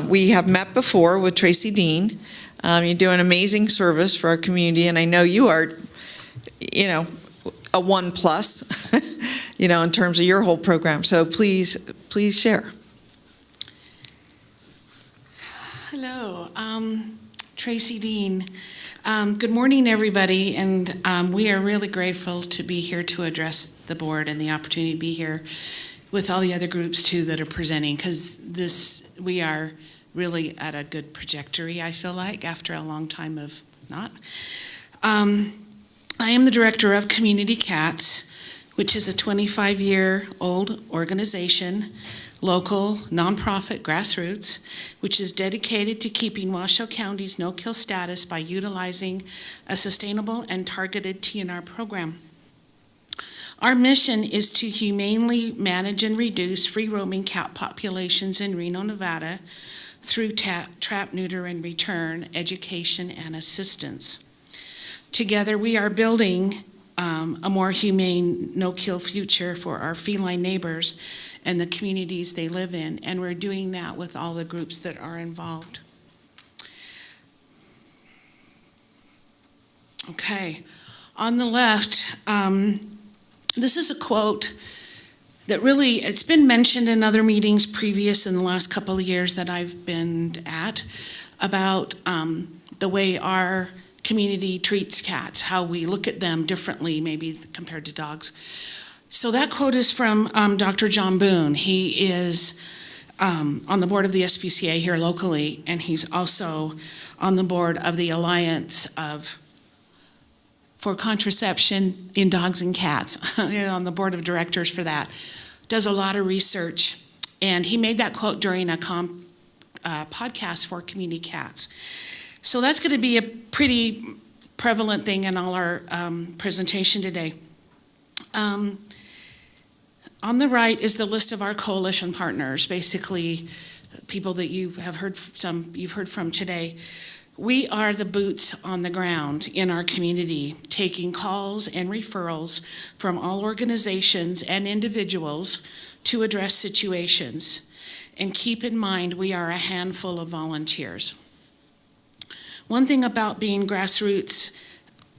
We have met before with Tracy Dean. You do an amazing service for our community, and I know you are, a 1+, in terms of your whole program. So please share. Hello, Tracy Dean. Good morning, everybody, and we are really grateful to be here to address the board and the opportunity to be here with all the other groups too that are presenting, because we are really at a good trajectory, I feel like, after a long time of not. I am the director of Community Cats, which is a 25-year-old organization, local, nonprofit, grassroots, which is dedicated to keeping Washoe County's no-kill status by utilizing a sustainable and targeted TNR program. Our mission is to humanely manage and reduce free-roaming cat populations in Reno, Nevada through trap, neuter, and return, education, and assistance. Together, we are building a more humane, no-kill future for our feline neighbors and the communities they live in, and we're doing that with all the groups that are involved. Okay, on the left, this is a quote that really, it's been mentioned in other meetings previous in the last couple of years that I've been at, about the way our community treats cats, how we look at them differently maybe compared to dogs. So that quote is from Dr. John Boone. He is on the board of the SPCA here locally, and he's also on the board of the Alliance for Contraception in Dogs and Cats, on the board of directors for that. Does a lot of research, and he made that quote during a podcast for Community Cats. So that's going to be a pretty prevalent thing in all our presentation today. On the right is the list of our coalition partners, basically people that you've heard from today. We are the boots on the ground in our community, taking calls and referrals from all organizations and individuals to address situations. And keep in mind, we are a handful of volunteers. One thing about being grassroots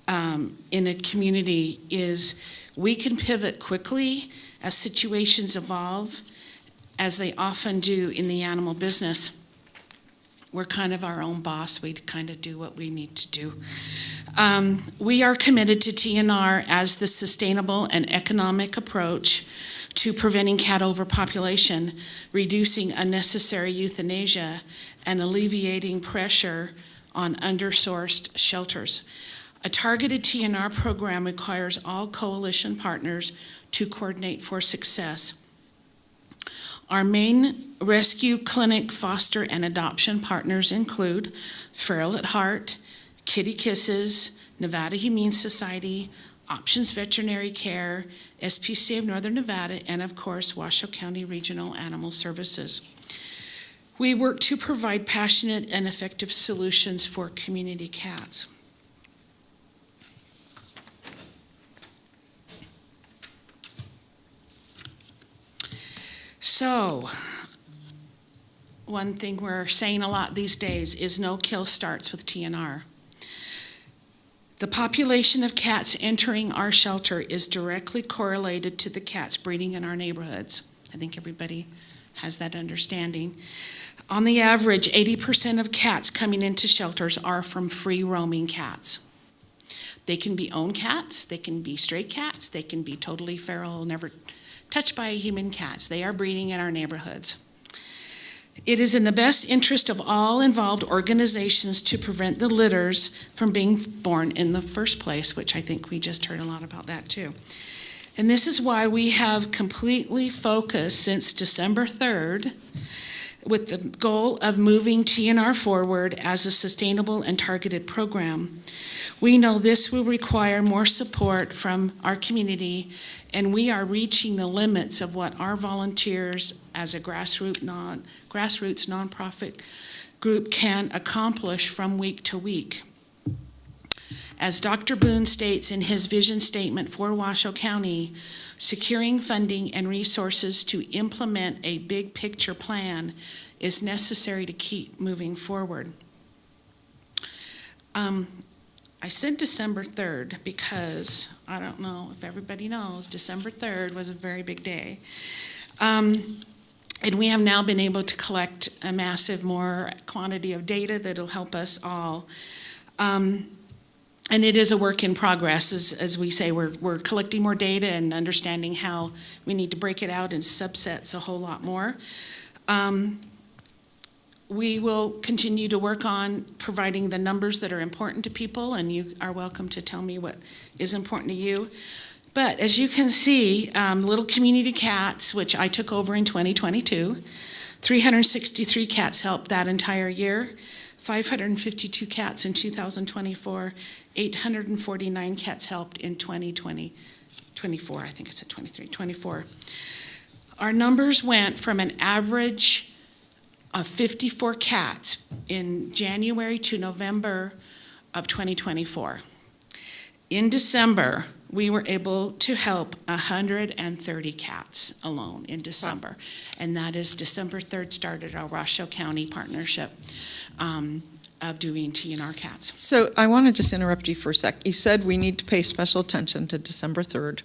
in a community is we can pivot quickly as situations evolve, as they often do in the animal business. We're kind of our own boss. We kind of do what we need to do. We are committed to TNR as the sustainable and economic approach to preventing cat overpopulation, reducing unnecessary euthanasia, and alleviating pressure on undersourced shelters. A targeted TNR program requires all coalition partners to coordinate for success. Our main rescue clinic, foster, and adoption partners include Feral at Heart, Kitty Kisses, Nevada Humane Society, Options Veterinary Care, SPCA of Northern Nevada, and of course, Washoe County Regional Animal Services. We work to provide passionate and effective solutions for community cats. So, one thing we're saying a lot these days is no kill starts with TNR. The population of cats entering our shelter is directly correlated to the cats breeding in our neighborhoods. I think everybody has that understanding. On the average, 80% of cats coming into shelters are from free roaming cats. They can be owned cats, they can be stray cats, they can be totally feral, never touched by human cats. They are breeding in our neighborhoods. It is in the best interest of all involved organizations to prevent the litters from being born in the first place, which I think we just heard a lot about that too. And this is why we have completely focused since December 3rd with the goal of moving TNR forward as a sustainable and targeted program. We know this will require more support from our community, and we are reaching the limits of what our volunteers as a grassroots nonprofit group can accomplish from week to week. As Dr. Boone states in his vision statement for Washoe County, securing funding and resources to implement a big picture plan is necessary to keep moving forward. I said December 3rd because I don't know if everybody knows, December 3rd was a very big day. And we have now been able to collect a massive more quantity of data that'll help us all. And it is a work in progress, as we say, we're collecting more data and understanding how we need to break it out in subsets a whole lot more. We will continue to work on providing the numbers that are important to people, and you are welcome to tell me what is important to you. But as you can see, Little Community Cats, which I took over in 2022, 363 cats helped that entire year, 552 cats in 2024, 849 cats helped in 2024, I think I said 23, 24. Our numbers went from an average of 54 cats in January to November of 2024. In December, we were able to help 130 cats alone in December. And that is December 3rd started our Washoe County partnership of doing TNR cats. So I want to just interrupt you for a sec. You said we need to pay special attention to December 3rd.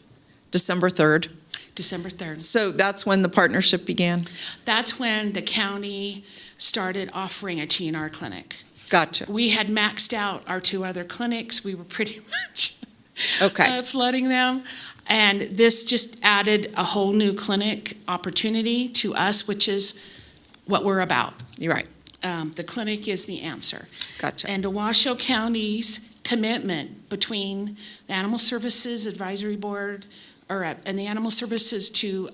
December 3rd. December 3rd. So that's when the partnership began? That's when the county started offering a TNR clinic. Gotcha. We had maxed out our 2 other clinics. We were pretty much okay. Flooding them. And this just added a whole new clinic opportunity to us, which is what we're about. You're right. The clinic is the answer. Gotcha. And the Washoe County's commitment between the Animal Services Advisory Board and the Animal Services to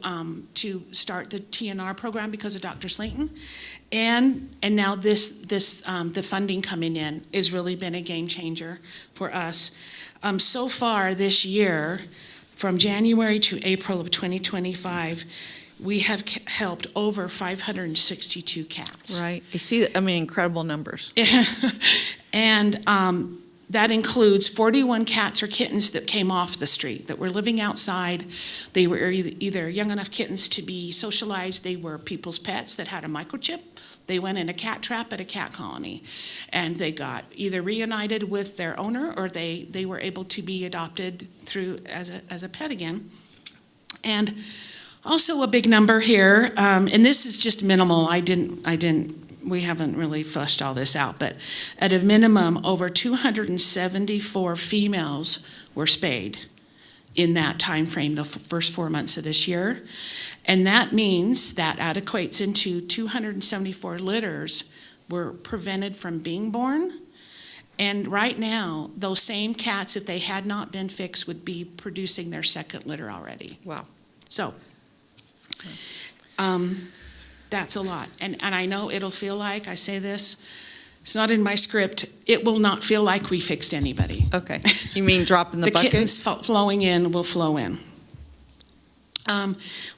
start the TNR program because of Dr. Slayton, and now the funding coming in has really been a game changer for us. So far this year, from January to April of 2025, we have helped over 562 cats. Right. You see, incredible numbers. And that includes 41 cats or kittens that came off the street, that were living outside. They were either young enough kittens to be socialized, they were people's pets that had a microchip. They went in a cat trap at a cat colony, and they got either reunited with their owner or they were able to be adopted through as a pet again. And also a big number here, and this is just minimal. I didn't we haven't really fleshed all this out, but at a minimum, over 274 females were spayed in that time frame, the first 4 months of this year. And that means that equates into 274 litters were prevented from being born. And right now, those same cats, if they had not been fixed, would be producing their second litter already. Wow. So, that's a lot. And I know it'll feel like, I say this, it's not in my script, it will not feel like we fixed anybody. Okay. You mean dropping the bucket? The kittens flowing in will flow in.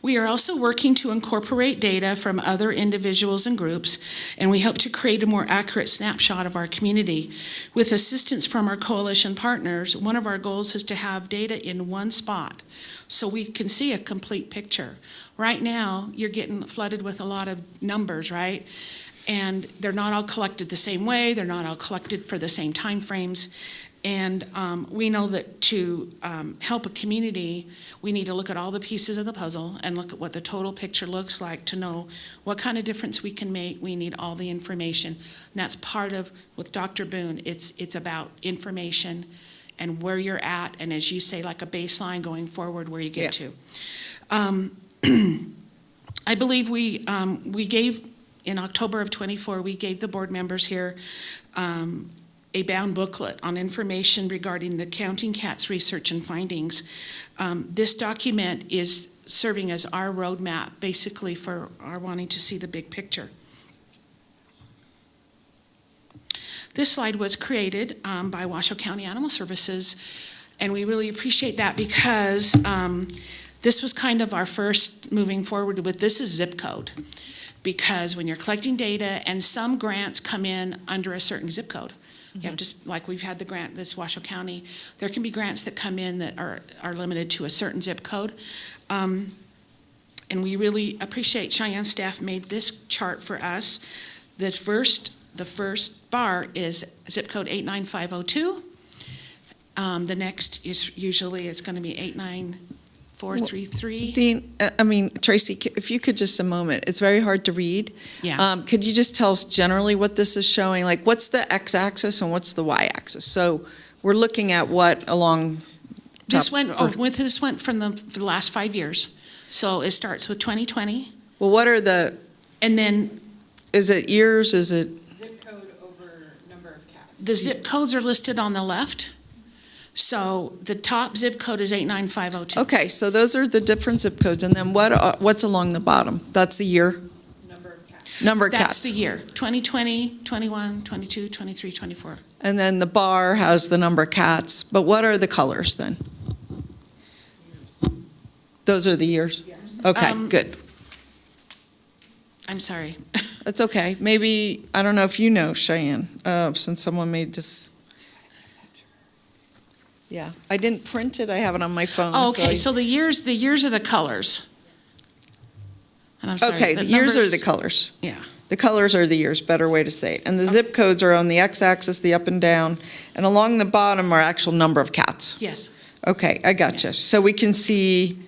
We are also working to incorporate data from other individuals and groups, and we hope to create a more accurate snapshot of our community. With assistance from our coalition partners, one of our goals is to have data in one spot so we can see a complete picture. Right now, you're getting flooded with a lot of numbers, right? And they're not all collected the same way, they're not all collected for the same time frames. And we know that to help a community, we need to look at all the pieces of the puzzle and look at what the total picture looks like to know what kind of difference we can make. We need all the information. And that's part of, with Dr. Boone, it's about information and where you're at, and as you say, like a baseline going forward where you get to. I believe we gave, in October of '24, we gave the board members here a bound booklet on information regarding the Counting Cats research and findings. This document is serving as our roadmap, basically, for our wanting to see the big picture. This slide was created by Washoe County Animal Services, and we really appreciate that because this was kind of our first moving forward with this is zip code. Because when you're collecting data, and some grants come in under a certain zip code. You have just, like we've had the grant, this Washoe County, there can be grants that come in that are limited to a certain zip code. And we really appreciate Cheyenne's staff made this chart for us. The first bar is zip code 89502. The next is usually, it's going to be 89433. Dean, Tracy, if you could just a moment, it's very hard to read. Yeah. Could you just tell us generally what this is showing? Like, what's the x-axis and what's the y-axis? So we're looking at what along? This went from the last 5 years. So it starts with 2020. Well, what are the? And then. Is it years? Is it? Zip code over number of cats. The zip codes are listed on the left. So the top zip code is 89502. Okay, so those are the different zip codes, and then what's along the bottom? That's the year? Number of cats. Number of cats. That's the year, 2020, 21, 22, 23, 24. And then the bar has the number of cats, but what are the colors then? Those are the years? Okay, good. I'm sorry. That's okay. Maybe, I don't know if you know, Cheyenne, since someone made this. Yeah, I didn't print it, I have it on my phone. Okay, so the years are the colors. And I'm sorry. Okay, the years are the colors. Yeah. The colors are the years, better way to say it. And the zip codes are on the x-axis, the up and down, and along the bottom are actual number of cats. Yes. Okay, I gotcha. Yes. So we can see.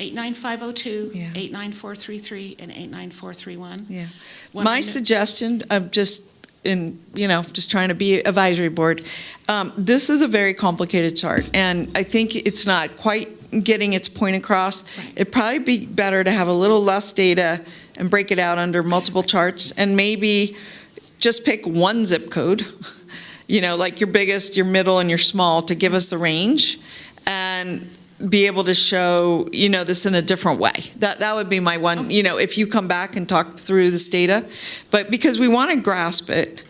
89502, Yeah. 89433, and 89431. Yeah. When My I kn- suggestion, of just just trying to be advisory board, this is a very complicated chart, and I think it's not quite getting its point across. Right. It'd probably be better to have a little less data and break it out under multiple charts, and maybe just pick one zip code, like your biggest, your middle, and your small, to give us the range, and be able to show, this in a different way. That would be my one, if you come back and talk through this data. But because we want to grasp it,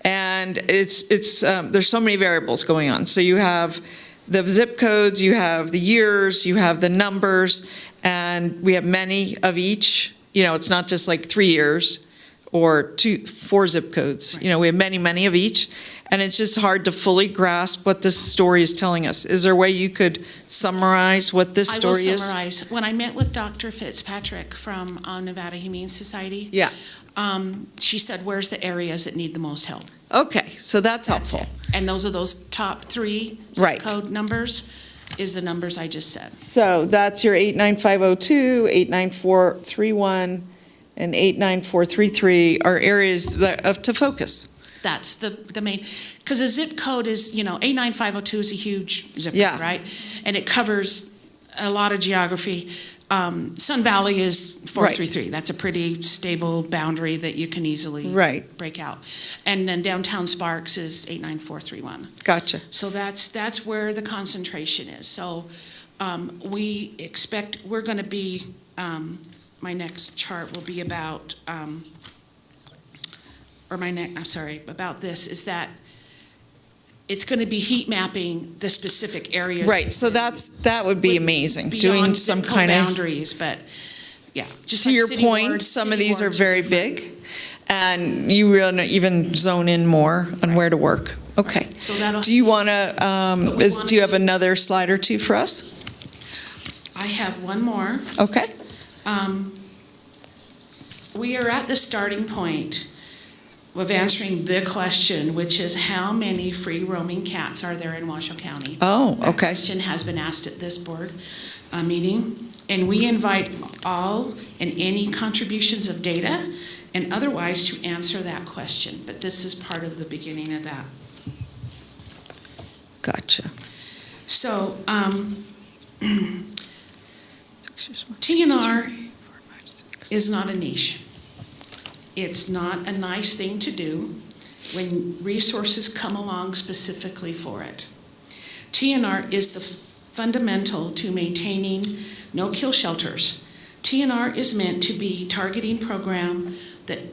and it's there's so many variables going on. So you have the zip codes, you have the years, you have the numbers, and we have many of each. It's not just like 3 years or 4 zip codes. Right. We have many of each. And it's just hard to fully grasp what this story is telling us. Is there a way you could summarize what this story is? I will summarize. When I met with Dr. Fitzpatrick from Nevada Humane Society, Yeah. She said, where's the areas that need the most help? Okay, so that's That's helpful. it. And those are those top 3 zip Right. code numbers is the numbers I just said. So that's your 89502, 89431, and 89433 are areas to focus. That's the main, because the zip code is, 89502 is a huge zip Yeah. code, right? And it covers a lot of geography. Sun Valley is 433. That's a pretty stable boundary that you can easily break out. And then downtown Sparks is 89431. Gotcha. So that's where the concentration is. So we expect, we're going to be, my next chart will be about, about this, is that it's going to be heat mapping the specific areas. Right, so that would be amazing, doing Beyond some zip code kind of. boundaries, but yeah. Just To like your city point, wards, some of city these are wards very different. big, and you really even zone in more on where to work. Okay. So that'll. Do you want to, do you have another slide or two for us? I have one more. Okay. We are at the starting point of answering the question, which is how many free roaming cats are there in Washoe County? Oh, That okay. question has been asked at this board meeting, and we invite all and any contributions of data and otherwise to answer that question, but this is part of the beginning of that. Gotcha. So, TNR is not a niche. It's not a nice thing to do when resources come along specifically for it. TNR is the fundamental to maintaining no-kill shelters. TNR is meant to be a targeting program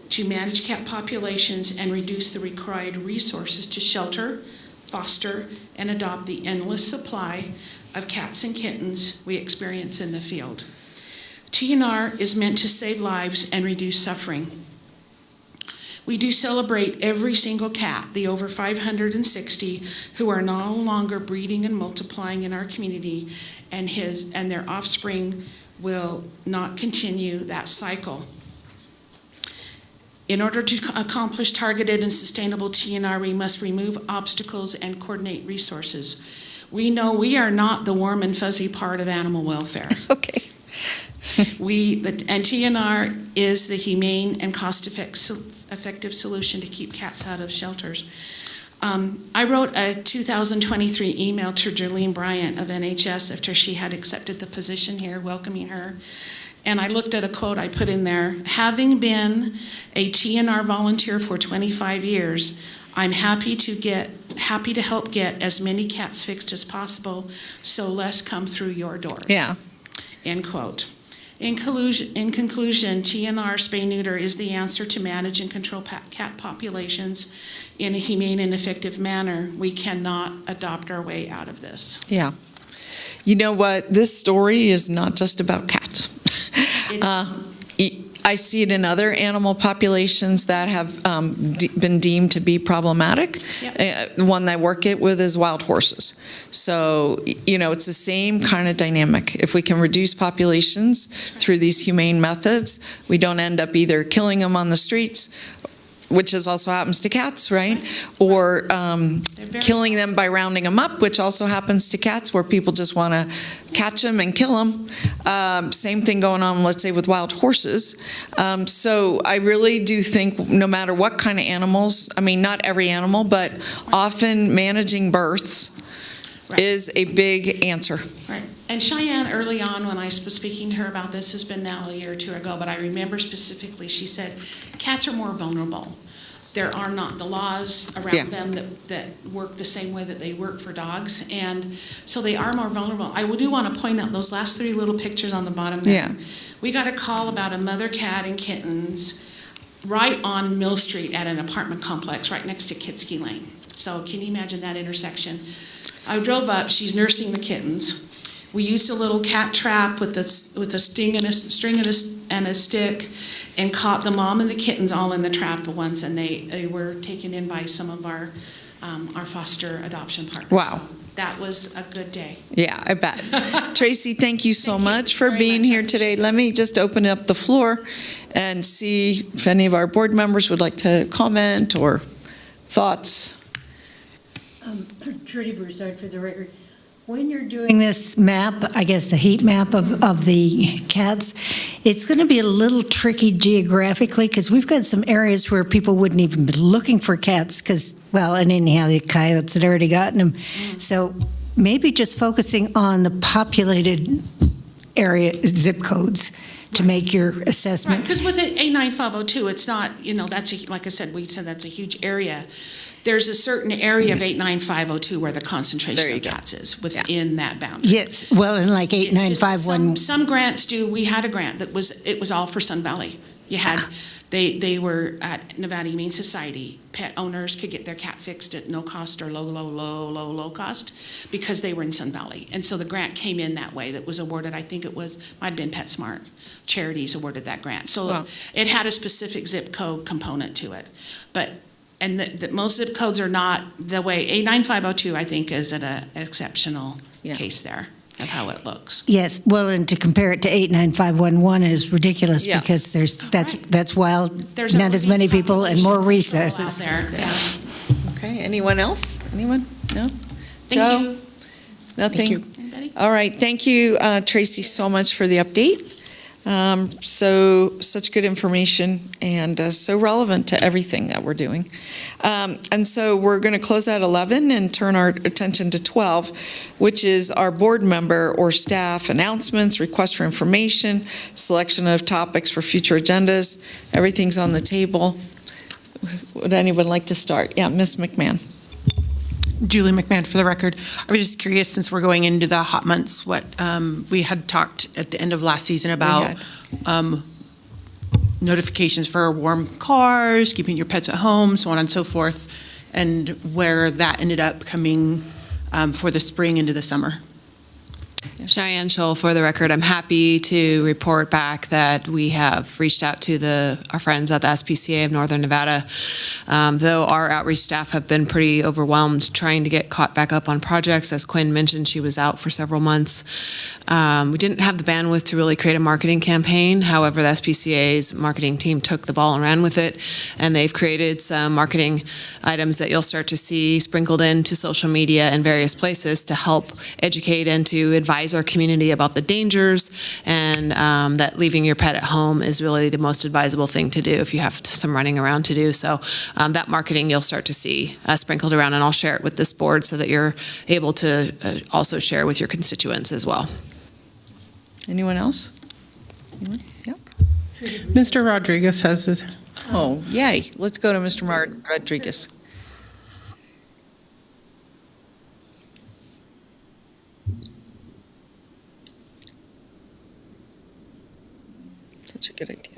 to manage cat populations and reduce the required resources to shelter, foster, and adopt the endless supply of cats and kittens we experience in the field. TNR is meant to save lives and reduce suffering. We do celebrate every single cat, the over 560 who are no longer breeding and multiplying in our community, and their offspring will not continue that cycle. In order to accomplish targeted and sustainable TNR, we must remove obstacles and coordinate resources. We know we are not the warm and fuzzy part of animal welfare. Okay. And TNR is the humane and cost-effective solution to keep cats out of shelters. I wrote a 2023 email to Jerlene Bryant of NHS after she had accepted the position here, welcoming her. And I looked at a quote I put in there. Having been a TNR volunteer for 25 years, I'm happy to help get as many cats fixed as possible, so less come through your doors. Yeah. End quote. In conclusion, TNR spay-neuter is the answer to manage and control cat populations in a humane and effective manner. We cannot adopt our way out of this. Yeah. You know what? This story is not just about cats. I see it in other animal populations that have been deemed to be problematic. Yep. The one I work with is wild horses. So, it's the same kind of dynamic. If we can reduce populations through these humane methods, we don't end up either killing them on the streets, which also happens to cats, right? Or killing them by rounding them up, which also happens to cats, where people just want to catch them and kill them. Same thing going on, let's say, with wild horses. So I really do think no matter what kind of animals, not every animal, but often managing births is a big answer. Right. And Cheyenne, early on when I was speaking to her about this, has been now a year or two ago, but I remember specifically she said, cats are more vulnerable. There are not the laws around them that work the same way that they work for dogs, and so they are more vulnerable. I do want to point out those last 3 little pictures on the bottom there. Yeah. We got a call about a mother cat and kittens right on Mill Street at an apartment complex right next to Kitsky Lane. So can you imagine that intersection? I drove up, she's nursing the kittens. We used a little cat trap with a string and a stick, and caught the mom and the kittens all in the trap at once, and they were taken in by some of our foster adoption partners. Wow. So that was a good day. Yeah, I bet. Tracy, thank you so much for being here today. Let me just open up the floor and see if any of our board members would like to comment or thoughts. Trudy Broussard, for the record. when you're doing this map, I guess a heat map of the cats, it's going to be a little tricky geographically because we've got some areas where people wouldn't even be looking for cats because, well, and anyhow, the coyotes had already gotten them. So maybe just focusing on the populated area zip codes to make your assessment. Because with A9502, it's not, like I said, we said that's a huge area. There's a certain area of 89502 where the concentration of cats is within that boundary. Yes, well, and like It's just 8951. Some grants do. We had a grant that was all for Sun Valley. You had, they were at Nevada Humane Society. Pet owners could get their cat fixed at no cost or low cost because they were in Sun Valley. And so the grant came in that way. That was awarded, I think might have been PetSmart. Charities awarded that grant. So it had a specific zip code component to it. And most zip codes are not the way. A9502, I think, is at an exceptional case there of how it looks. Yes, well, and to compare it to 89511 is ridiculous because that's wild. There's not as many people and more recesses. Out there. Yeah. Okay, anyone else? Anyone? No? Thank Joe? you. Nothing? Thank you. Anybody? All right, thank you, Tracy, so much for the update. Such good information and so relevant to everything that we're doing. And so we're going to close at 11 and turn our attention to 12, which is our board member or staff announcements, requests for information, selection of topics for future agendas. Everything's on the table. Would anyone like to start? Yeah, Ms. McMahon. Julie McMahon for the record. I was just curious, since we're going into the hot months, what we had talked at the end of last season about notifications for warm cars, keeping your pets at home, so on and so forth, and where that ended up coming for the spring into the summer. Cheyenne Scholl, for the record, I'm happy to report back that we have reached out to our friends at the SPCA of Northern Nevada. Though our outreach staff have been pretty overwhelmed trying to get caught back up on projects. As Quinn mentioned, she was out for several months. We didn't have the bandwidth to really create a marketing campaign. However, the SPCA's marketing team took the ball and ran with it, and they've created some marketing items that you'll start to see sprinkled into social media and various places to help educate and to advise our community about the dangers and that leaving your pet at home is really the most advisable thing to do if you have some running around to do. So that marketing you'll start to see sprinkled around, and I'll share it with this board so that you're able to also share with your constituents as well. Anyone else? Anyone? Yep. Mr. Rodriguez has his. Oh, yay. Let's go to Mr. Rodriguez. Such a good idea.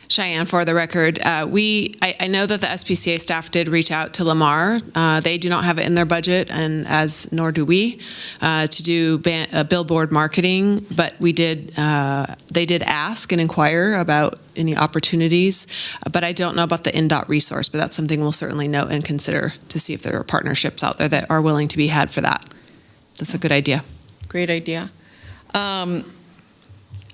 Cheyenne, for the record, I know that the SPCA staff did reach out to Lamar. They do not have it in their budget, and nor do we, to do billboard marketing. But they did ask and inquire about any opportunities. But I don't know about the NDOT resource. But that's something we'll certainly note and consider to see if there are partnerships out there that are willing to be had for that. That's a good idea. Great idea.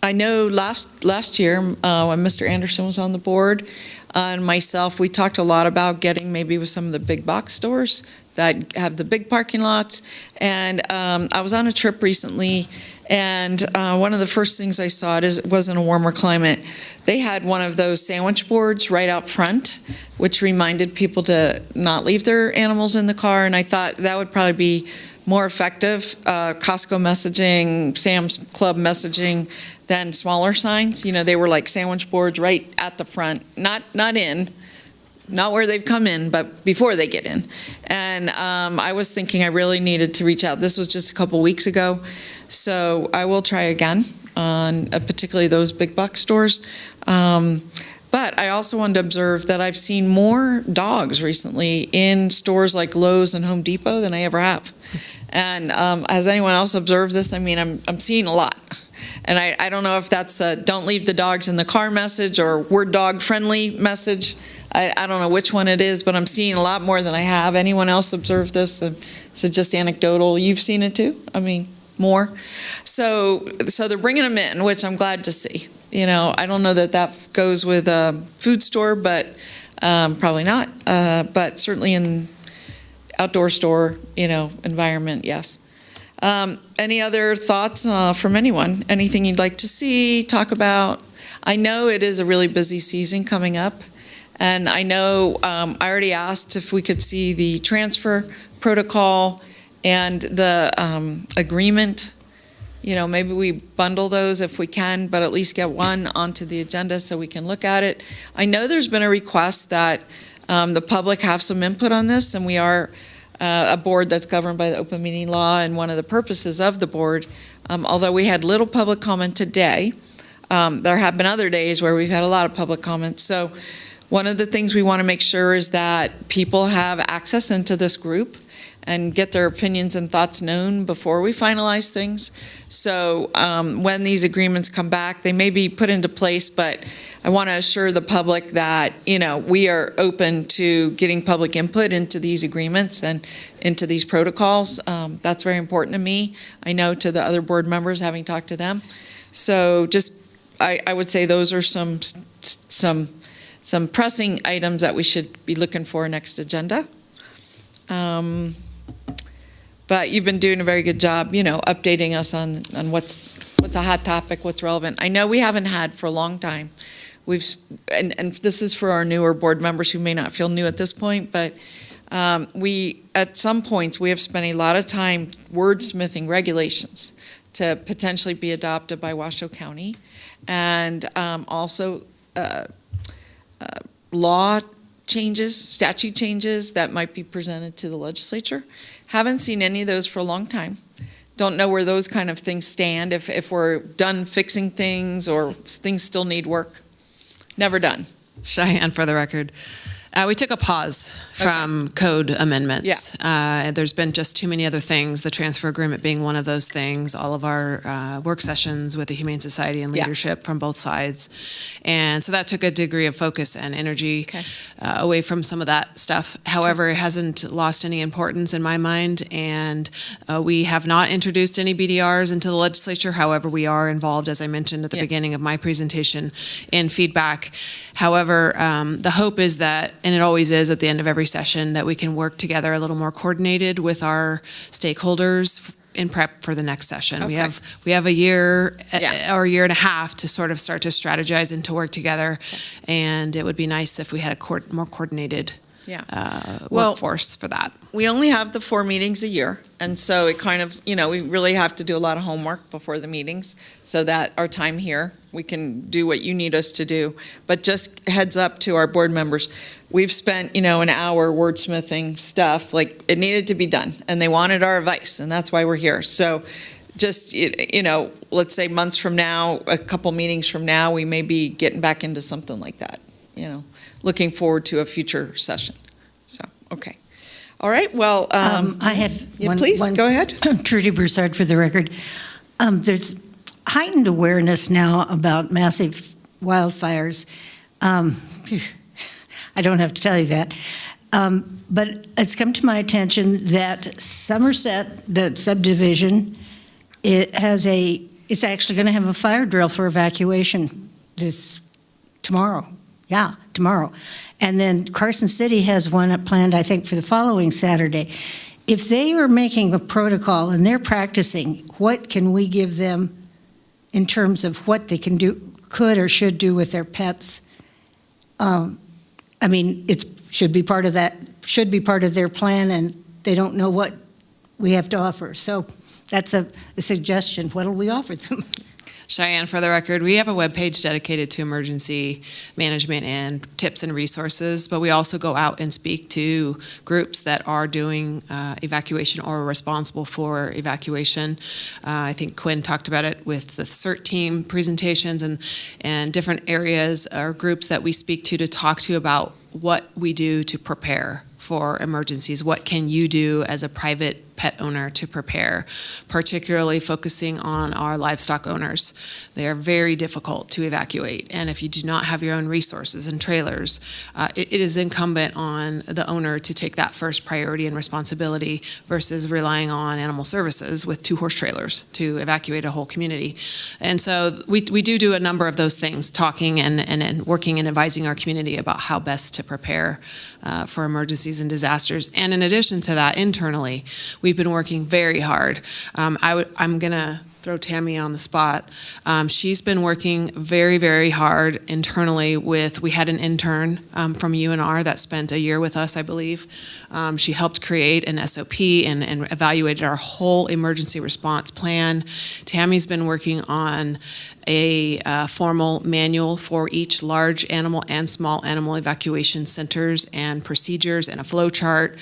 I know last year when Mr. Anderson was on the board and myself, we talked a lot about getting maybe with some of the big box stores that have the big parking lots. And I was on a trip recently, and one of the first things I saw was in a warmer climate. They had one of those sandwich boards right out front, which reminded people to not leave their animals in the car. And I thought that would probably be more effective Costco messaging, Sam's Club messaging than smaller signs. You know, they were like sandwich boards right at the front, not where they've come in, but before they get in. And I was thinking I really needed to reach out. This was just a couple weeks ago, so I will try again on particularly those big box stores. But I also wanted to observe that I've seen more dogs recently in stores like Lowe's and Home Depot than I ever have. And has anyone else observed this? I mean, I'm seeing a lot. And I don't know if that's the don't leave the dogs in the car message or we're dog friendly message. I don't know which one it is, but I'm seeing a lot more than I have. Anyone else observed this? Is it just anecdotal? You've seen it too? I mean, more. So they're bringing them in, which I'm glad to see. I don't know that that goes with a food store, but probably not. But certainly in outdoor store, environment, yes. Any other thoughts from anyone? Anything you'd like to see, talk about? I know it is a really busy season coming up, and I know I already asked if we could see the transfer protocol and the agreement. Maybe we bundle those if we can, but at least get one onto the agenda so we can look at it. I know there's been a request that the public have some input on this, and we are a board that's governed by the open meeting law, and one of the purposes of the board, although we had little public comment today, there have been other days where we've had a lot of public comments. So one of the things we want to make sure is that people have access into this group and get their opinions and thoughts known before we finalize things. So when these agreements come back, they may be put into place, but I want to assure the public that, we are open to getting public input into these agreements and into these protocols. That's very important to me. I know to the other board members, having talked to them. So just, I would say those are some pressing items that we should be looking for next agenda. But you've been doing a very good job, updating us on what's a hot topic, what's relevant. I know we haven't had for a long time. And this is for our newer board members who may not feel new at this point, but at some points, we have spent a lot of time wordsmithing regulations to potentially be adopted by Washoe County, and also law changes, statute changes that might be presented to the legislature. Haven't seen any of those for a long time. Don't know where those kind of things stand, if we're done fixing things or things still need work. Never done. Cheyenne, for the record. We took a pause from code amendments. Yeah. There's been just too many other things, the transfer agreement being one of those things, all of our work sessions with the Humane Society and leadership from both sides. And so that took a degree of focus and energy away from some of that stuff. However, it hasn't lost any importance in my mind, and we have not introduced any BDRs into the legislature. However, we are involved, as I mentioned at the beginning of my presentation, in feedback. However, the hope is that, and it always is at the end of every session, that we can work together a little more coordinated with our stakeholders in prep for the next session. Okay. We have a year or a year and a half to sort of start to strategize and to work together, and it would be nice if we had a more coordinated workforce for that. We only have the 4 meetings a year, and so it kind of, we really have to do a lot of homework before the meetings so that our time here, we can do what you need us to do. But just heads up to our board members, we've spent, an hour wordsmithing stuff, like it needed to be done, and they wanted our advice, and that's why we're here. So just, let's say months from now, a couple meetings from now, we may be getting back into something like that, looking forward to a future session. So, okay. All right, well. I had please, go ahead. Trudy Broussard for the record. There's heightened awareness now about massive wildfires. I don't have to tell you that. But it's come to my attention that Somerset, that subdivision, it's actually going to have a fire drill for evacuation tomorrow. Yeah, tomorrow. And then Carson City has one planned, I think, for the following Saturday. If they are making a protocol and they're practicing, what can we give them in terms of what they could or should do with their pets? It should be part of their plan, and they don't know what we have to offer. So that's a suggestion. What will we offer them? Cheyenne, for the record, we have a webpage dedicated to emergency management and tips and resources, but we also go out and speak to groups that are doing evacuation or are responsible for evacuation. I think Quinn talked about it with the CERT team presentations and different areas or groups that we speak to talk to about what we do to prepare for emergencies. What can you do as a private pet owner to prepare, particularly focusing on our livestock owners. They are very difficult to evacuate, and if you do not have your own resources and trailers, it is incumbent on the owner to take that first priority and responsibility versus relying on animal services with 2-horse trailers to evacuate a whole community. And so we do a number of those things, talking and working and advising our community about how best to prepare for emergencies and disasters. And in addition to that, internally, we've been working very hard. I'm going to throw Tammy on the spot. She's been working very, very hard internally we had an intern from UNR that spent a year with us, I believe. She helped create an SOP and evaluated our whole emergency response plan. Tammy's been working on a formal manual for each large animal and small animal evacuation centers and procedures and a flow chart.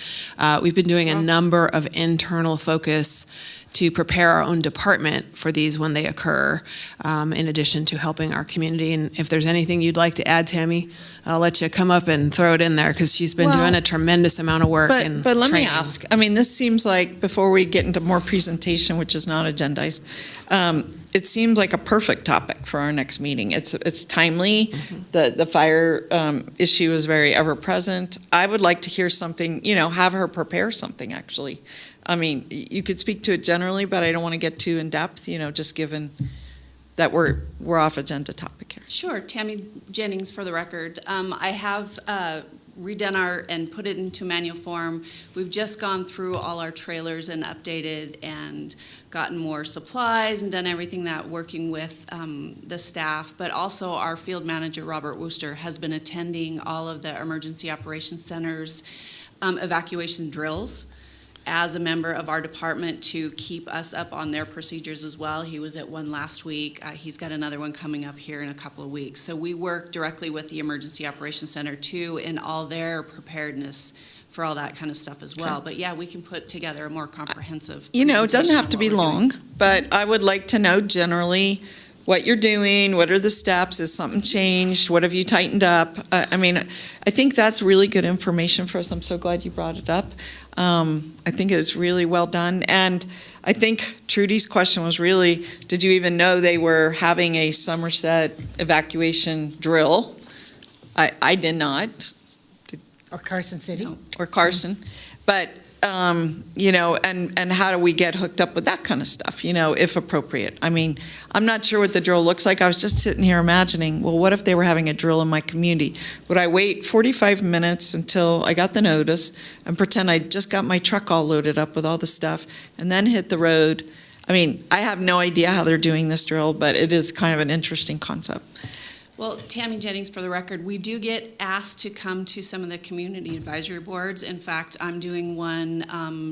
We've been doing a number of internal focus to prepare our own department for these when they occur, in addition to helping our community. And if there's anything you'd like to add, Tammy, I'll let you come up and throw it in there, because she's been doing a tremendous amount of work and But let me training. ask, I mean, this seems like, before we get into more presentation, which is not agendized, it seems like a perfect topic for our next meeting. It's timely. The fire issue is very ever-present. I would like to hear something, have her prepare something, actually. I mean, you could speak to it generally, but I don't want to get too in-depth, just given that we're off agenda topic here. Sure, Tammy Jennings for the record. I have redone and put it into manual form. We've just gone through all our trailers and updated and gotten more supplies and done everything that, working with the staff, but also our field manager, Robert Wooster, has been attending all of the emergency operations centers evacuation drills as a member of our department to keep us up on their procedures as well. He was at one last week. He's got another one coming up here in a couple of weeks. So we work directly with the Emergency Operations Center too in all their preparedness for all that kind of stuff as well. But yeah, we can put together a more comprehensive It doesn't presentation have of to what be we're long, doing. but I would like to know generally what you're doing, what are the steps, is something changed, what have you tightened up? I mean, I think that's really good information for us. I'm so glad you brought it up. I think it's really well done. And I think Trudy's question was really, did you even know they were having a Somerset evacuation drill? I did not. Or Carson City. Or Carson. But, and how do we get hooked up with that kind of stuff, if appropriate? I mean, I'm not sure what the drill looks like. I was just sitting here imagining, well, what if they were having a drill in my community? Would I wait 45 minutes until I got the notice and pretend I just got my truck all loaded up with all the stuff and then hit the road? I mean, I have no idea how they're doing this drill, but it is kind of an interesting concept. Well, Tammy Jennings, for the record, we do get asked to come to some of the community advisory boards. In fact, I'm doing one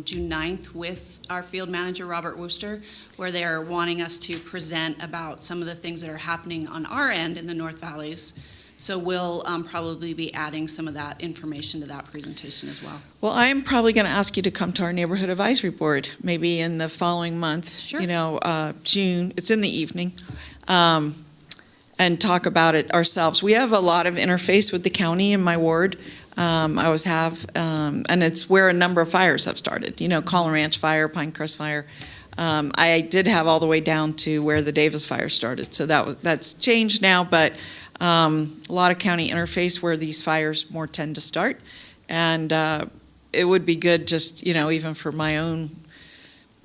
June 9th with our field manager, Robert Wooster, where they're wanting us to present about some of the things that are happening on our end in the North Valleys. So we'll probably be adding some of that information to that presentation as well. Well, I'm probably going to ask you to come to our neighborhood advisory board, maybe in the following month. Sure. June. It's in the evening. And talk about it ourselves. We have a lot of interface with the county in my ward. I always have, and it's where a number of fires have started. Collin Ranch Fire, Pinecrest Fire. I did have all the way down to where the Davis Fire started, so that's changed now. But a lot of county interface where these fires more tend to start, and it would be good, just even for my own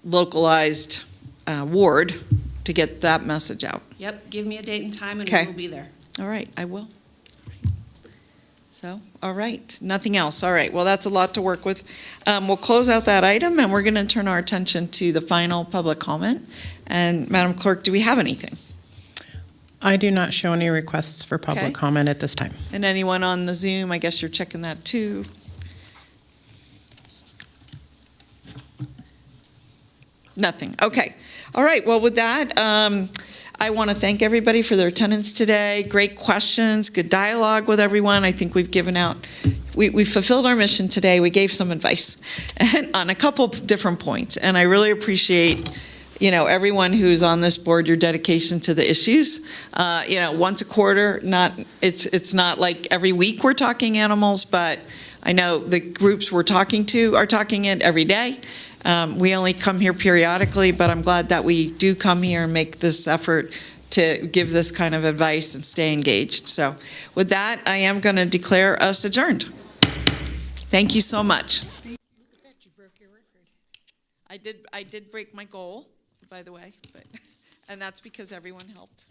localized ward, to get that message out. Yep, give me a date and time and Okay. we'll be there. All right, I will. So, all right, nothing else. All right, well, that's a lot to work with. We'll close out that item, and we're going to turn our attention to the final public comment. And Madam Clerk, do we have anything? I do not show any requests for public Okay. comment at this time. And anyone on the Zoom, I guess you're checking that too. Nothing, okay. All right, well, with that, I want to thank everybody for their attendance today. Great questions, good dialogue with everyone. I think we've given out, we fulfilled our mission today. We gave some advice on a couple of different points. And I really appreciate, everyone who's on this board, your dedication to the issues. Once a quarter, it's not like every week we're talking animals, but I know the groups we're talking to are talking it every day. We only come here periodically, but I'm glad that we do come here and make this effort to give this kind of advice and stay engaged. So with that, I am going to declare us adjourned. Thank you so much. I did break my goal, by the way, and that's because everyone helped.